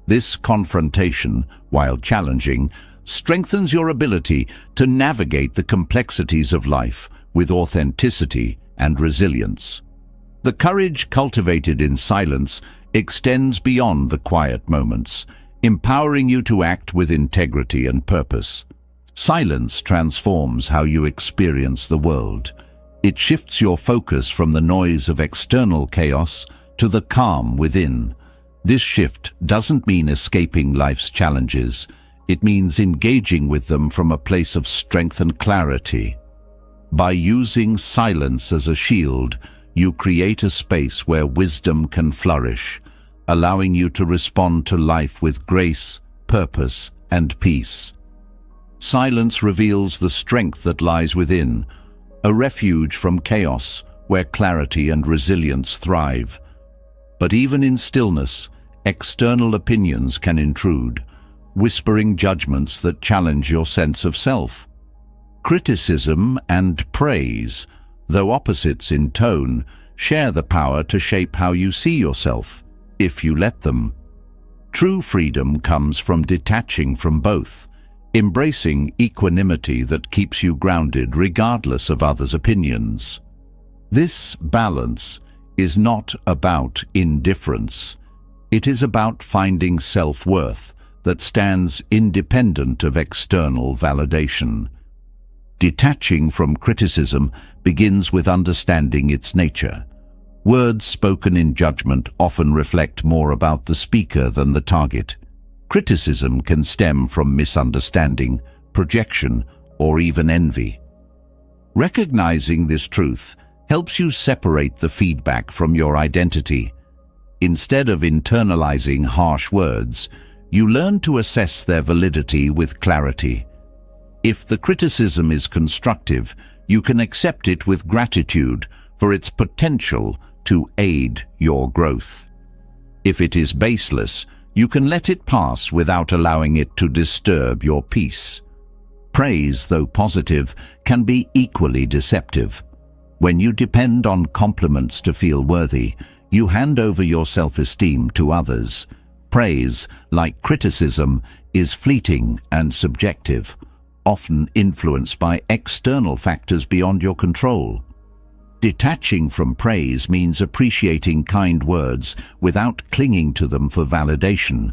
This confrontation, while challenging, strengthens your ability to navigate the complexities of life with authenticity and resilience. The courage cultivated in silence extends beyond the quiet moments, empowering you to act with integrity and purpose. Silence transforms how you experience the world. It shifts your focus from the noise of external chaos to the calm within. This shift doesn't mean escaping life's challenges. It means engaging with them from a place of strength and clarity. By using silence as a shield, you create a space where wisdom can flourish, allowing you to respond to life with grace, purpose, and peace. Silence reveals the strength that lies within, a refuge from chaos where clarity and resilience thrive. But even in stillness, external opinions can intrude, whispering judgments that challenge your sense of self. Criticism and praise, though opposites in tone, share the power to shape how you see yourself, if you let them. True freedom comes from detaching from both, embracing equanimity that keeps you grounded regardless of others' opinions. This balance is not about indifference. It is about finding self-worth that stands independent of external validation. Detaching from criticism begins with understanding its nature. Words spoken in judgment often reflect more about the speaker than the target. Criticism can stem from misunderstanding, projection, or even envy. Recognizing this truth helps you separate the feedback from your identity. Instead of internalizing harsh words, you learn to assess their validity with clarity. If the criticism is constructive, you can accept it with gratitude for its potential to aid your growth. If it is baseless, you can let it pass without allowing it to disturb your peace. Praise, though positive, can be equally deceptive. When you depend on compliments to feel worthy, you hand over your self-esteem to others. Praise, like criticism, is fleeting and subjective, often influenced by external factors beyond your control. Detaching from praise means appreciating kind words without clinging to them for validation.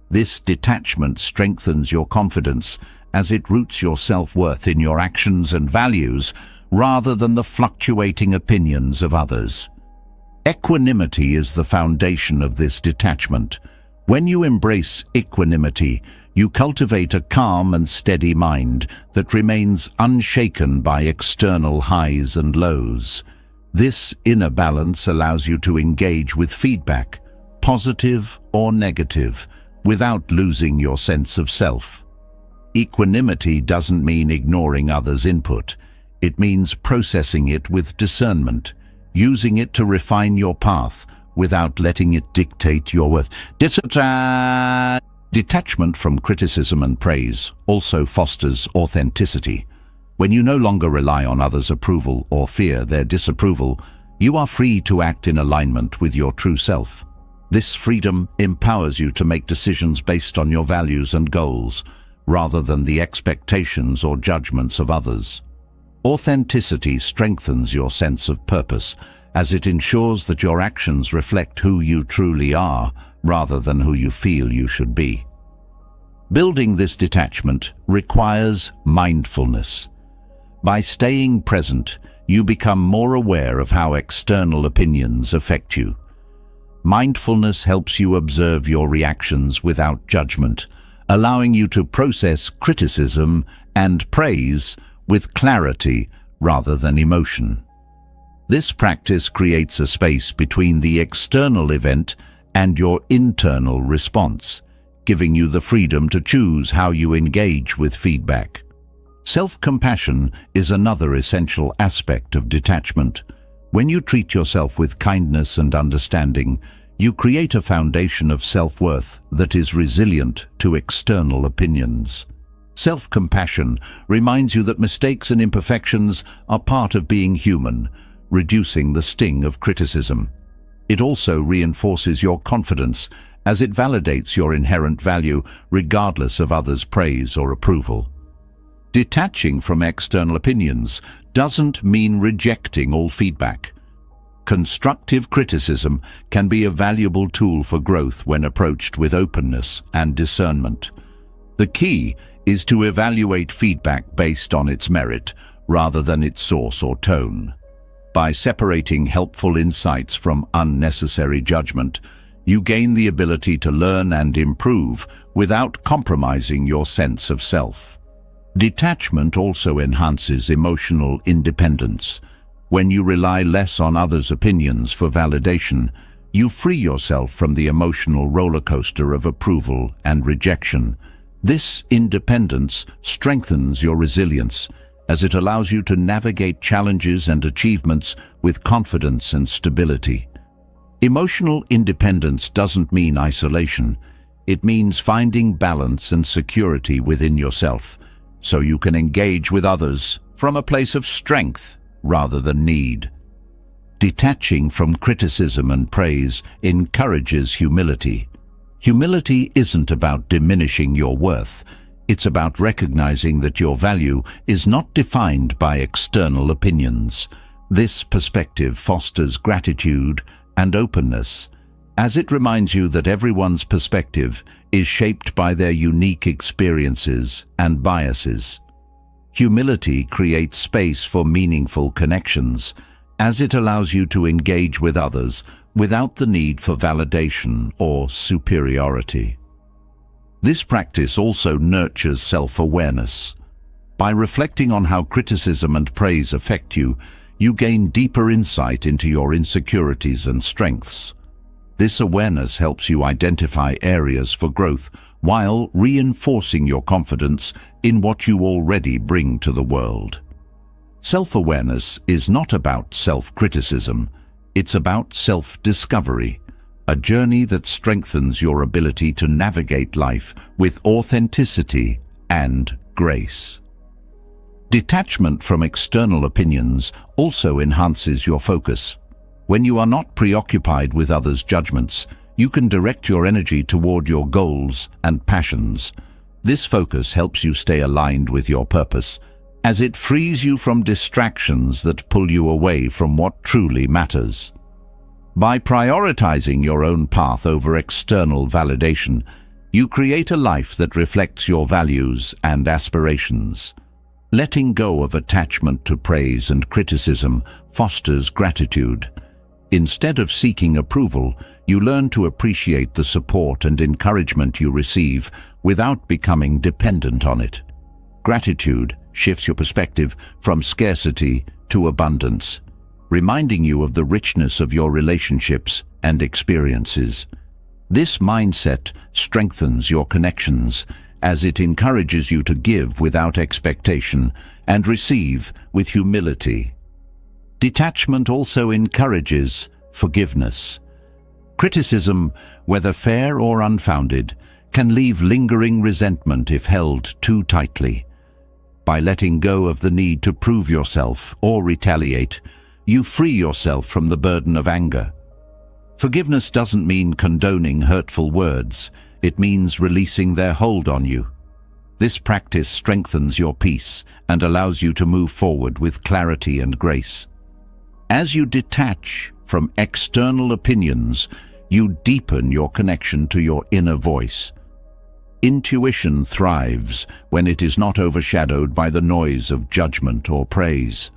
This detachment strengthens your confidence as it roots your self-worth in your actions and values rather than the fluctuating opinions of others. Equanimity is the foundation of this detachment. When you embrace equanimity, you cultivate a calm and steady mind that remains unshaken by external highs and lows. This inner balance allows you to engage with feedback, positive or negative, without losing your sense of self. Equanimity doesn't mean ignoring others' input. It means processing it with discernment, using it to refine your path without letting it dictate your worth. Detachment from criticism and praise also fosters authenticity. When you no longer rely on others' approval or fear their disapproval, you are free to act in alignment with your true self. This freedom empowers you to make decisions based on your values and goals, rather than the expectations or judgments of others. Authenticity strengthens your sense of purpose, as it ensures that your actions reflect who you truly are, rather than who you feel you should be. Building this detachment requires mindfulness. By staying present, you become more aware of how external opinions affect you. Mindfulness helps you observe your reactions without judgment, allowing you to process criticism and praise with clarity rather than emotion. This practice creates a space between the external event and your internal response, giving you the freedom to choose how you engage with feedback. Self-compassion is another essential aspect of detachment. When you treat yourself with kindness and understanding, you create a foundation of self-worth that is resilient to external opinions. Self-compassion reminds you that mistakes and imperfections are part of being human, reducing the sting of criticism. It also reinforces your confidence, as it validates your inherent value regardless of others' praise or approval. Detaching from external opinions doesn't mean rejecting all feedback. Constructive criticism can be a valuable tool for growth when approached with openness and discernment. The key is to evaluate feedback based on its merit rather than its source or tone. By separating helpful insights from unnecessary judgment, you gain the ability to learn and improve without compromising your sense of self. Detachment also enhances emotional independence. When you rely less on others' opinions for validation, you free yourself from the emotional roller coaster of approval and rejection. This independence strengthens your resilience, as it allows you to navigate challenges and achievements with confidence and stability. Emotional independence doesn't mean isolation. It means finding balance and security within yourself, so you can engage with others from a place of strength rather than need. Detaching from criticism and praise encourages humility. Humility isn't about diminishing your worth. It's about recognizing that your value is not defined by external opinions. This perspective fosters gratitude and openness, as it reminds you that everyone's perspective is shaped by their unique experiences and biases. Humility creates space for meaningful connections, as it allows you to engage with others without the need for validation or superiority. This practice also nurtures self-awareness. By reflecting on how criticism and praise affect you, you gain deeper insight into your insecurities and strengths. This awareness helps you identify areas for growth while reinforcing your confidence in what you already bring to the world. Self-awareness is not about self-criticism. It's about self-discovery, a journey that strengthens your ability to navigate life with authenticity and grace. Detachment from external opinions also enhances your focus. When you are not preoccupied with others' judgments, you can direct your energy toward your goals and passions. This focus helps you stay aligned with your purpose, as it frees you from distractions that pull you away from what truly matters. By prioritizing your own path over external validation, you create a life that reflects your values and aspirations. Letting go of attachment to praise and criticism fosters gratitude. Instead of seeking approval, you learn to appreciate the support and encouragement you receive without becoming dependent on it. Gratitude shifts your perspective from scarcity to abundance, reminding you of the richness of your relationships and experiences. This mindset strengthens your connections as it encourages you to give without expectation and receive with humility. Detachment also encourages forgiveness. Criticism, whether fair or unfounded, can leave lingering resentment if held too tightly. By letting go of the need to prove yourself or retaliate, you free yourself from the burden of anger. Forgiveness doesn't mean condoning hurtful words. It means releasing their hold on you. This practice strengthens your peace and allows you to move forward with clarity and grace. As you detach from external opinions, you deepen your connection to your inner voice. Intuition thrives when it is not overshadowed by the noise of judgment or praise.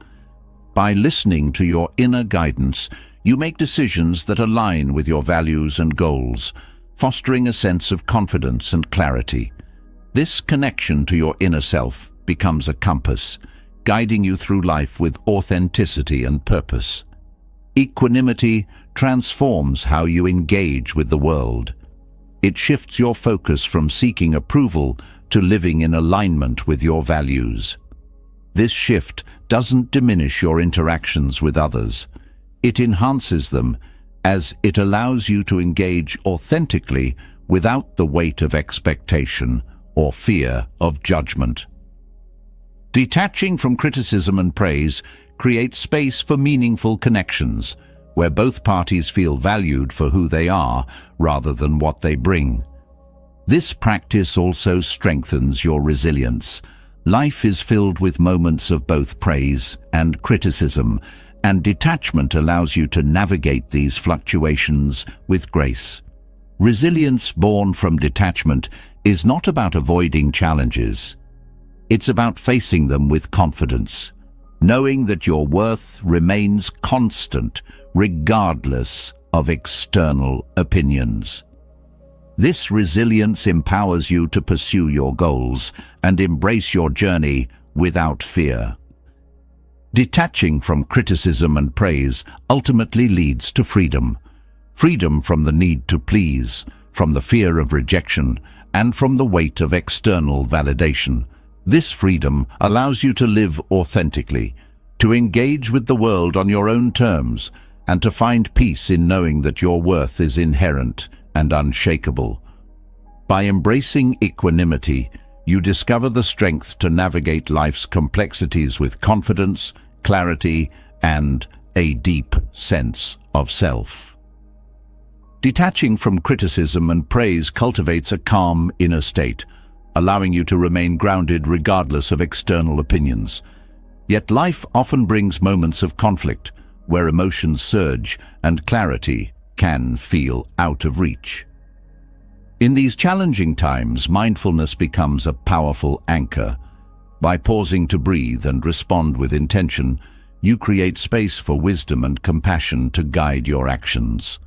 By listening to your inner guidance, you make decisions that align with your values and goals, fostering a sense of confidence and clarity. This connection to your inner self becomes a compass, guiding you through life with authenticity and purpose. Equanimity transforms how you engage with the world. It shifts your focus from seeking approval to living in alignment with your values. This shift doesn't diminish your interactions with others. It enhances them, as it allows you to engage authentically without the weight of expectation or fear of judgment. Detaching from criticism and praise creates space for meaningful connections, where both parties feel valued for who they are rather than what they bring. This practice also strengthens your resilience. Life is filled with moments of both praise and criticism, and detachment allows you to navigate these fluctuations with grace. Resilience born from detachment is not about avoiding challenges. It's about facing them with confidence, knowing that your worth remains constant regardless of external opinions. This resilience empowers you to pursue your goals and embrace your journey without fear. Detaching from criticism and praise ultimately leads to freedom. Freedom from the need to please, from the fear of rejection, and from the weight of external validation. This freedom allows you to live authentically, to engage with the world on your own terms, and to find peace in knowing that your worth is inherent and unshakable. By embracing equanimity, you discover the strength to navigate life's complexities with confidence, clarity, and a deep sense of self. Detaching from criticism and praise cultivates a calm inner state, allowing you to remain grounded regardless of external opinions. Yet life often brings moments of conflict, where emotions surge and clarity can feel out of reach. In these challenging times, mindfulness becomes a powerful anchor. By pausing to breathe and respond with intention, you create space for wisdom and compassion to guide your actions.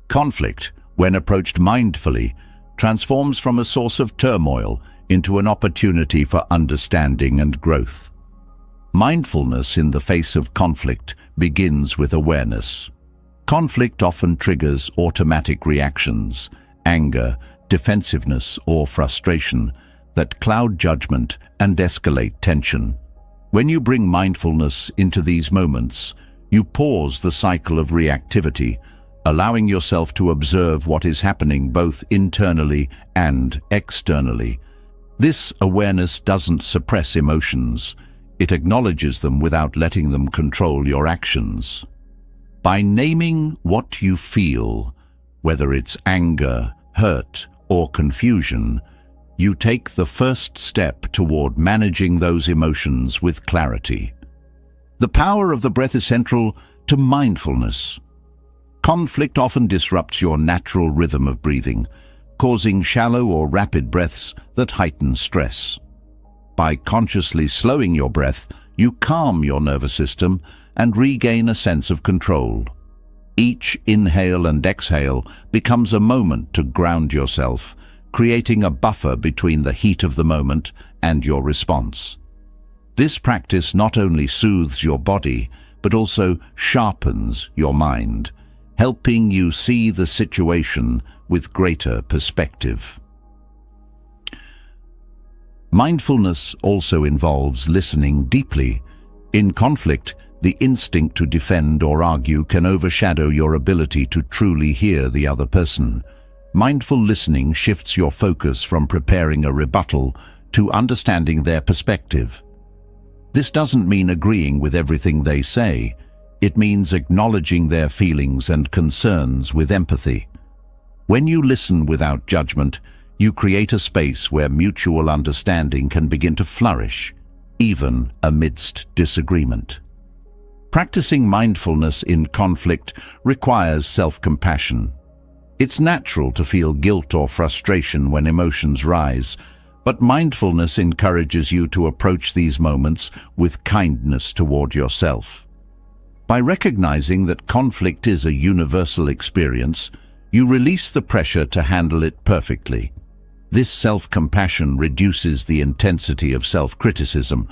Conflict, when approached mindfully, transforms from a source of turmoil into an opportunity for understanding and growth. Mindfulness in the face of conflict begins with awareness. Conflict often triggers automatic reactions, anger, defensiveness, or frustration that cloud judgment and escalate tension. When you bring mindfulness into these moments, you pause the cycle of reactivity, allowing yourself to observe what is happening both internally and externally. This awareness doesn't suppress emotions. It acknowledges them without letting them control your actions. By naming what you feel, whether it's anger, hurt, or confusion, you take the first step toward managing those emotions with clarity. The power of the breath is central to mindfulness. Conflict often disrupts your natural rhythm of breathing, causing shallow or rapid breaths that heighten stress. By consciously slowing your breath, you calm your nervous system and regain a sense of control. Each inhale and exhale becomes a moment to ground yourself, creating a buffer between the heat of the moment and your response. This practice not only soothes your body, but also sharpens your mind, helping you see the situation with greater perspective. Mindfulness also involves listening deeply. In conflict, the instinct to defend or argue can overshadow your ability to truly hear the other person. Mindful listening shifts your focus from preparing a rebuttal to understanding their perspective. This doesn't mean agreeing with everything they say. It means acknowledging their feelings and concerns with empathy. When you listen without judgment, you create a space where mutual understanding can begin to flourish, even amidst disagreement. Practicing mindfulness in conflict requires self-compassion. It's natural to feel guilt or frustration when emotions rise, but mindfulness encourages you to approach these moments with kindness toward yourself. By recognizing that conflict is a universal experience, you release the pressure to handle it perfectly. This self-compassion reduces the intensity of self-criticism,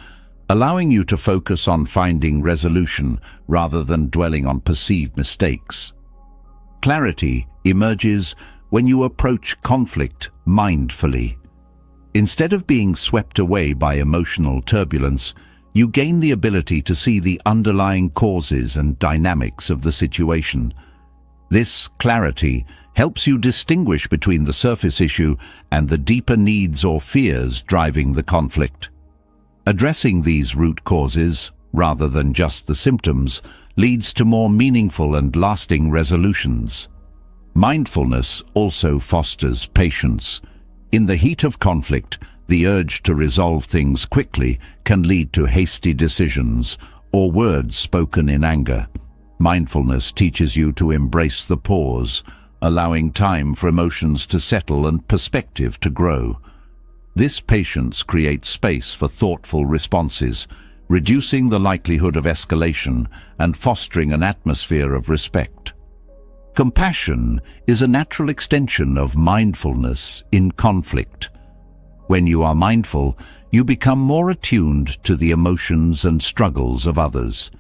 allowing you to focus on finding resolution rather than dwelling on perceived mistakes. Clarity emerges when you approach conflict mindfully. Instead of being swept away by emotional turbulence, you gain the ability to see the underlying causes and dynamics of the situation. This clarity helps you distinguish between the surface issue and the deeper needs or fears driving the conflict. Addressing these root causes, rather than just the symptoms, leads to more meaningful and lasting resolutions. Mindfulness also fosters patience. In the heat of conflict, the urge to resolve things quickly can lead to hasty decisions or words spoken in anger. Mindfulness teaches you to embrace the pause, allowing time for emotions to settle and perspective to grow. This patience creates space for thoughtful responses, reducing the likelihood of escalation and fostering an atmosphere of respect. Compassion is a natural extension of mindfulness in conflict. When you are mindful, you become more attuned to the emotions and struggles of others.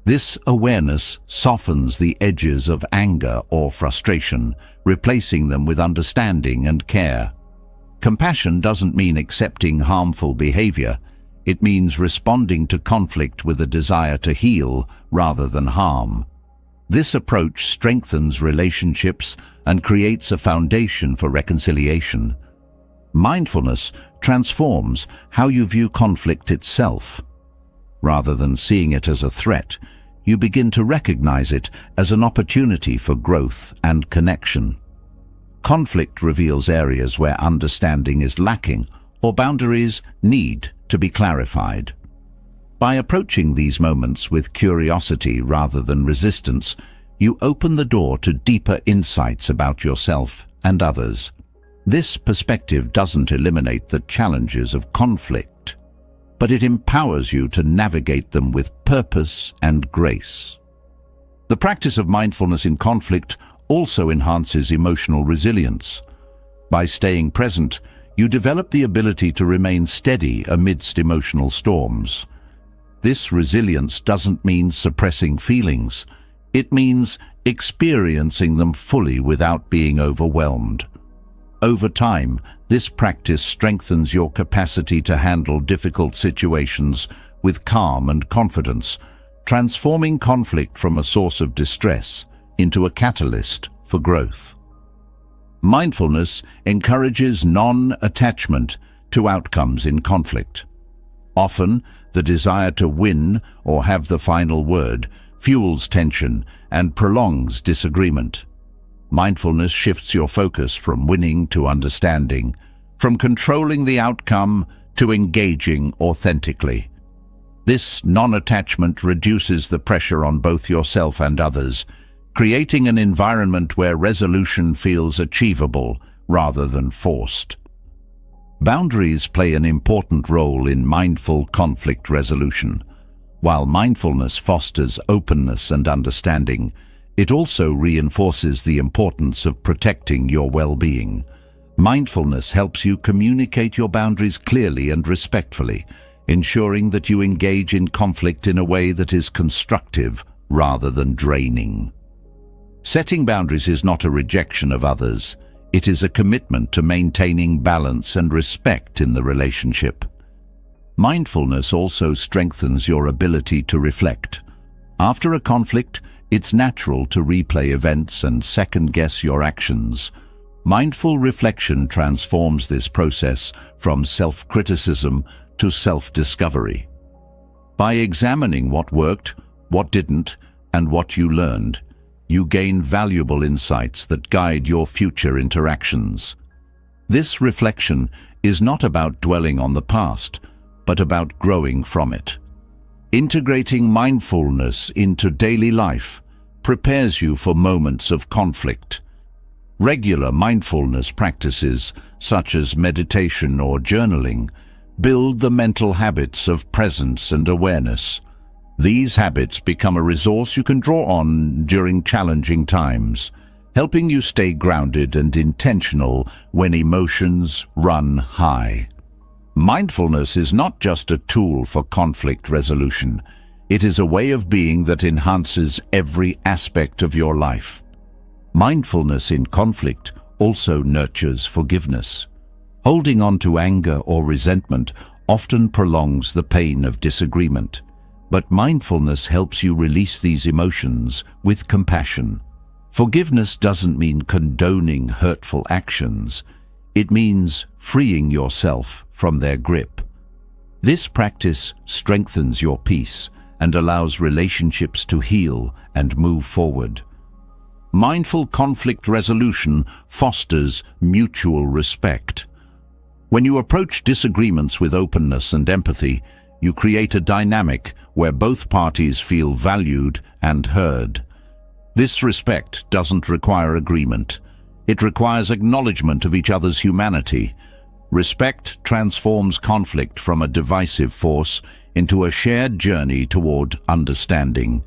This awareness softens the edges of anger or frustration, replacing them with understanding and care. Compassion doesn't mean accepting harmful behavior. It means responding to conflict with a desire to heal rather than harm. This approach strengthens relationships and creates a foundation for reconciliation. Mindfulness transforms how you view conflict itself. Rather than seeing it as a threat, you begin to recognize it as an opportunity for growth and connection. Conflict reveals areas where understanding is lacking or boundaries need to be clarified. By approaching these moments with curiosity rather than resistance, you open the door to deeper insights about yourself and others. This perspective doesn't eliminate the challenges of conflict, but it empowers you to navigate them with purpose and grace. The practice of mindfulness in conflict also enhances emotional resilience. By staying present, you develop the ability to remain steady amidst emotional storms. This resilience doesn't mean suppressing feelings. It means experiencing them fully without being overwhelmed. Over time, this practice strengthens your capacity to handle difficult situations with calm and confidence, transforming conflict from a source of distress into a catalyst for growth. Mindfulness encourages non-attachment to outcomes in conflict. Often, the desire to win or have the final word fuels tension and prolongs disagreement. Mindfulness shifts your focus from winning to understanding, from controlling the outcome to engaging authentically. This non-attachment reduces the pressure on both yourself and others, creating an environment where resolution feels achievable rather than forced. Boundaries play an important role in mindful conflict resolution. While mindfulness fosters openness and understanding, it also reinforces the importance of protecting your well-being. Mindfulness helps you communicate your boundaries clearly and respectfully, ensuring that you engage in conflict in a way that is constructive rather than draining. Setting boundaries is not a rejection of others. It is a commitment to maintaining balance and respect in the relationship. Mindfulness also strengthens your ability to reflect. After a conflict, it's natural to replay events and second-guess your actions. Mindful reflection transforms this process from self-criticism to self-discovery. By examining what worked, what didn't, and what you learned, you gain valuable insights that guide your future interactions. This reflection is not about dwelling on the past, but about growing from it. Integrating mindfulness into daily life prepares you for moments of conflict. Regular mindfulness practices, such as meditation or journaling, build the mental habits of presence and awareness. These habits become a resource you can draw on during challenging times, helping you stay grounded and intentional when emotions run high. Mindfulness is not just a tool for conflict resolution. It is a way of being that enhances every aspect of your life. Mindfulness in conflict also nurtures forgiveness. Holding on to anger or resentment often prolongs the pain of disagreement, but mindfulness helps you release these emotions with compassion. Forgiveness doesn't mean condoning hurtful actions. It means freeing yourself from their grip. This practice strengthens your peace and allows relationships to heal and move forward. Mindful conflict resolution fosters mutual respect. When you approach disagreements with openness and empathy, you create a dynamic where both parties feel valued and heard. This respect doesn't require agreement. It requires acknowledgement of each other's humanity. Respect transforms conflict from a divisive force into a shared journey toward understanding.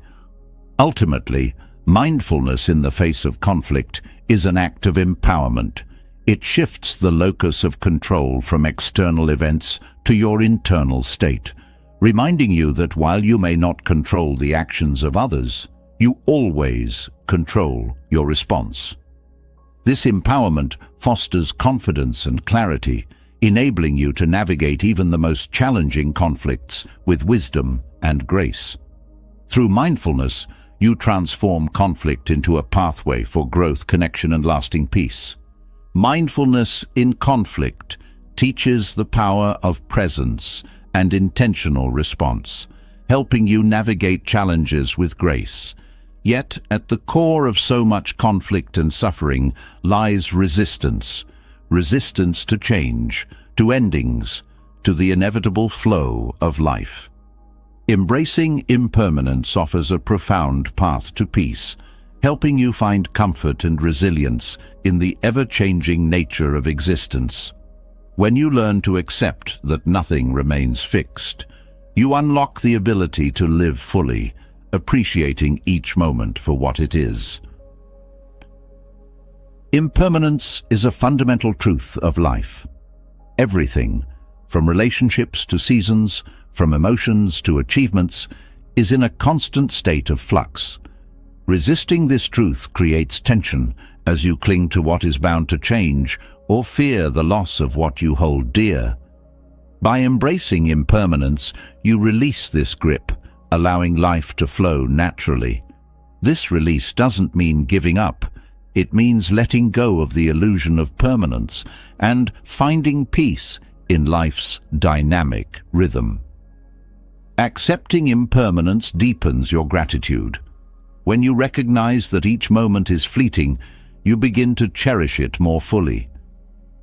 Ultimately, mindfulness in the face of conflict is an act of empowerment. It shifts the locus of control from external events to your internal state, reminding you that while you may not control the actions of others, you always control your response. This empowerment fosters confidence and clarity, enabling you to navigate even the most challenging conflicts with wisdom and grace. Through mindfulness, you transform conflict into a pathway for growth, connection, and lasting peace. Mindfulness in conflict teaches the power of presence and intentional response, helping you navigate challenges with grace. Yet, at the core of so much conflict and suffering lies resistance. Resistance to change, to endings, to the inevitable flow of life. Embracing impermanence offers a profound path to peace, helping you find comfort and resilience in the ever-changing nature of existence. When you learn to accept that nothing remains fixed, you unlock the ability to live fully, appreciating each moment for what it is. Impermanence is a fundamental truth of life. Everything, from relationships to seasons, from emotions to achievements, is in a constant state of flux. Resisting this truth creates tension as you cling to what is bound to change or fear the loss of what you hold dear. By embracing impermanence, you release this grip, allowing life to flow naturally. This release doesn't mean giving up. It means letting go of the illusion of permanence and finding peace in life's dynamic rhythm. Accepting impermanence deepens your gratitude. When you recognize that each moment is fleeting, you begin to cherish it more fully.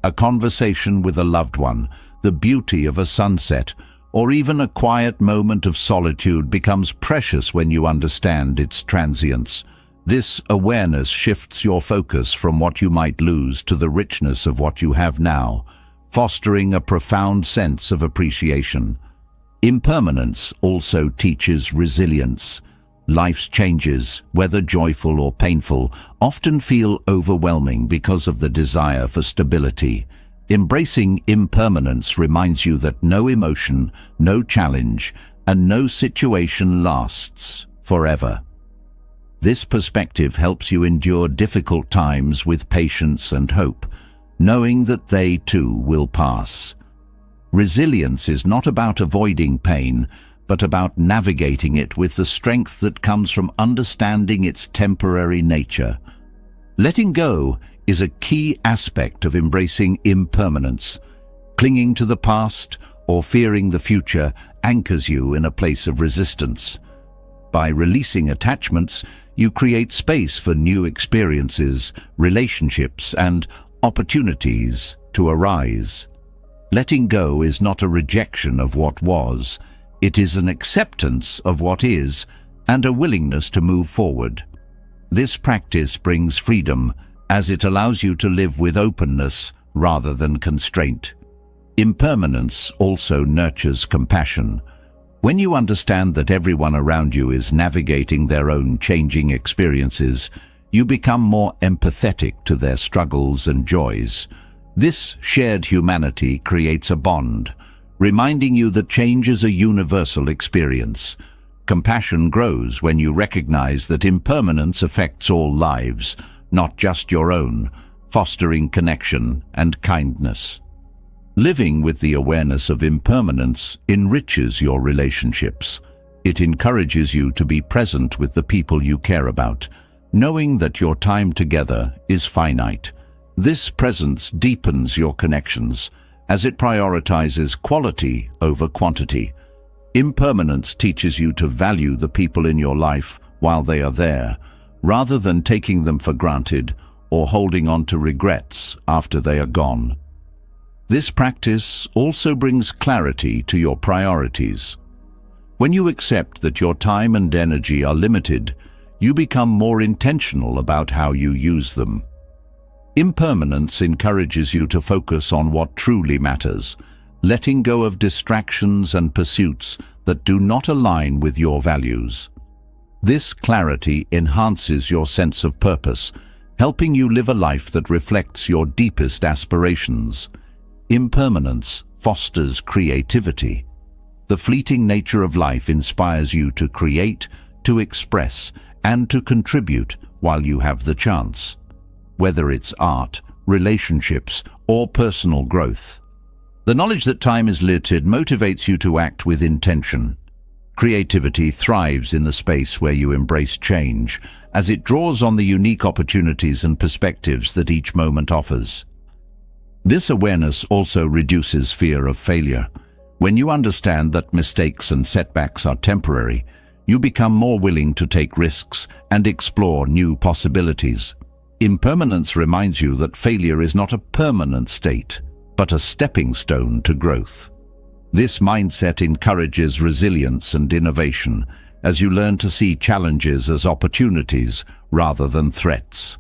A conversation with a loved one, the beauty of a sunset, or even a quiet moment of solitude becomes precious when you understand its transience. This awareness shifts your focus from what you might lose to the richness of what you have now, fostering a profound sense of appreciation. Impermanence also teaches resilience. Life's changes, whether joyful or painful, often feel overwhelming because of the desire for stability. Embracing impermanence reminds you that no emotion, no challenge, and no situation lasts forever. This perspective helps you endure difficult times with patience and hope, knowing that they too will pass. Resilience is not about avoiding pain, but about navigating it with the strength that comes from understanding its temporary nature. Letting go is a key aspect of embracing impermanence. Clinging to the past or fearing the future anchors you in a place of resistance. By releasing attachments, you create space for new experiences, relationships, and opportunities to arise. Letting go is not a rejection of what was. It is an acceptance of what is and a willingness to move forward. This practice brings freedom as it allows you to live with openness rather than constraint. Impermanence also nurtures compassion. When you understand that everyone around you is navigating their own changing experiences, you become more empathetic to their struggles and joys. This shared humanity creates a bond, reminding you that change is a universal experience. Compassion grows when you recognize that impermanence affects all lives, not just your own, fostering connection and kindness. Living with the awareness of impermanence enriches your relationships. It encourages you to be present with the people you care about, knowing that your time together is finite. This presence deepens your connections, as it prioritizes quality over quantity. Impermanence teaches you to value the people in your life while they are there, rather than taking them for granted or holding on to regrets after they are gone. This practice also brings clarity to your priorities. When you accept that your time and energy are limited, you become more intentional about how you use them. Impermanence encourages you to focus on what truly matters, letting go of distractions and pursuits that do not align with your values. This clarity enhances your sense of purpose, helping you live a life that reflects your deepest aspirations. Impermanence fosters creativity. The fleeting nature of life inspires you to create, to express, and to contribute while you have the chance. Whether it's art, relationships, or personal growth. The knowledge that time is limited motivates you to act with intention. Creativity thrives in the space where you embrace change, as it draws on the unique opportunities and perspectives that each moment offers. This awareness also reduces fear of failure. When you understand that mistakes and setbacks are temporary, you become more willing to take risks and explore new possibilities. Impermanence reminds you that failure is not a permanent state, but a stepping stone to growth. This mindset encourages resilience and innovation as you learn to see challenges as opportunities rather than threats.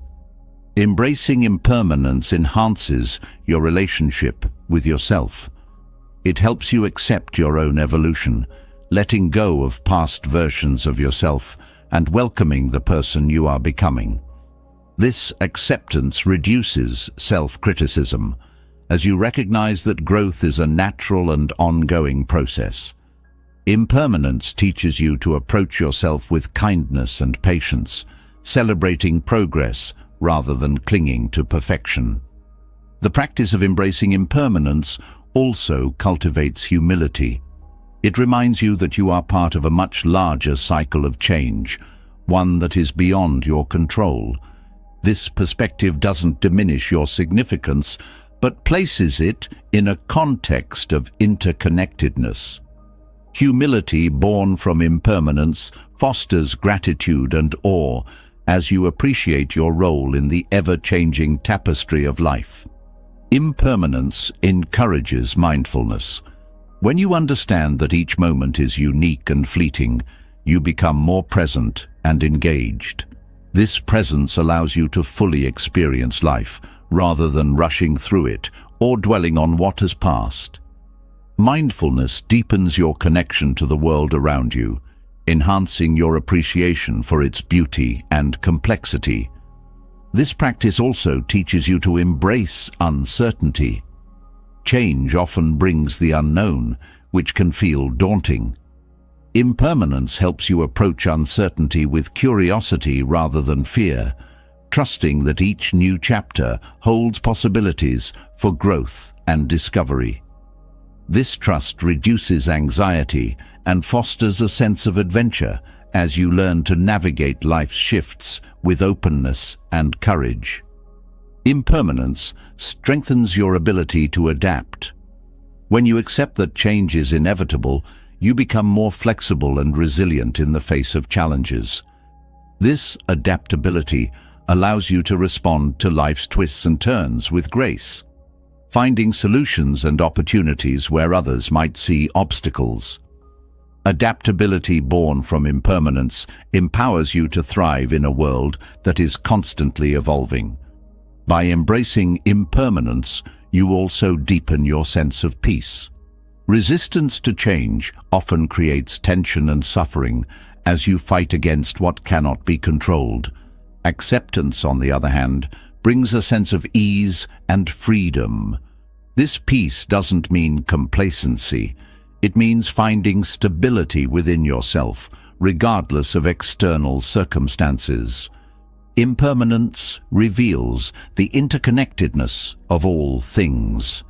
Embracing impermanence enhances your relationship with yourself. It helps you accept your own evolution, letting go of past versions of yourself and welcoming the person you are becoming. This acceptance reduces self-criticism, as you recognize that growth is a natural and ongoing process. Impermanence teaches you to approach yourself with kindness and patience, celebrating progress rather than clinging to perfection. The practice of embracing impermanence also cultivates humility. It reminds you that you are part of a much larger cycle of change, one that is beyond your control. This perspective doesn't diminish your significance, but places it in a context of interconnectedness. Humility born from impermanence fosters gratitude and awe as you appreciate your role in the ever-changing tapestry of life. Impermanence encourages mindfulness. When you understand that each moment is unique and fleeting, you become more present and engaged. This presence allows you to fully experience life, rather than rushing through it or dwelling on what has passed. Mindfulness deepens your connection to the world around you, enhancing your appreciation for its beauty and complexity. This practice also teaches you to embrace uncertainty. Change often brings the unknown, which can feel daunting. Impermanence helps you approach uncertainty with curiosity rather than fear, trusting that each new chapter holds possibilities for growth and discovery. This trust reduces anxiety and fosters a sense of adventure as you learn to navigate life's shifts with openness and courage. Impermanence strengthens your ability to adapt. When you accept that change is inevitable, you become more flexible and resilient in the face of challenges. This adaptability allows you to respond to life's twists and turns with grace, finding solutions and opportunities where others might see obstacles. Adaptability born from impermanence empowers you to thrive in a world that is constantly evolving. By embracing impermanence, you also deepen your sense of peace. Resistance to change often creates tension and suffering as you fight against what cannot be controlled. Acceptance, on the other hand, brings a sense of ease and freedom. This peace doesn't mean complacency. It means finding stability within yourself, regardless of external circumstances. Impermanence reveals the interconnectedness of all things.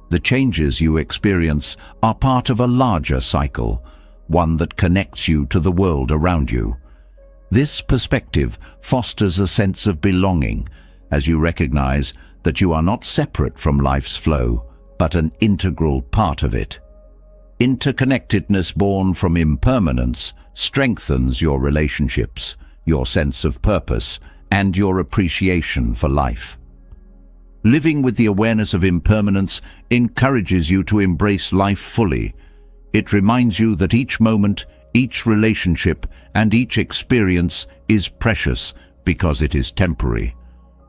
The changes you experience are part of a larger cycle, one that connects you to the world around you. This perspective fosters a sense of belonging, as you recognize that you are not separate from life's flow, but an integral part of it. Interconnectedness born from impermanence strengthens your relationships, your sense of purpose, and your appreciation for life. Living with the awareness of impermanence encourages you to embrace life fully. It reminds you that each moment, each relationship, and each experience is precious because it is temporary.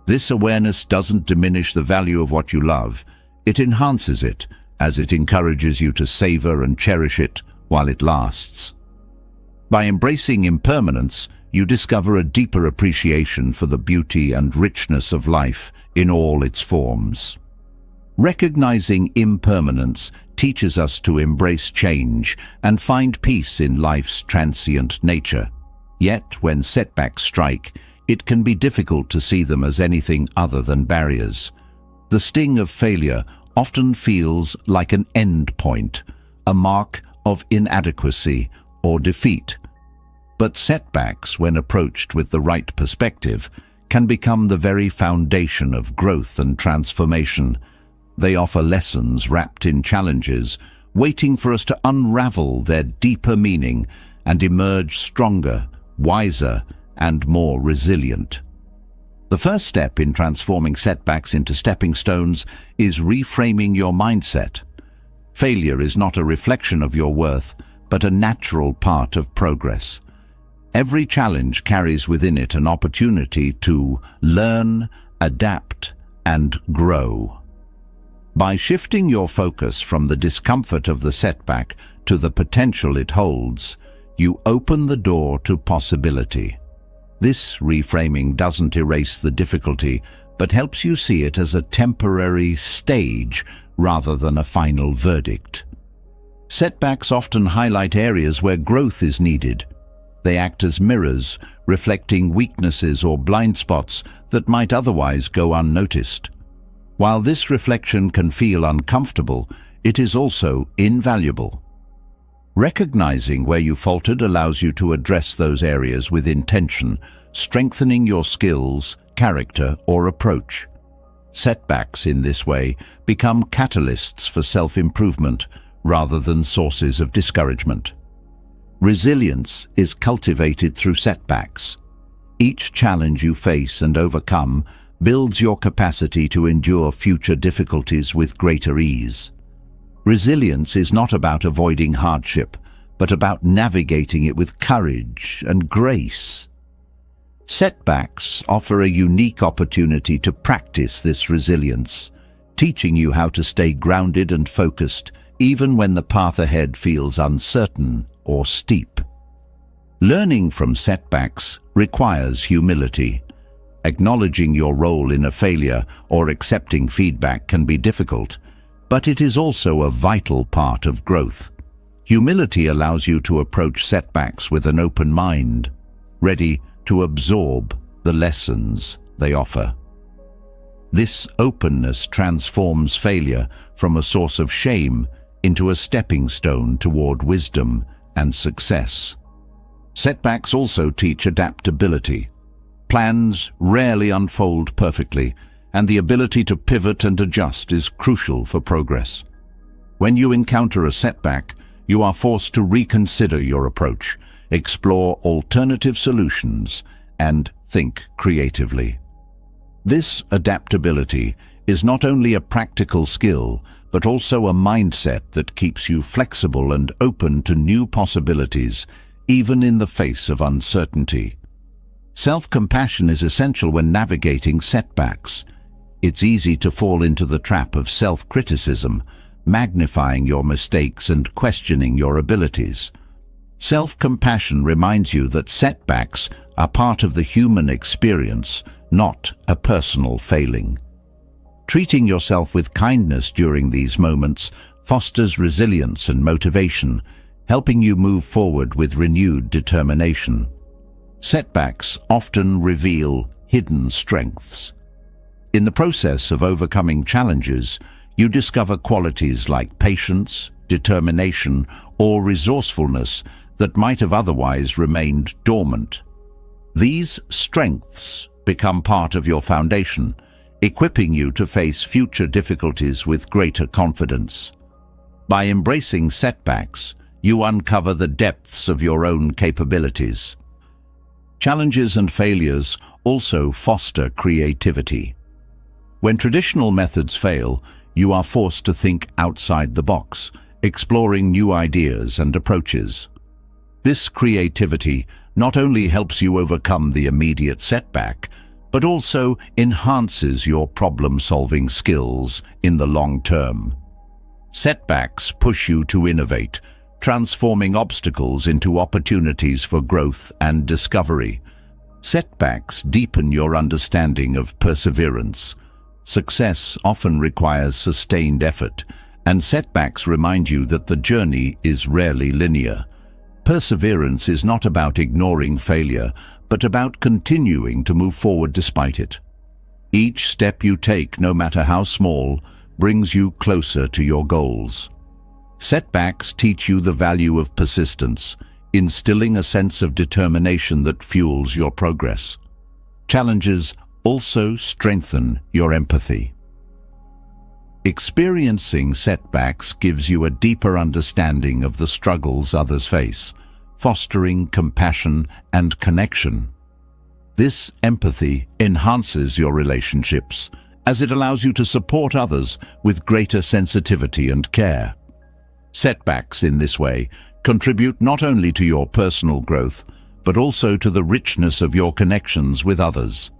This awareness doesn't diminish the value of what you love. It enhances it, as it encourages you to savor and cherish it while it lasts. By embracing impermanence, you discover a deeper appreciation for the beauty and richness of life in all its forms. Recognizing impermanence teaches us to embrace change and find peace in life's transient nature. Yet, when setbacks strike, it can be difficult to see them as anything other than barriers. The sting of failure often feels like an end point, a mark of inadequacy or defeat. But setbacks, when approached with the right perspective, can become the very foundation of growth and transformation. They offer lessons wrapped in challenges, waiting for us to unravel their deeper meaning and emerge stronger, wiser, and more resilient. The first step in transforming setbacks into stepping stones is reframing your mindset. Failure is not a reflection of your worth, but a natural part of progress. Every challenge carries within it an opportunity to learn, adapt, and grow. By shifting your focus from the discomfort of the setback to the potential it holds, you open the door to possibility. This reframing doesn't erase the difficulty, but helps you see it as a temporary stage rather than a final verdict. Setbacks often highlight areas where growth is needed. They act as mirrors, reflecting weaknesses or blind spots that might otherwise go unnoticed. While this reflection can feel uncomfortable, it is also invaluable. Recognizing where you faltered allows you to address those areas with intention, strengthening your skills, character, or approach. Setbacks in this way become catalysts for self-improvement rather than sources of discouragement. Resilience is cultivated through setbacks. Each challenge you face and overcome builds your capacity to endure future difficulties with greater ease. Resilience is not about avoiding hardship, but about navigating it with courage and grace. Setbacks offer a unique opportunity to practice this resilience, teaching you how to stay grounded and focused even when the path ahead feels uncertain or steep. Learning from setbacks requires humility. Acknowledging your role in a failure or accepting feedback can be difficult, but it is also a vital part of growth. Humility allows you to approach setbacks with an open mind, ready to absorb the lessons they offer. This openness transforms failure from a source of shame into a stepping stone toward wisdom and success. Setbacks also teach adaptability. Plans rarely unfold perfectly, and the ability to pivot and adjust is crucial for progress. When you encounter a setback, you are forced to reconsider your approach, explore alternative solutions, and think creatively. This adaptability is not only a practical skill, but also a mindset that keeps you flexible and open to new possibilities, even in the face of uncertainty. Self-compassion is essential when navigating setbacks. It's easy to fall into the trap of self-criticism, magnifying your mistakes and questioning your abilities. Self-compassion reminds you that setbacks are part of the human experience, not a personal failing. Treating yourself with kindness during these moments fosters resilience and motivation, helping you move forward with renewed determination. Setbacks often reveal hidden strengths. In the process of overcoming challenges, you discover qualities like patience, determination, or resourcefulness that might have otherwise remained dormant. These strengths become part of your foundation, equipping you to face future difficulties with greater confidence. By embracing setbacks, you uncover the depths of your own capabilities. Challenges and failures also foster creativity. When traditional methods fail, you are forced to think outside the box, exploring new ideas and approaches. This creativity not only helps you overcome the immediate setback, but also enhances your problem-solving skills in the long term. Setbacks push you to innovate, transforming obstacles into opportunities for growth and discovery. Setbacks deepen your understanding of perseverance. Success often requires sustained effort, and setbacks remind you that the journey is rarely linear. Perseverance is not about ignoring failure, but about continuing to move forward despite it. Each step you take, no matter how small, brings you closer to your goals. Setbacks teach you the value of persistence, instilling a sense of determination that fuels your progress. Challenges also strengthen your empathy. Experiencing setbacks gives you a deeper understanding of the struggles others face, fostering compassion and connection. This empathy enhances your relationships, as it allows you to support others with greater sensitivity and care. Setbacks in this way contribute not only to your personal growth, but also to the richness of your connections with others.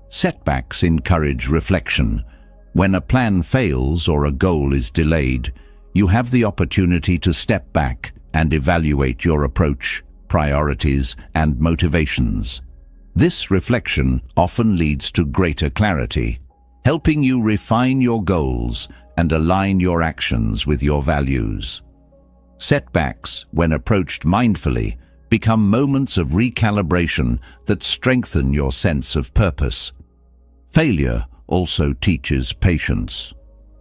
Setbacks encourage reflection. When a plan fails or a goal is delayed, you have the opportunity to step back and evaluate your approach, priorities, and motivations. This reflection often leads to greater clarity, helping you refine your goals and align your actions with your values. Setbacks, when approached mindfully, become moments of recalibration that strengthen your sense of purpose. Failure also teaches patience.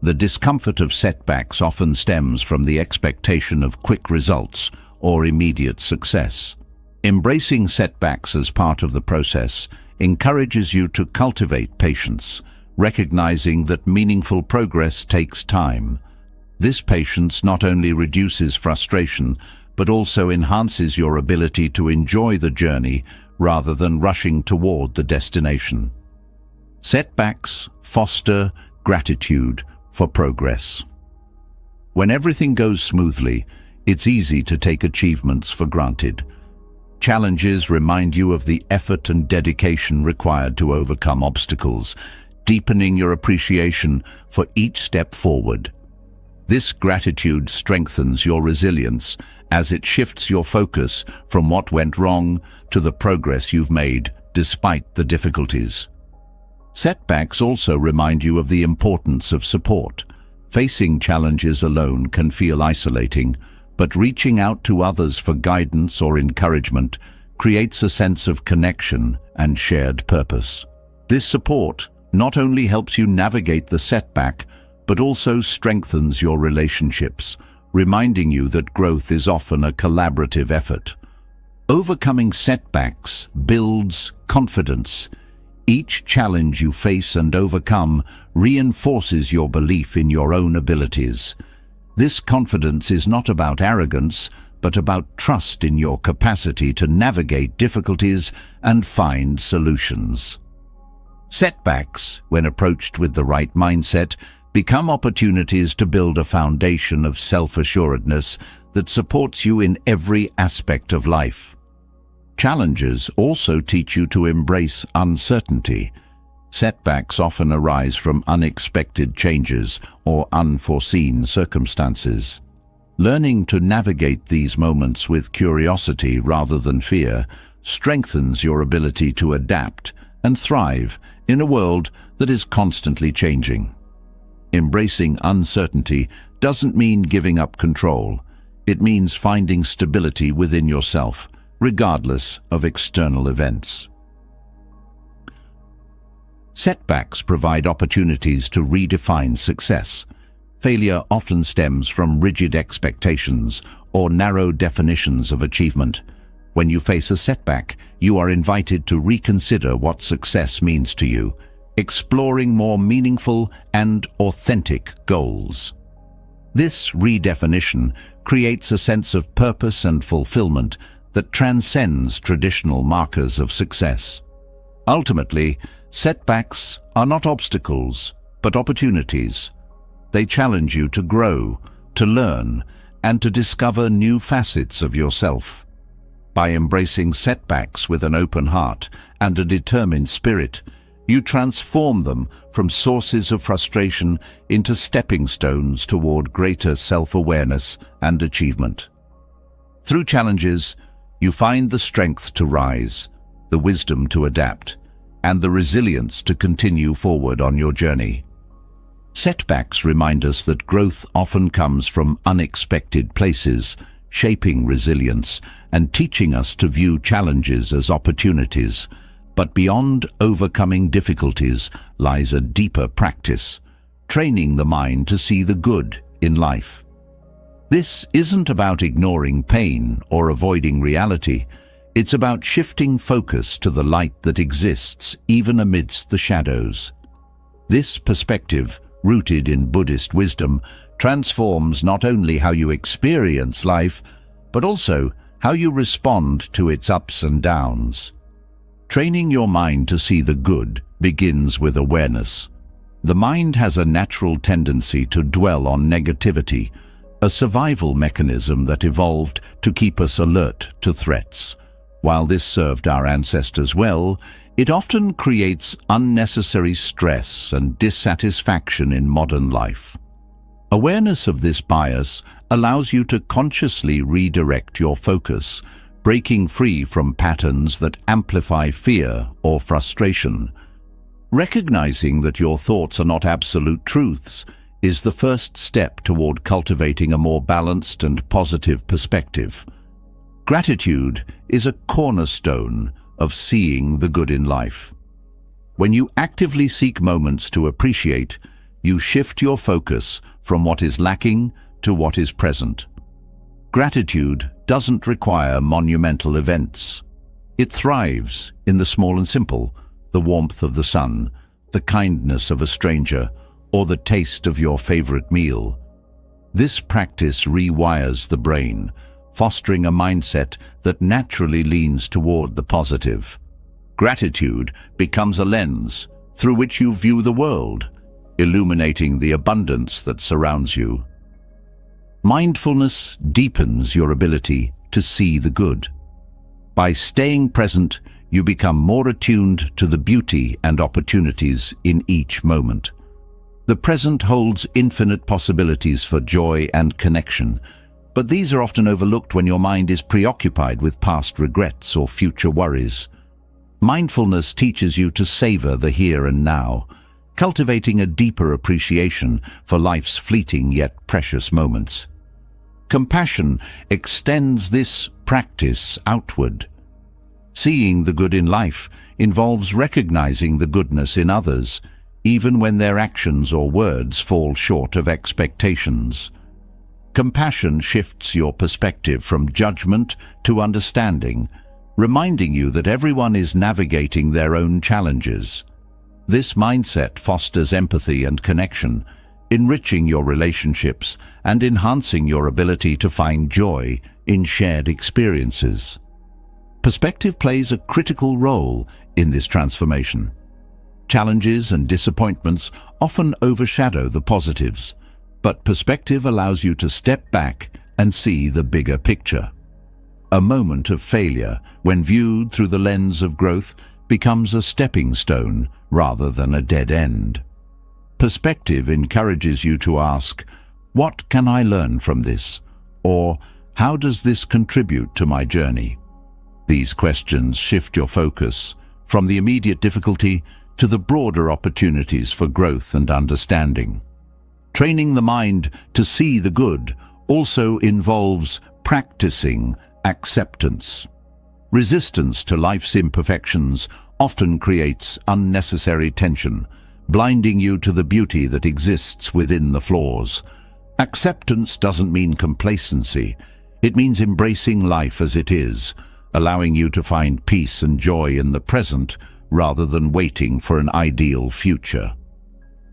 The discomfort of setbacks often stems from the expectation of quick results or immediate success. Embracing setbacks as part of the process encourages you to cultivate patience, recognizing that meaningful progress takes time. This patience not only reduces frustration, but also enhances your ability to enjoy the journey rather than rushing toward the destination. Setbacks foster gratitude for progress. When everything goes smoothly, it's easy to take achievements for granted. Challenges remind you of the effort and dedication required to overcome obstacles, deepening your appreciation for each step forward. This gratitude strengthens your resilience as it shifts your focus from what went wrong to the progress you've made despite the difficulties. Setbacks also remind you of the importance of support. Facing challenges alone can feel isolating, but reaching out to others for guidance or encouragement creates a sense of connection and shared purpose. This support not only helps you navigate the setback, but also strengthens your relationships, reminding you that growth is often a collaborative effort. Overcoming setbacks builds confidence. Each challenge you face and overcome reinforces your belief in your own abilities. This confidence is not about arrogance, but about trust in your capacity to navigate difficulties and find solutions. Setbacks, when approached with the right mindset, become opportunities to build a foundation of self-assuredness that supports you in every aspect of life. Challenges also teach you to embrace uncertainty. Setbacks often arise from unexpected changes or unforeseen circumstances. Learning to navigate these moments with curiosity rather than fear strengthens your ability to adapt and thrive in a world that is constantly changing. Embracing uncertainty doesn't mean giving up control. It means finding stability within yourself, regardless of external events. Setbacks provide opportunities to redefine success. Failure often stems from rigid expectations or narrow definitions of achievement. When you face a setback, you are invited to reconsider what success means to you, exploring more meaningful and authentic goals. This redefinition creates a sense of purpose and fulfillment that transcends traditional markers of success. Ultimately, setbacks are not obstacles, but opportunities. They challenge you to grow, to learn, and to discover new facets of yourself. By embracing setbacks with an open heart and a determined spirit, you transform them from sources of frustration into stepping stones toward greater self-awareness and achievement. Through challenges, you find the strength to rise, the wisdom to adapt, and the resilience to continue forward on your journey. Setbacks remind us that growth often comes from unexpected places, shaping resilience and teaching us to view challenges as opportunities. But beyond overcoming difficulties lies a deeper practice, training the mind to see the good in life. This isn't about ignoring pain or avoiding reality. It's about shifting focus to the light that exists even amidst the shadows. This perspective, rooted in Buddhist wisdom, transforms not only how you experience life, but also how you respond to its ups and downs. Training your mind to see the good begins with awareness. The mind has a natural tendency to dwell on negativity, a survival mechanism that evolved to keep us alert to threats. While this served our ancestors well, it often creates unnecessary stress and dissatisfaction in modern life. Awareness of this bias allows you to consciously redirect your focus, breaking free from patterns that amplify fear or frustration. Recognizing that your thoughts are not absolute truths is the first step toward cultivating a more balanced and positive perspective. Gratitude is a cornerstone of seeing the good in life. When you actively seek moments to appreciate, you shift your focus from what is lacking to what is present. Gratitude doesn't require monumental events. It thrives in the small and simple, the warmth of the sun, the kindness of a stranger, or the taste of your favorite meal. This practice rewires the brain, fostering a mindset that naturally leans toward the positive. Gratitude becomes a lens through which you view the world, illuminating the abundance that surrounds you. Mindfulness deepens your ability to see the good. By staying present, you become more attuned to the beauty and opportunities in each moment. The present holds infinite possibilities for joy and connection, but these are often overlooked when your mind is preoccupied with past regrets or future worries. Mindfulness teaches you to savor the here and now, cultivating a deeper appreciation for life's fleeting yet precious moments. Compassion extends this practice outward. Seeing the good in life involves recognizing the goodness in others, even when their actions or words fall short of expectations. Compassion shifts your perspective from judgment to understanding, reminding you that everyone is navigating their own challenges. This mindset fosters empathy and connection, enriching your relationships and enhancing your ability to find joy in shared experiences. Perspective plays a critical role in this transformation. Challenges and disappointments often overshadow the positives, but perspective allows you to step back and see the bigger picture. A moment of failure, when viewed through the lens of growth, becomes a stepping stone rather than a dead end. Perspective encourages you to ask, "What can I learn from this?" or "How does this contribute to my journey?" These questions shift your focus from the immediate difficulty to the broader opportunities for growth and understanding. Training the mind to see the good also involves practicing acceptance. Resistance to life's imperfections often creates unnecessary tension, blinding you to the beauty that exists within the flaws. Acceptance doesn't mean complacency. It means embracing life as it is, allowing you to find peace and joy in the present rather than waiting for an ideal future.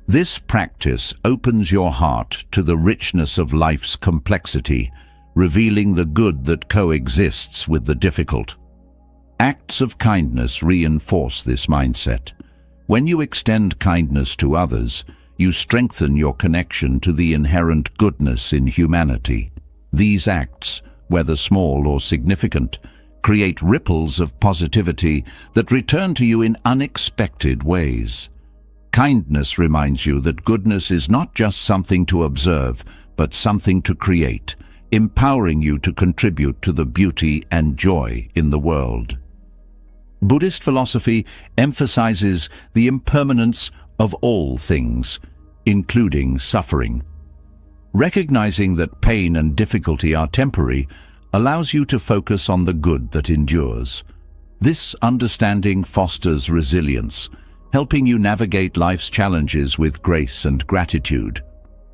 This practice opens your heart to the richness of life's complexity, revealing the good that coexists with the difficult. Acts of kindness reinforce this mindset. When you extend kindness to others, you strengthen your connection to the inherent goodness in humanity. These acts, whether small or significant, create ripples of positivity that return to you in unexpected ways. Kindness reminds you that goodness is not just something to observe, but something to create, empowering you to contribute to the beauty and joy in the world. Buddhist philosophy emphasizes the impermanence of all things, including suffering. Recognizing that pain and difficulty are temporary allows you to focus on the good that endures. This understanding fosters resilience, helping you navigate life's challenges with grace and gratitude.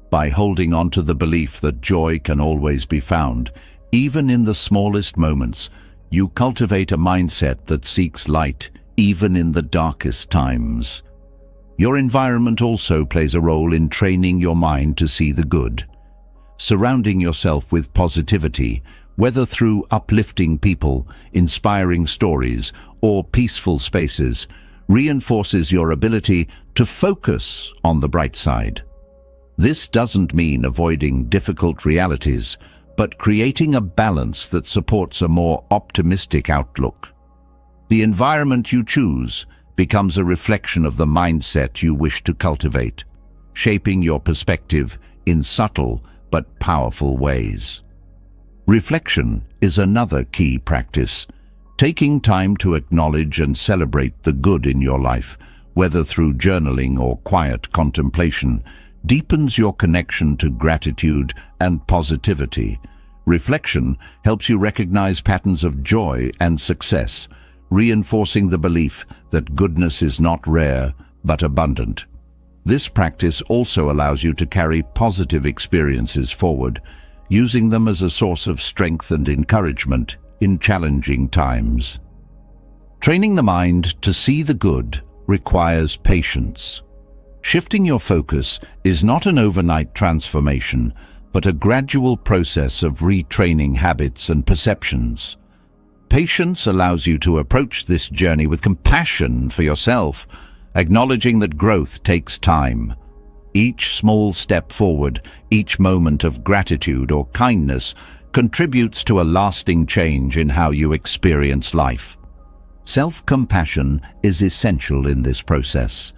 By holding on to the belief that joy can always be found, even in the smallest moments, you cultivate a mindset that seeks light even in the darkest times. Your environment also plays a role in training your mind to see the good. Surrounding yourself with positivity, whether through uplifting people, inspiring stories, or peaceful spaces, reinforces your ability to focus on the bright side. This doesn't mean avoiding difficult realities, but creating a balance that supports a more optimistic outlook. The environment you choose becomes a reflection of the mindset you wish to cultivate, shaping your perspective in subtle but powerful ways. Reflection is another key practice. Taking time to acknowledge and celebrate the good in your life, whether through journaling or quiet contemplation, deepens your connection to gratitude and positivity. Reflection helps you recognize patterns of joy and success, reinforcing the belief that goodness is not rare but abundant. This practice also allows you to carry positive experiences forward, using them as a source of strength and encouragement in challenging times. Training the mind to see the good requires patience. Shifting your focus is not an overnight transformation, but a gradual process of retraining habits and perceptions. Patience allows you to approach this journey with compassion for yourself, acknowledging that growth takes time. Each small step forward, each moment of gratitude or kindness contributes to a lasting change in how you experience life. Self-compassion is essential in this process.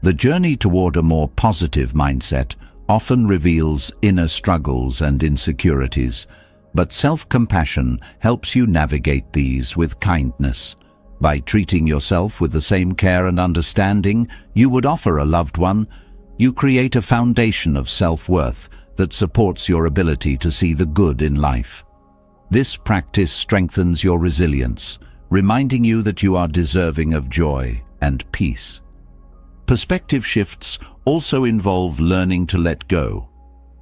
The journey toward a more positive mindset often reveals inner struggles and insecurities, but self-compassion helps you navigate these with kindness. By treating yourself with the same care and understanding you would offer a loved one, you create a foundation of self-worth that supports your ability to see the good in life. This practice strengthens your resilience, reminding you that you are deserving of joy and peace. Perspective shifts also involve learning to let go.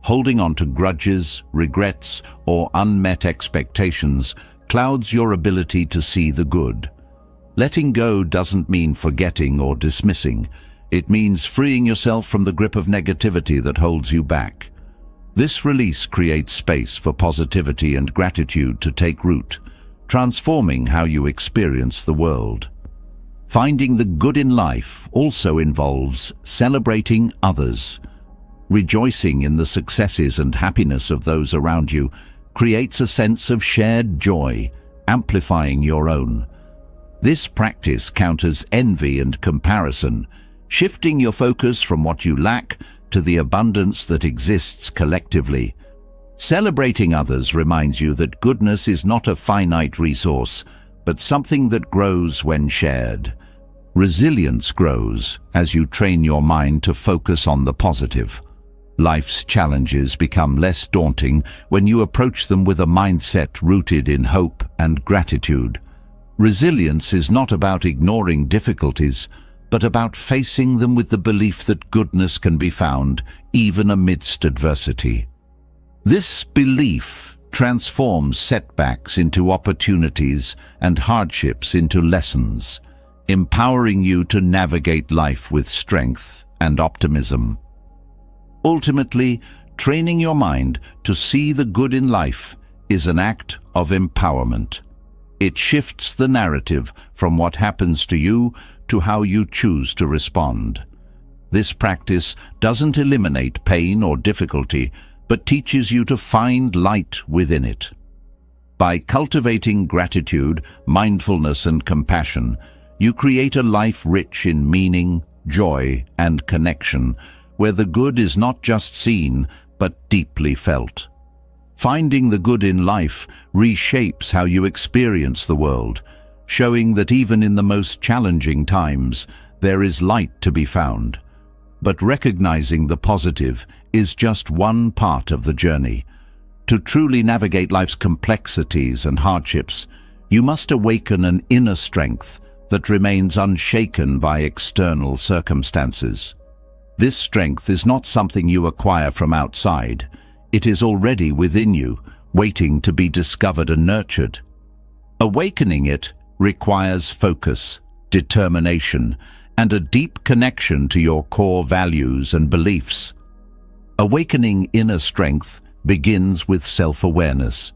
Holding on to grudges, regrets, or unmet expectations clouds your ability to see the good. Letting go doesn't mean forgetting or dismissing. It means freeing yourself from the grip of negativity that holds you back. This release creates space for positivity and gratitude to take root, transforming how you experience the world. Finding the good in life also involves celebrating others. Rejoicing in the successes and happiness of those around you creates a sense of shared joy, amplifying your own. This practice counters envy and comparison, shifting your focus from what you lack to the abundance that exists collectively. Celebrating others reminds you that goodness is not a finite resource, but something that grows when shared. Resilience grows as you train your mind to focus on the positive. Life's challenges become less daunting when you approach them with a mindset rooted in hope and gratitude. Resilience is not about ignoring difficulties, but about facing them with the belief that goodness can be found even amidst adversity. This belief transforms setbacks into opportunities and hardships into lessons, empowering you to navigate life with strength and optimism. Ultimately, training your mind to see the good in life is an act of empowerment. It shifts the narrative from what happens to you to how you choose to respond. This practice doesn't eliminate pain or difficulty, but teaches you to find light within it. By cultivating gratitude, mindfulness, and compassion, you create a life rich in meaning, joy, and connection, where the good is not just seen, but deeply felt. Finding the good in life reshapes how you experience the world, showing that even in the most challenging times, there is light to be found. But recognizing the positive is just one part of the journey. To truly navigate life's complexities and hardships, you must awaken an inner strength that remains unshaken by external circumstances. This strength is not something you acquire from outside. It is already within you, waiting to be discovered and nurtured. Awakening it requires focus, determination, and a deep connection to your core values and beliefs. Awakening inner strength begins with self-awareness.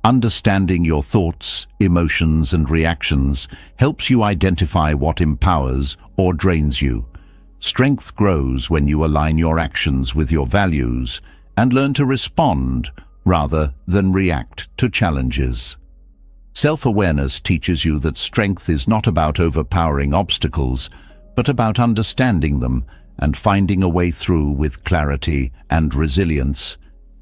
Understanding your thoughts, emotions, and reactions helps you identify what empowers or drains you. Strength grows when you align your actions with your values and learn to respond rather than react to challenges. Self-awareness teaches you that strength is not about overpowering obstacles, but about understanding them and finding a way through with clarity and resilience.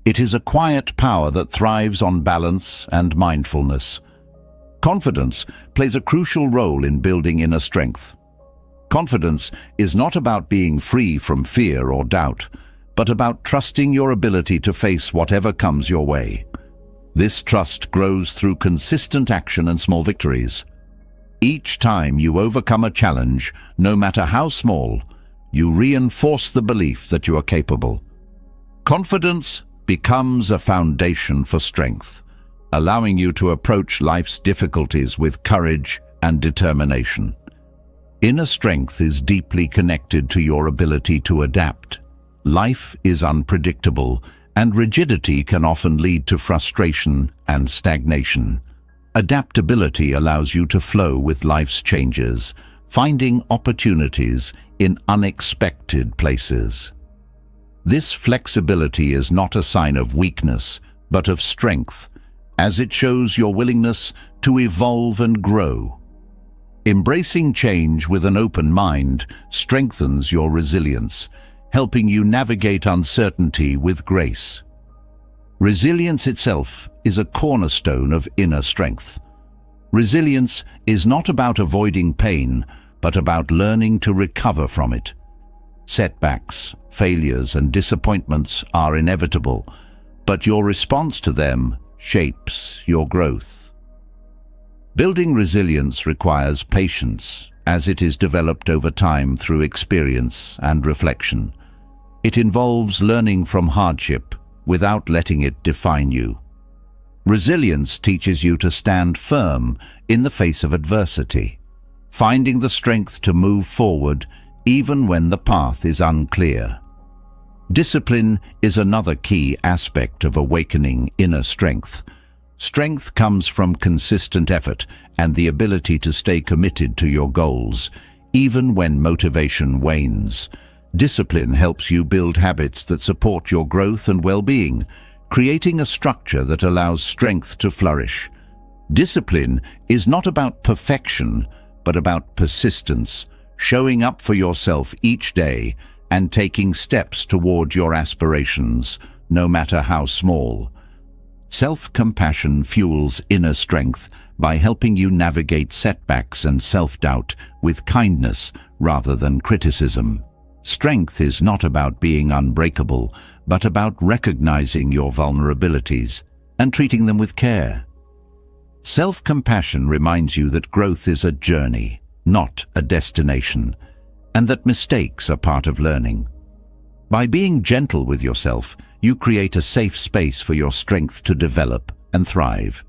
It is a quiet power that thrives on balance and mindfulness. Confidence plays a crucial role in building inner strength. Confidence is not about being free from fear or doubt, but about trusting your ability to face whatever comes your way. This trust grows through consistent action and small victories. Each time you overcome a challenge, no matter how small, you reinforce the belief that you are capable. Confidence becomes a foundation for strength, allowing you to approach life's difficulties with courage and determination. Inner strength is deeply connected to your ability to adapt. Life is unpredictable, and rigidity can often lead to frustration and stagnation. Adaptability allows you to flow with life's changes, finding opportunities in unexpected places. This flexibility is not a sign of weakness, but of strength, as it shows your willingness to evolve and grow. Embracing change with an open mind strengthens your resilience, helping you navigate uncertainty with grace. Resilience itself is a cornerstone of inner strength. Resilience is not about avoiding pain, but about learning to recover from it. Setbacks, failures, and disappointments are inevitable, but your response to them shapes your growth. Building resilience requires patience, as it is developed over time through experience and reflection. It involves learning from hardship without letting it define you. Resilience teaches you to stand firm in the face of adversity, finding the strength to move forward even when the path is unclear. Discipline is another key aspect of awakening inner strength. Strength comes from consistent effort and the ability to stay committed to your goals, even when motivation wanes. Discipline helps you build habits that support your growth and well-being, creating a structure that allows strength to flourish. Discipline is not about perfection, but about persistence, showing up for yourself each day and taking steps toward your aspirations, no matter how small. Self-compassion fuels inner strength by helping you navigate setbacks and self-doubt with kindness rather than criticism. Strength is not about being unbreakable, but about recognizing your vulnerabilities and treating them with care. Self-compassion reminds you that growth is a journey, not a destination, and that mistakes are part of learning. By being gentle with yourself, you create a safe space for your strength to develop and thrive.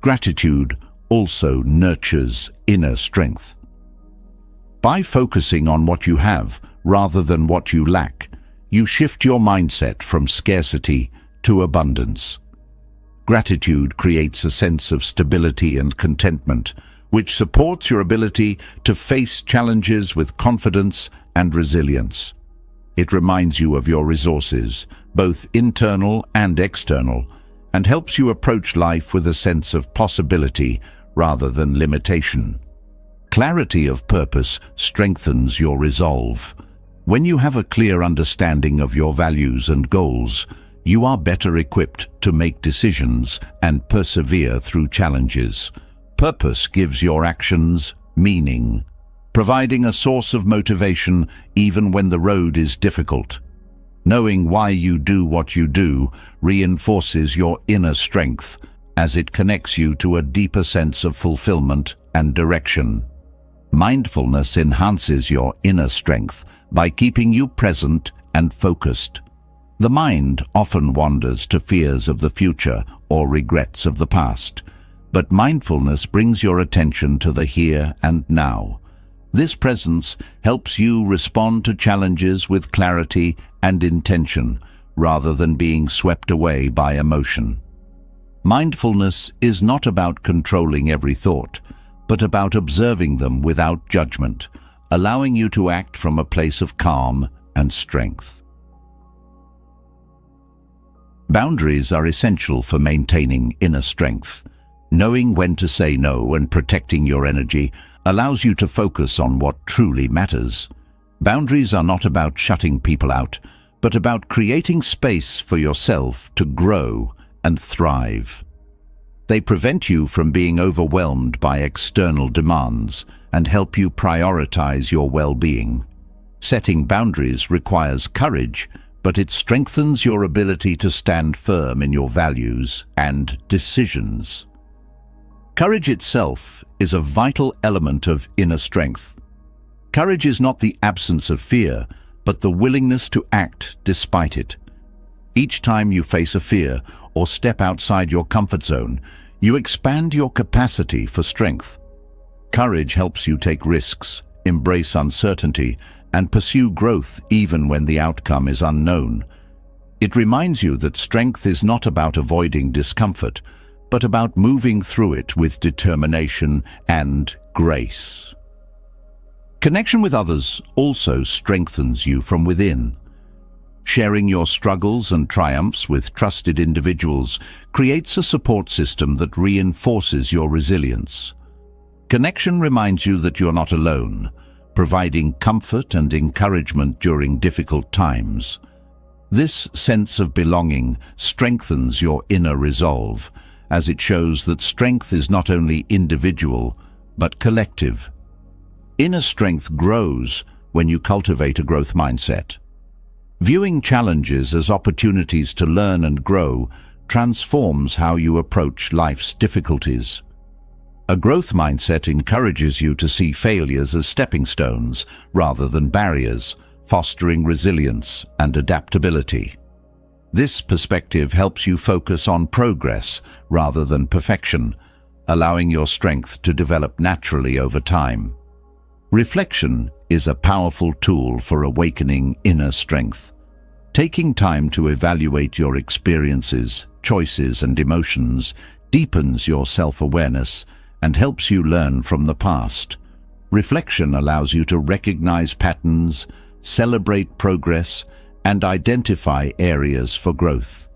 Gratitude also nurtures inner strength. By focusing on what you have rather than what you lack, you shift your mindset from scarcity to abundance. Gratitude creates a sense of stability and contentment, which supports your ability to face challenges with confidence and resilience. It reminds you of your resources, both internal and external, and helps you approach life with a sense of possibility rather than limitation. Clarity of purpose strengthens your resolve. When you have a clear understanding of your values and goals, you are better equipped to make decisions and persevere through challenges. Purpose gives your actions meaning, providing a source of motivation even when the road is difficult. Knowing why you do what you do reinforces your inner strength, as it connects you to a deeper sense of fulfillment and direction. Mindfulness enhances your inner strength by keeping you present and focused. The mind often wanders to fears of the future or regrets of the past, but mindfulness brings your attention to the here and now. This presence helps you respond to challenges with clarity and intention, rather than being swept away by emotion. Mindfulness is not about controlling every thought, but about observing them without judgment, allowing you to act from a place of calm and strength. Boundaries are essential for maintaining inner strength. Knowing when to say no and protecting your energy allows you to focus on what truly matters. Boundaries are not about shutting people out, but about creating space for yourself to grow and thrive. They prevent you from being overwhelmed by external demands and help you prioritize your well-being. Setting boundaries requires courage, but it strengthens your ability to stand firm in your values and decisions. Courage itself is a vital element of inner strength. Courage is not the absence of fear, but the willingness to act despite it. Each time you face a fear or step outside your comfort zone, you expand your capacity for strength. Courage helps you take risks, embrace uncertainty, and pursue growth even when the outcome is unknown. It reminds you that strength is not about avoiding discomfort, but about moving through it with determination and grace. Connection with others also strengthens you from within. Sharing your struggles and triumphs with trusted individuals creates a support system that reinforces your resilience. Connection reminds you that you're not alone, providing comfort and encouragement during difficult times. This sense of belonging strengthens your inner resolve, as it shows that strength is not only individual, but collective. Inner strength grows when you cultivate a growth mindset. Viewing challenges as opportunities to learn and grow transforms how you approach life's difficulties. A growth mindset encourages you to see failures as stepping stones rather than barriers, fostering resilience and adaptability. This perspective helps you focus on progress rather than perfection, allowing your strength to develop naturally over time. Reflection is a powerful tool for awakening inner strength. Taking time to evaluate your experiences, choices, and emotions deepens your self-awareness and helps you learn from the past. Reflection allows you to recognize patterns, celebrate progress, and identify areas for growth.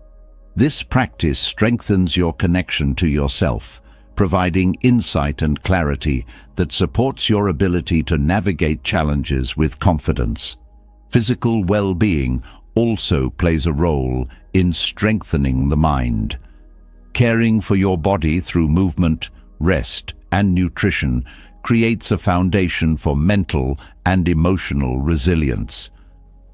This practice strengthens your connection to yourself, providing insight and clarity that supports your ability to navigate challenges with confidence. Physical well-being also plays a role in strengthening the mind. Caring for your body through movement, rest, and nutrition creates a foundation for mental and emotional resilience.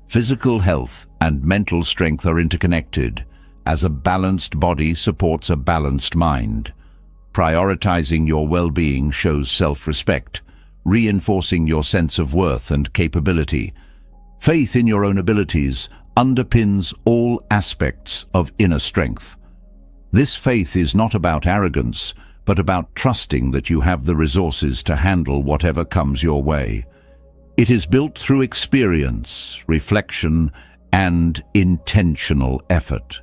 Physical health and mental strength are interconnected, as a balanced body supports a balanced mind. Prioritizing your well-being shows self-respect, reinforcing your sense of worth and capability. Faith in your own abilities underpins all aspects of inner strength. This faith is not about arrogance, but about trusting that you have the resources to handle whatever comes your way. It is built through experience, reflection, and intentional effort.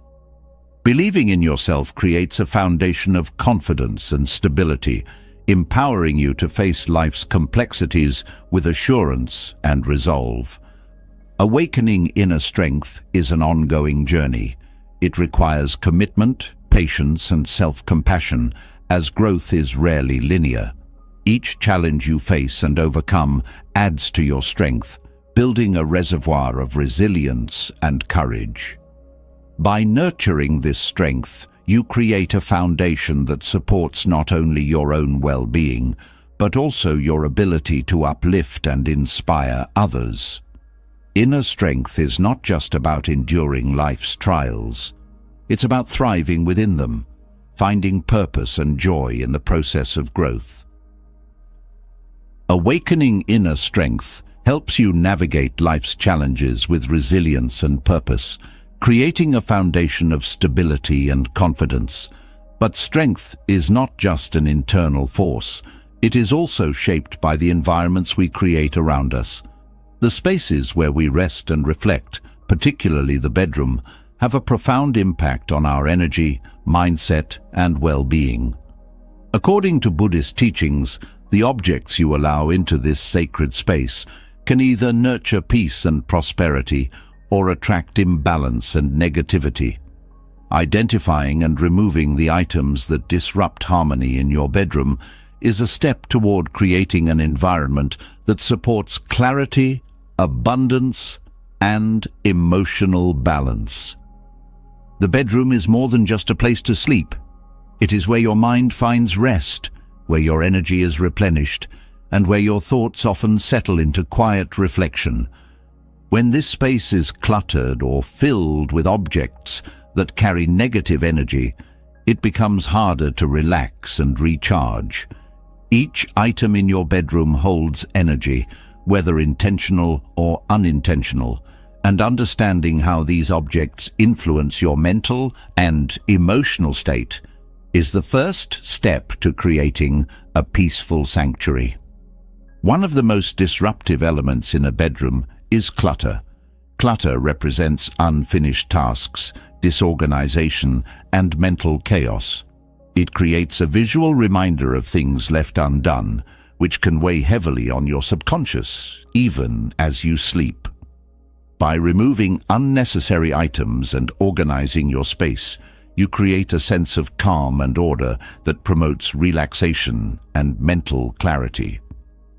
Believing in yourself creates a foundation of confidence and stability, empowering you to face life's complexities with assurance and resolve. Awakening inner strength is an ongoing journey. It requires commitment, patience, and self-compassion, as growth is rarely linear. Each challenge you face and overcome adds to your strength, building a reservoir of resilience and courage. By nurturing this strength, you create a foundation that supports not only your own well-being, but also your ability to uplift and inspire others. Inner strength is not just about enduring life's trials. It's about thriving within them, finding purpose and joy in the process of growth. Awakening inner strength helps you navigate life's challenges with resilience and purpose, creating a foundation of stability and confidence. But strength is not just an internal force. It is also shaped by the environments we create around us. The spaces where we rest and reflect, particularly the bedroom, have a profound impact on our energy, mindset, and well-being. According to Buddhist teachings, the objects you allow into this sacred space can either nurture peace and prosperity or attract imbalance and negativity. Identifying and removing the items that disrupt harmony in your bedroom is a step toward creating an environment that supports clarity, abundance, and emotional balance. The bedroom is more than just a place to sleep. It is where your mind finds rest, where your energy is replenished, and where your thoughts often settle into quiet reflection. When this space is cluttered or filled with objects that carry negative energy, it becomes harder to relax and recharge. Each item in your bedroom holds energy, whether intentional or unintentional, and understanding how these objects influence your mental and emotional state is the first step to creating a peaceful sanctuary. One of the most disruptive elements in a bedroom is clutter. Clutter represents unfinished tasks, disorganization, and mental chaos. It creates a visual reminder of things left undone, which can weigh heavily on your subconscious, even as you sleep. By removing unnecessary items and organizing your space, you create a sense of calm and order that promotes relaxation and mental clarity.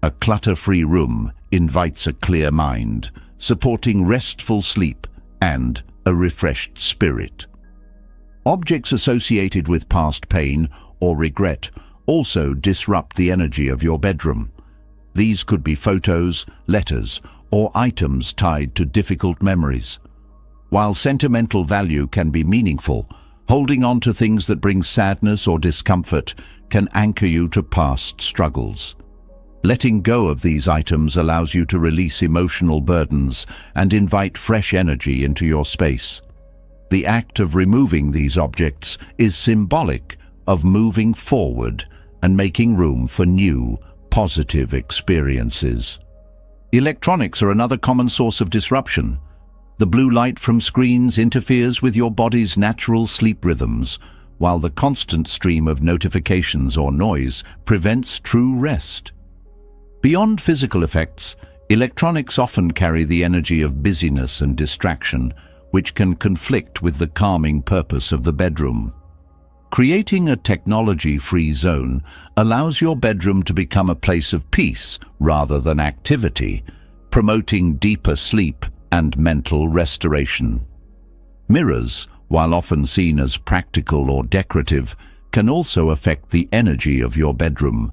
A clutter-free room invites a clear mind, supporting restful sleep and a refreshed spirit. Objects associated with past pain or regret also disrupt the energy of your bedroom. These could be photos, letters, or items tied to difficult memories. While sentimental value can be meaningful, holding on to things that bring sadness or discomfort can anchor you to past struggles. Letting go of these items allows you to release emotional burdens and invite fresh energy into your space. The act of removing these objects is symbolic of moving forward and making room for new, positive experiences. Electronics are another common source of disruption. The blue light from screens interferes with your body's natural sleep rhythms, while the constant stream of notifications or noise prevents true rest. Beyond physical effects, electronics often carry the energy of busyness and distraction, which can conflict with the calming purpose of the bedroom. Creating a technology-free zone allows your bedroom to become a place of peace rather than activity, promoting deeper sleep and mental restoration. Mirrors, while often seen as practical or decorative, can also affect the energy of your bedroom.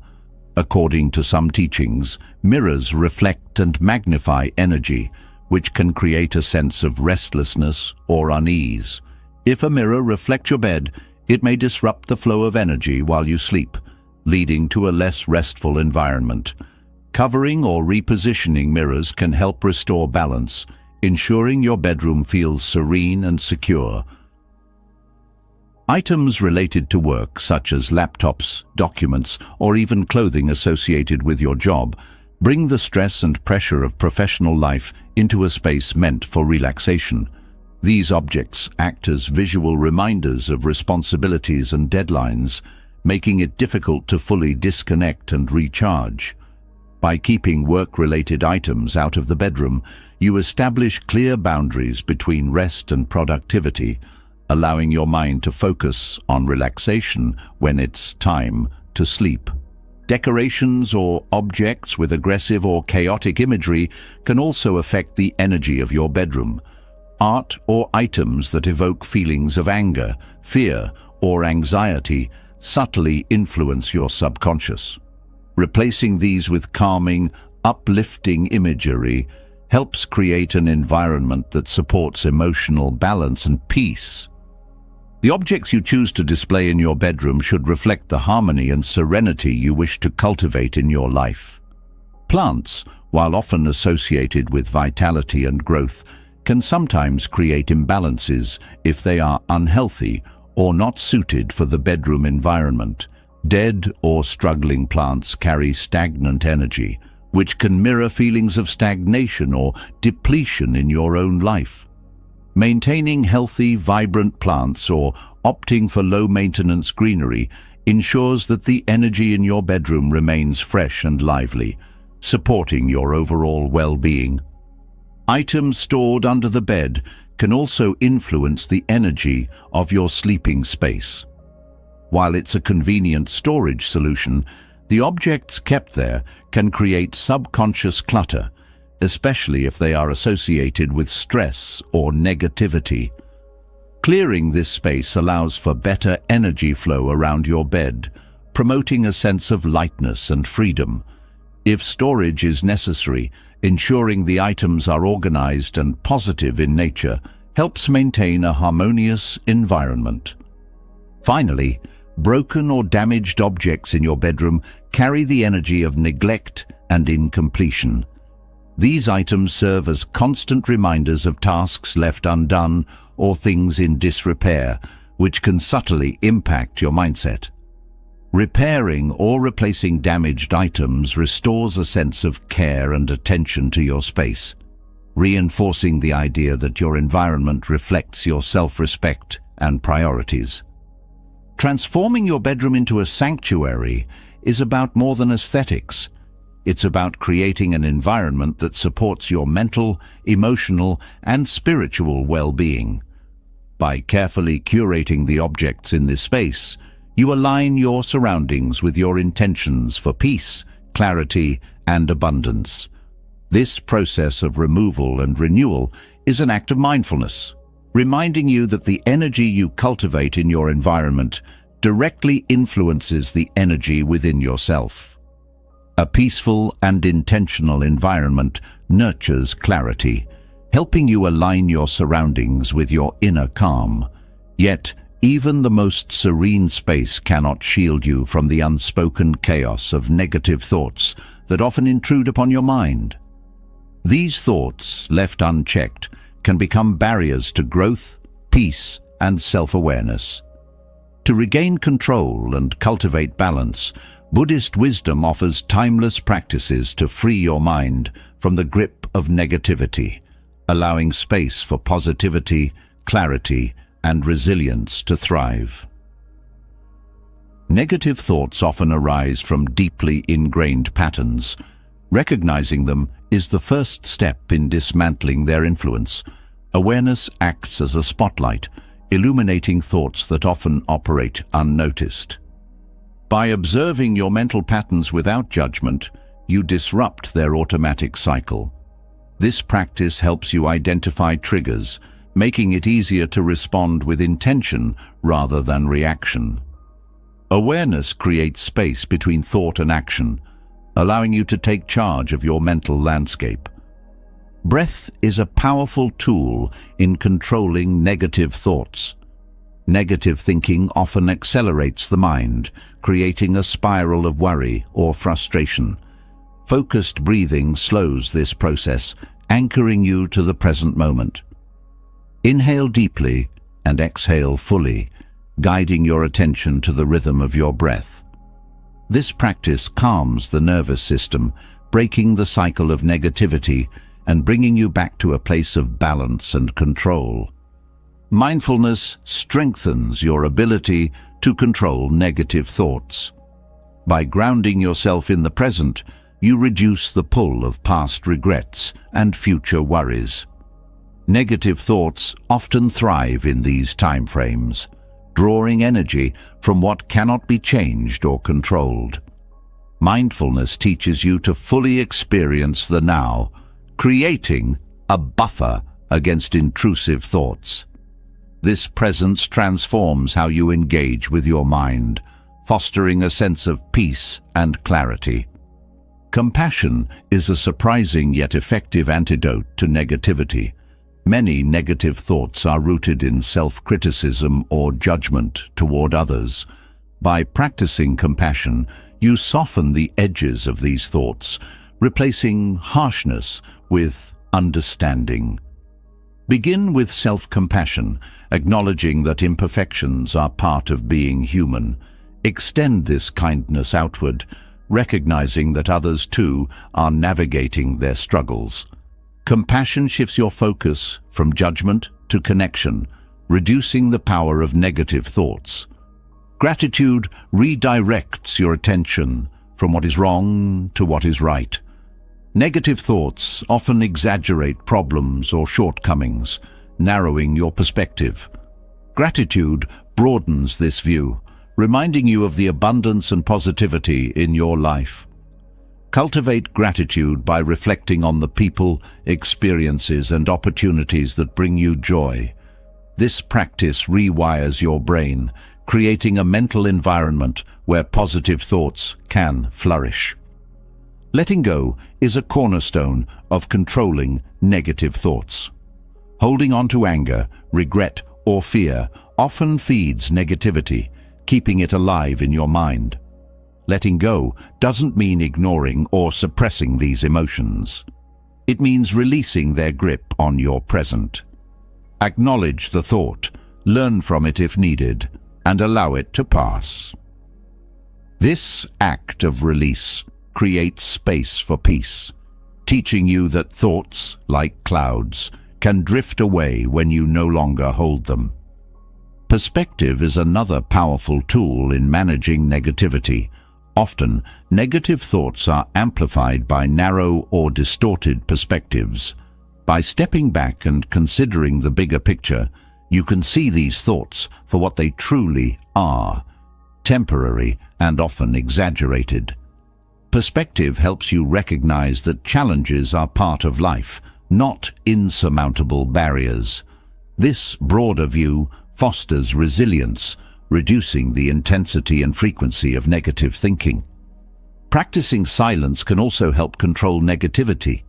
According to some teachings, mirrors reflect and magnify energy, which can create a sense of restlessness or unease. If a mirror reflects your bed, it may disrupt the flow of energy while you sleep, leading to a less restful environment. Covering or repositioning mirrors can help restore balance, ensuring your bedroom feels serene and secure. Items related to work, such as laptops, documents, or even clothing associated with your job, bring the stress and pressure of professional life into a space meant for relaxation. These objects act as visual reminders of responsibilities and deadlines, making it difficult to fully disconnect and recharge. By keeping work-related items out of the bedroom, you establish clear boundaries between rest and productivity, allowing your mind to focus on relaxation when it's time to sleep. Decorations or objects with aggressive or chaotic imagery can also affect the energy of your bedroom. Art or items that evoke feelings of anger, fear, or anxiety subtly influence your subconscious. Replacing these with calming, uplifting imagery helps create an environment that supports emotional balance and peace. The objects you choose to display in your bedroom should reflect the harmony and serenity you wish to cultivate in your life. Plants, while often associated with vitality and growth, can sometimes create imbalances if they are unhealthy or not suited for the bedroom environment. Dead or struggling plants carry stagnant energy, which can mirror feelings of stagnation or depletion in your own life. Maintaining healthy, vibrant plants or opting for low-maintenance greenery ensures that the energy in your bedroom remains fresh and lively, supporting your overall well-being. Items stored under the bed can also influence the energy of your sleeping space. While it's a convenient storage solution, the objects kept there can create subconscious clutter, especially if they are associated with stress or negativity. Clearing this space allows for better energy flow around your bed, promoting a sense of lightness and freedom. If storage is necessary, ensuring the items are organized and positive in nature helps maintain a harmonious environment. Finally, broken or damaged objects in your bedroom carry the energy of neglect and incompletion. These items serve as constant reminders of tasks left undone or things in disrepair, which can subtly impact your mindset. Repairing or replacing damaged items restores a sense of care and attention to your space, reinforcing the idea that your environment reflects your self-respect and priorities. Transforming your bedroom into a sanctuary is about more than aesthetics. It's about creating an environment that supports your mental, emotional, and spiritual well-being. By carefully curating the objects in this space, you align your surroundings with your intentions for peace, clarity, and abundance. This process of removal and renewal is an act of mindfulness, reminding you that the energy you cultivate in your environment directly influences the energy within yourself. A peaceful and intentional environment nurtures clarity, helping you align your surroundings with your inner calm. Yet, even the most serene space cannot shield you from the unspoken chaos of negative thoughts that often intrude upon your mind. These thoughts, left unchecked, can become barriers to growth, peace, and self-awareness. To regain control and cultivate balance, Buddhist wisdom offers timeless practices to free your mind from the grip of negativity, allowing space for positivity, clarity, and resilience to thrive. Negative thoughts often arise from deeply ingrained patterns. Recognizing them is the first step in dismantling their influence. Awareness acts as a spotlight, illuminating thoughts that often operate unnoticed. By observing your mental patterns without judgment, you disrupt their automatic cycle. This practice helps you identify triggers, making it easier to respond with intention rather than reaction. Awareness creates space between thought and action, allowing you to take charge of your mental landscape. Breath is a powerful tool in controlling negative thoughts. Negative thinking often accelerates the mind, creating a spiral of worry or frustration. Focused breathing slows this process, anchoring you to the present moment. Inhale deeply and exhale fully, guiding your attention to the rhythm of your breath. This practice calms the nervous system, breaking the cycle of negativity and bringing you back to a place of balance and control. Mindfulness strengthens your ability to control negative thoughts. By grounding yourself in the present, you reduce the pull of past regrets and future worries. Negative thoughts often thrive in these time frames, drawing energy from what cannot be changed or controlled. Mindfulness teaches you to fully experience the now, creating a buffer against intrusive thoughts. This presence transforms how you engage with your mind, fostering a sense of peace and clarity. Compassion is a surprising yet effective antidote to negativity. Many negative thoughts are rooted in self-criticism or judgment toward others. By practicing compassion, you soften the edges of these thoughts, replacing harshness with understanding. Begin with self-compassion, acknowledging that imperfections are part of being human. Extend this kindness outward, recognizing that others too are navigating their struggles. Compassion shifts your focus from judgment to connection, reducing the power of negative thoughts. Gratitude redirects your attention from what is wrong to what is right. Negative thoughts often exaggerate problems or shortcomings, narrowing your perspective. Gratitude broadens this view, reminding you of the abundance and positivity in your life. Cultivate gratitude by reflecting on the people, experiences, and opportunities that bring you joy. This practice rewires your brain, creating a mental environment where positive thoughts can flourish. Letting go is a cornerstone of controlling negative thoughts. Holding on to anger, regret, or fear often feeds negativity, keeping it alive in your mind. Letting go doesn't mean ignoring or suppressing these emotions. It means releasing their grip on your present. Acknowledge the thought, learn from it if needed, and allow it to pass. This act of release creates space for peace, teaching you that thoughts, like clouds, can drift away when you no longer hold them. Perspective is another powerful tool in managing negativity. Often, negative thoughts are amplified by narrow or distorted perspectives. By stepping back and considering the bigger picture, You can see these thoughts for what they truly are, temporary and often exaggerated. Perspective helps you recognize that challenges are part of life, not insurmountable barriers. This broader view fosters resilience, reducing the intensity and frequency of negative thinking. Practicing silence can also help control negativity.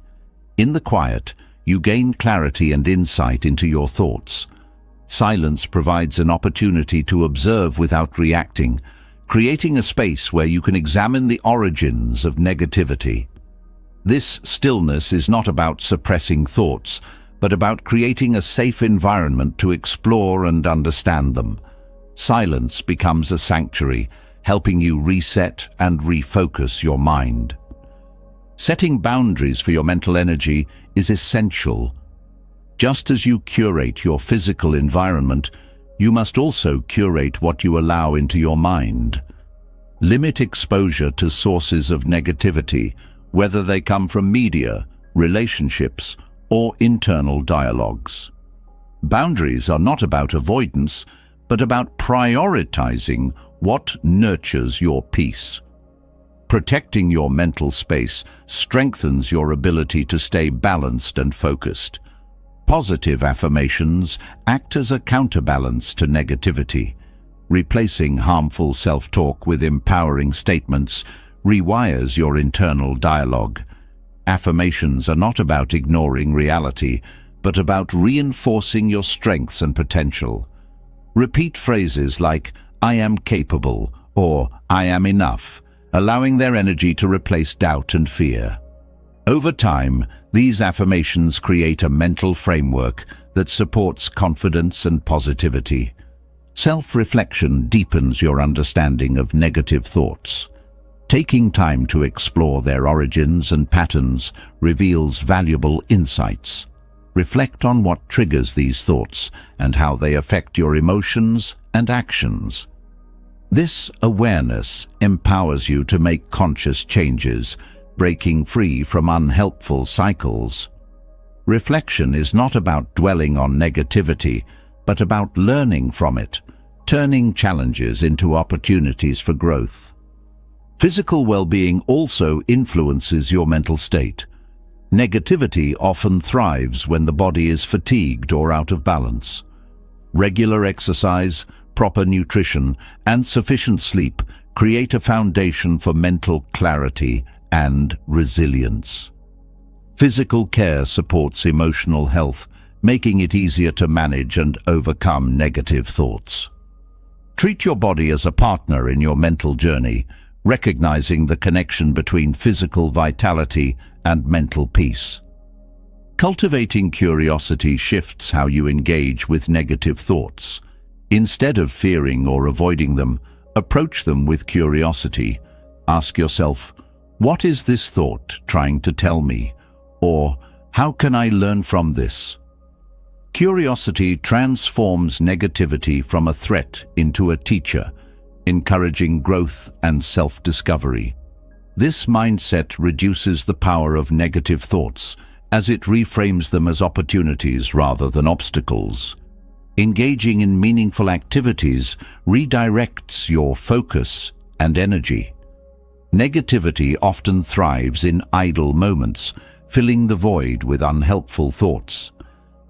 In the quiet, you gain clarity and insight into your thoughts. Silence provides an opportunity to observe without reacting, creating a space where you can examine the origins of negativity. This stillness is not about suppressing thoughts, but about creating a safe environment to explore and understand them. Silence becomes a sanctuary, helping you reset and refocus your mind. Setting boundaries for your mental energy is essential. Just as you curate your physical environment, you must also curate what you allow into your mind. Limit exposure to sources of negativity, whether they come from media, relationships, or internal dialogues. Boundaries are not about avoidance, but about prioritizing what nurtures your peace. Protecting your mental space strengthens your ability to stay balanced and focused. Positive affirmations act as a counterbalance to negativity. Replacing harmful self-talk with empowering statements rewires your internal dialogue. Affirmations are not about ignoring reality, but about reinforcing your strengths and potential. Repeat phrases like, "I am capable," or "I am enough," allowing their energy to replace doubt and fear. Over time, these affirmations create a mental framework that supports confidence and positivity. Self-reflection deepens your understanding of negative thoughts. Taking time to explore their origins and patterns reveals valuable insights. Reflect on what triggers these thoughts and how they affect your emotions and actions. This awareness empowers you to make conscious changes, breaking free from unhelpful cycles. Reflection is not about dwelling on negativity, but about learning from it, turning challenges into opportunities for growth. Physical well-being also influences your mental state. Negativity often thrives when the body is fatigued or out of balance. Regular exercise, proper nutrition, and sufficient sleep create a foundation for mental clarity and resilience. Physical care supports emotional health, making it easier to manage and overcome negative thoughts. Treat your body as a partner in your mental journey, recognizing the connection between physical vitality and mental peace. Cultivating curiosity shifts how you engage with negative thoughts. Instead of fearing or avoiding them, approach them with curiosity. Ask yourself, "What is this thought trying to tell me?" Or, "How can I learn from this?" Curiosity transforms negativity from a threat into a teacher, encouraging growth and self-discovery. This mindset reduces the power of negative thoughts, as it reframes them as opportunities rather than obstacles. Engaging in meaningful activities redirects your focus and energy. Negativity often thrives in idle moments, filling the void with unhelpful thoughts.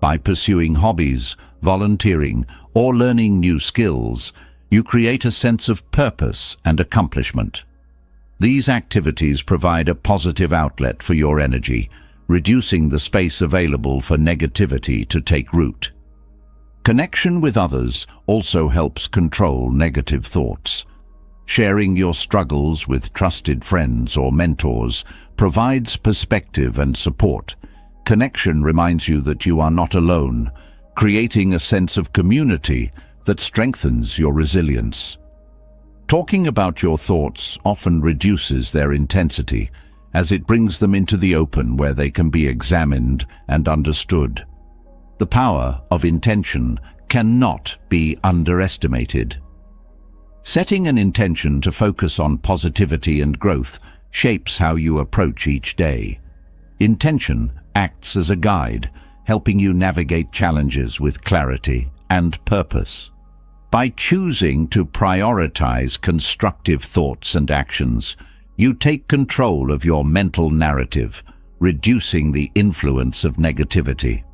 By pursuing hobbies, volunteering, or learning new skills, you create a sense of purpose and accomplishment. These activities provide a positive outlet for your energy, reducing the space available for negativity to take root. Connection with others also helps control negative thoughts. Sharing your struggles with trusted friends or mentors provides perspective and support. Connection reminds you that you are not alone, creating a sense of community that strengthens your resilience. Talking about your thoughts often reduces their intensity, as it brings them into the open where they can be examined and understood. The power of intention cannot be underestimated. Setting an intention to focus on positivity and growth shapes how you approach each day. Intention acts as a guide, helping you navigate challenges with clarity and purpose. By choosing to prioritize constructive thoughts and actions, you take control of your mental narrative, reducing the influence of negativity.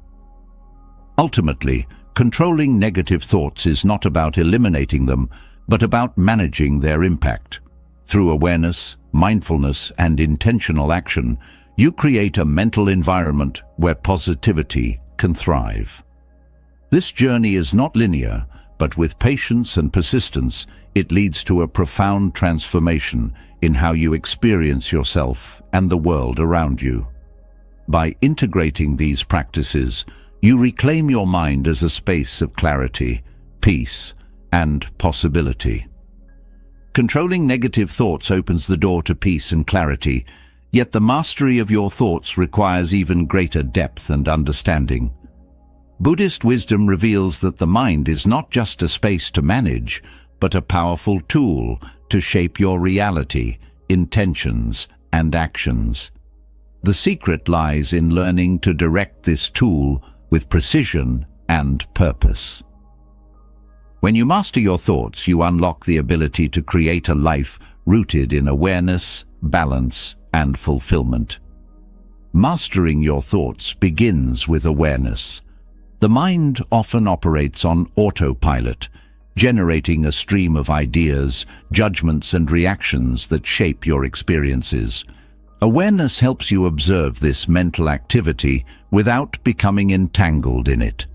Ultimately, controlling negative thoughts is not about eliminating them, but about managing their impact. Through awareness, mindfulness, and intentional action, you create a mental environment where positivity can thrive. This journey is not linear, but with patience and persistence, it leads to a profound transformation in how you experience yourself and the world around you. By integrating these practices, you reclaim your mind as a space of clarity, peace, and possibility. Controlling negative thoughts opens the door to peace and clarity, yet the mastery of your thoughts requires even greater depth and understanding. Buddhist wisdom reveals that the mind is not just a space to manage, but a powerful tool to shape your reality, intentions, and actions. The secret lies in learning to direct this tool with precision and purpose. When you master your thoughts, you unlock the ability to create a life rooted in awareness, balance, and fulfillment. Mastering your thoughts begins with awareness. The mind often operates on autopilot, generating a stream of ideas, judgments, and reactions that shape your experiences. Awareness helps you observe this mental activity without becoming entangled in it.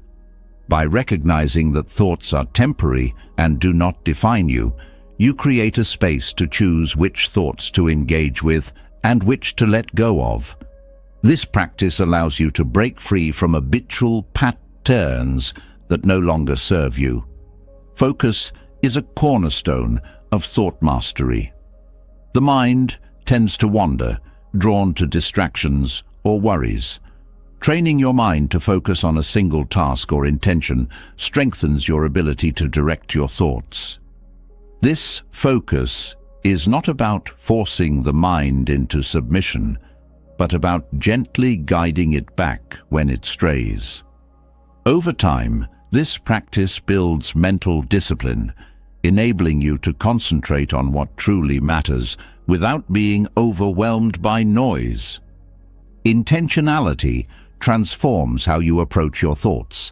By recognizing that thoughts are temporary and do not define you, you create a space to choose which thoughts to engage with and which to let go of. This practice allows you to break free from habitual patterns that no longer serve you. Focus is a cornerstone of thought mastery. The mind tends to wander, drawn to distractions or worries. Training your mind to focus on a single task or intention strengthens your ability to direct your thoughts. This focus is not about forcing the mind into submission, but about gently guiding it back when it strays. Over time, this practice builds mental discipline, enabling you to concentrate on what truly matters without being overwhelmed by noise. Intentionality transforms how you approach your thoughts.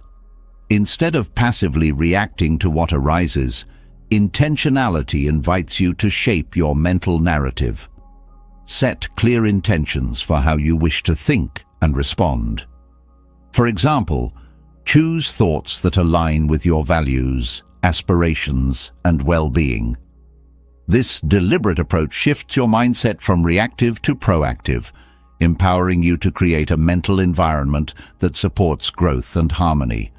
Instead of passively reacting to what arises, intentionality invites you to shape your mental narrative. Set clear intentions for how you wish to think and respond. For example, choose thoughts that align with your values, aspirations, and well-being. This deliberate approach shifts your mindset from reactive to proactive, empowering you to create a mental environment that supports growth and harmony.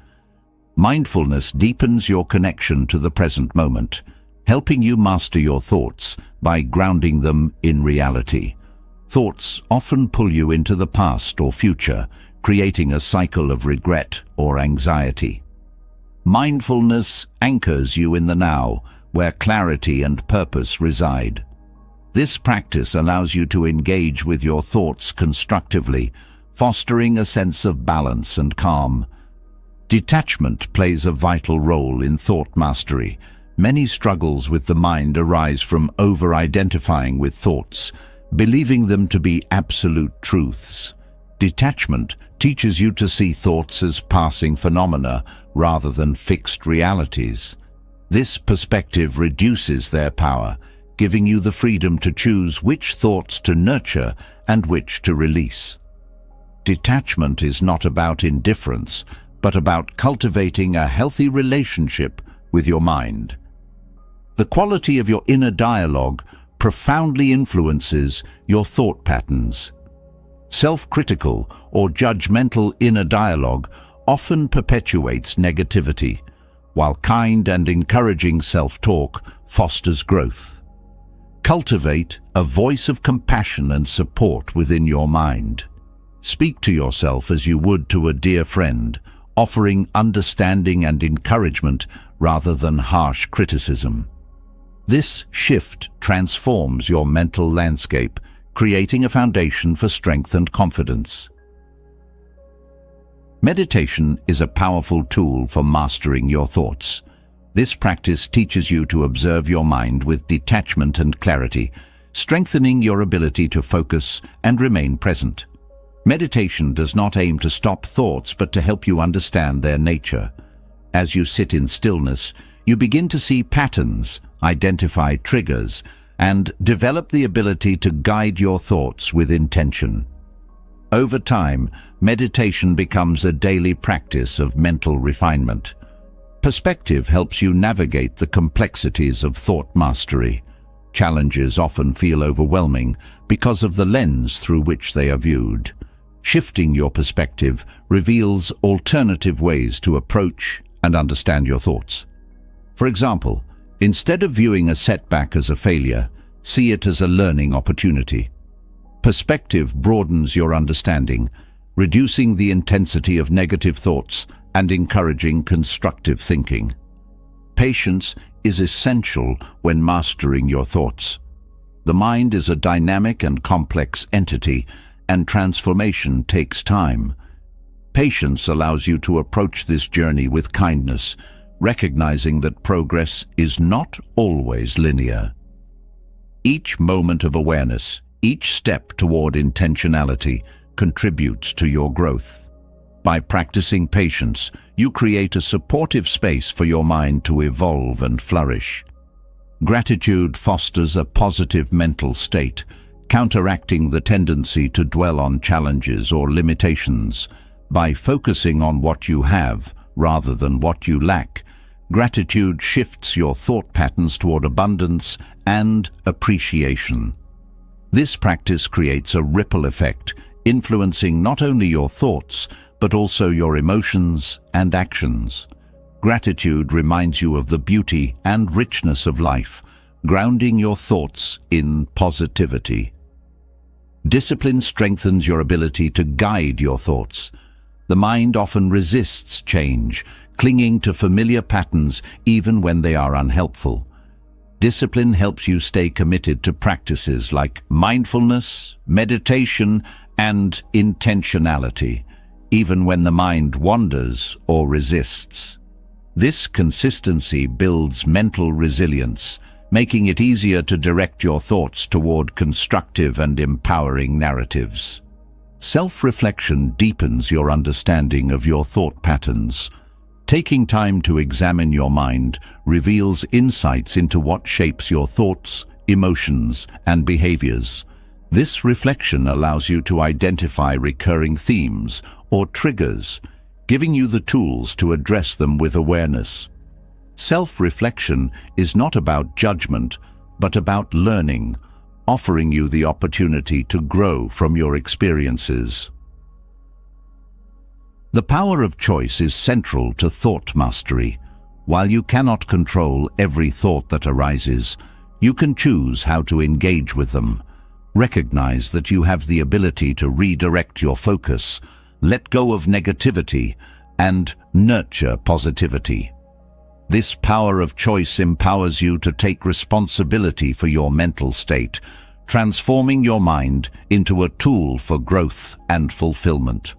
Mindfulness deepens your connection to the present moment, helping you master your thoughts by grounding them in reality. Thoughts often pull you into the past or future, creating a cycle of regret or anxiety. Mindfulness anchors you in the now, where clarity and purpose reside. This practice allows you to engage with your thoughts constructively, fostering a sense of balance and calm. Detachment plays a vital role in thought mastery. Many struggles with the mind arise from over-identifying with thoughts, believing them to be absolute truths. Detachment teaches you to see thoughts as passing phenomena rather than fixed realities. This perspective reduces their power, giving you the freedom to choose which thoughts to nurture and which to release. Detachment is not about indifference, but about cultivating a healthy relationship with your mind. The quality of your inner dialogue profoundly influences your thought patterns. Self-critical or judgmental inner dialogue often perpetuates negativity, while kind and encouraging self-talk fosters growth. Cultivate a voice of compassion and support within your mind. Speak to yourself as you would to a dear friend, offering understanding and encouragement rather than harsh criticism. This shift transforms your mental landscape, creating a foundation for strength and confidence. Meditation is a powerful tool for mastering your thoughts. This practice teaches you to observe your mind with detachment and clarity, strengthening your ability to focus and remain present. Meditation does not aim to stop thoughts, but to help you understand their nature. As you sit in stillness, you begin to see patterns, identify triggers, and develop the ability to guide your thoughts with intention. Over time, meditation becomes a daily practice of mental refinement. Perspective helps you navigate the complexities of thought mastery. Challenges often feel overwhelming because of the lens through which they are viewed. Shifting your perspective reveals alternative ways to approach and understand your thoughts. For example, instead of viewing a setback as a failure, see it as a learning opportunity. Perspective broadens your understanding, reducing the intensity of negative thoughts and encouraging constructive thinking. Patience is essential when mastering your thoughts. The mind is a dynamic and complex entity, and transformation takes time. Patience allows you to approach this journey with kindness, recognizing that progress is not always linear. Each moment of awareness, each step toward intentionality, contributes to your growth. By practicing patience, you create a supportive space for your mind to evolve and flourish. Gratitude fosters a positive mental state, counteracting the tendency to dwell on challenges or limitations. By focusing on what you have rather than what you lack, gratitude shifts your thought patterns toward abundance and appreciation. This practice creates a ripple effect, influencing not only your thoughts, but also your emotions and actions. Gratitude reminds you of the beauty and richness of life, grounding your thoughts in positivity. Discipline strengthens your ability to guide your thoughts. The mind often resists change, clinging to familiar patterns even when they are unhelpful. Discipline helps you stay committed to practices like mindfulness, meditation, and intentionality, even when the mind wanders or resists. This consistency builds mental resilience, making it easier to direct your thoughts toward constructive and empowering narratives. Self-reflection deepens your understanding of your thought patterns. Taking time to examine your mind reveals insights into what shapes your thoughts, emotions, and behaviors. This reflection allows you to identify recurring themes or triggers, giving you the tools to address them with awareness. Self-reflection is not about judgment, but about learning, offering you the opportunity to grow from your experiences. The power of choice is central to thought mastery. While you cannot control every thought that arises, you can choose how to engage with them. Recognize that you have the ability to redirect your focus, let go of negativity, and nurture positivity. This power of choice empowers you to take responsibility for your mental state, transforming your mind into a tool for growth and fulfillment.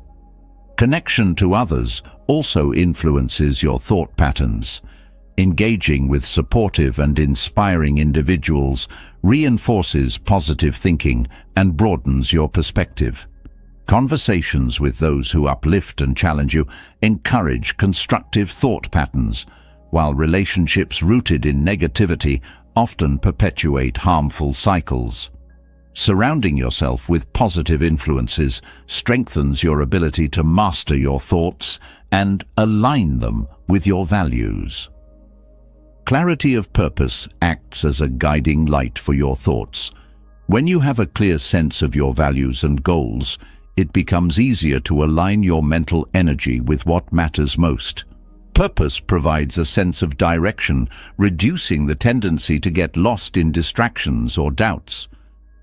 Connection to others also influences your thought patterns. Engaging with supportive and inspiring individuals reinforces positive thinking and broadens your perspective. Conversations with those who uplift and challenge you encourage constructive thought patterns, while relationships rooted in negativity often perpetuate harmful cycles. Surrounding yourself with positive influences strengthens your ability to master your thoughts and align them with your values. Clarity of purpose acts as a guiding light for your thoughts. When you have a clear sense of your values and goals, it becomes easier to align your mental energy with what matters most. Purpose provides a sense of direction, reducing the tendency to get lost in distractions or doubts.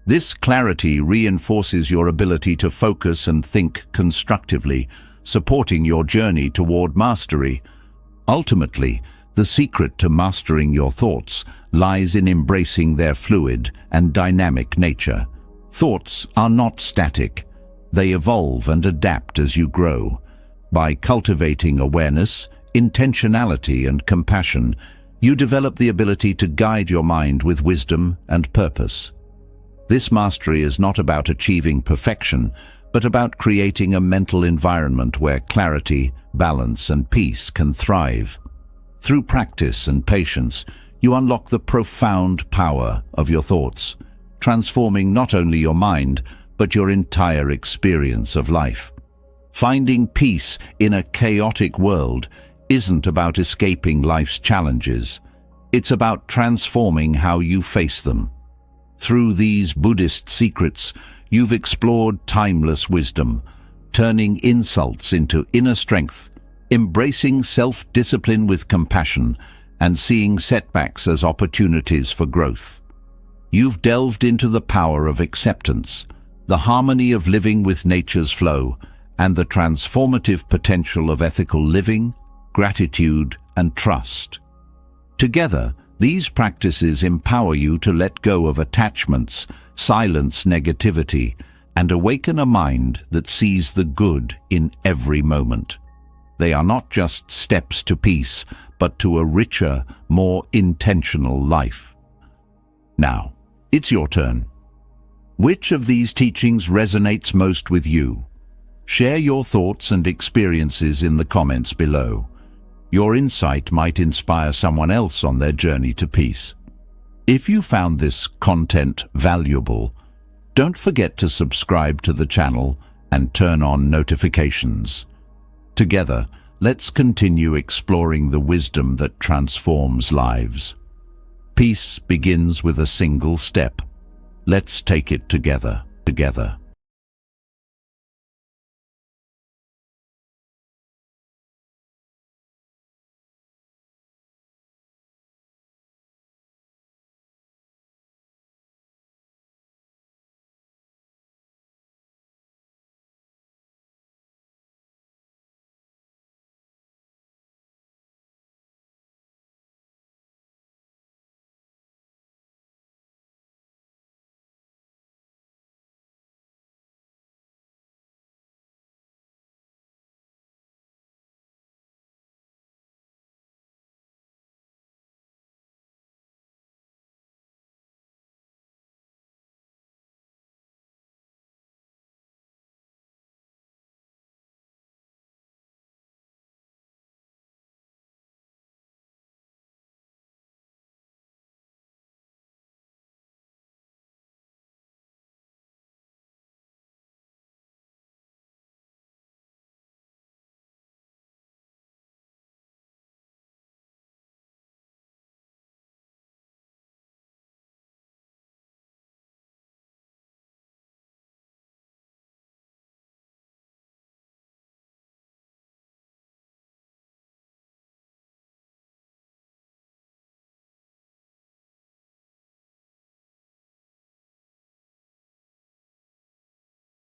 This clarity reinforces your ability to focus and think constructively, supporting your journey toward mastery. Ultimately, the secret to mastering your thoughts lies in embracing their fluid and dynamic nature. Thoughts are not static. They evolve and adapt as you grow. By cultivating awareness, intentionality, and compassion, you develop the ability to guide your mind with wisdom and purpose. This mastery is not about achieving perfection, but about creating a mental environment where clarity, balance, and peace can thrive. Through practice and patience, you unlock the profound power of your thoughts, transforming not only your mind, but your entire experience of life. Finding peace in a chaotic world isn't about escaping life's challenges. It's about transforming how you face them. Through these Buddhist secrets, you've explored timeless wisdom, turning insults into inner strength, embracing self-discipline with compassion, and seeing setbacks as opportunities for growth. You've delved into the power of acceptance, the harmony of living with nature's flow, and the transformative potential of ethical living, gratitude, and trust. Together, these practices empower you to let go of attachments, silence negativity, and awaken a mind that sees the good in every moment. They are not just steps to peace, but to a richer, more intentional life. Now, it's your turn. Which of these teachings resonates most with you? Share your thoughts and experiences in the comments below. Your insight might inspire someone else on their journey to peace. If you found this content valuable, don't forget to subscribe to the channel and turn on notifications. Together, let's continue exploring the wisdom that transforms lives. Peace begins with a single step. Let's take it together.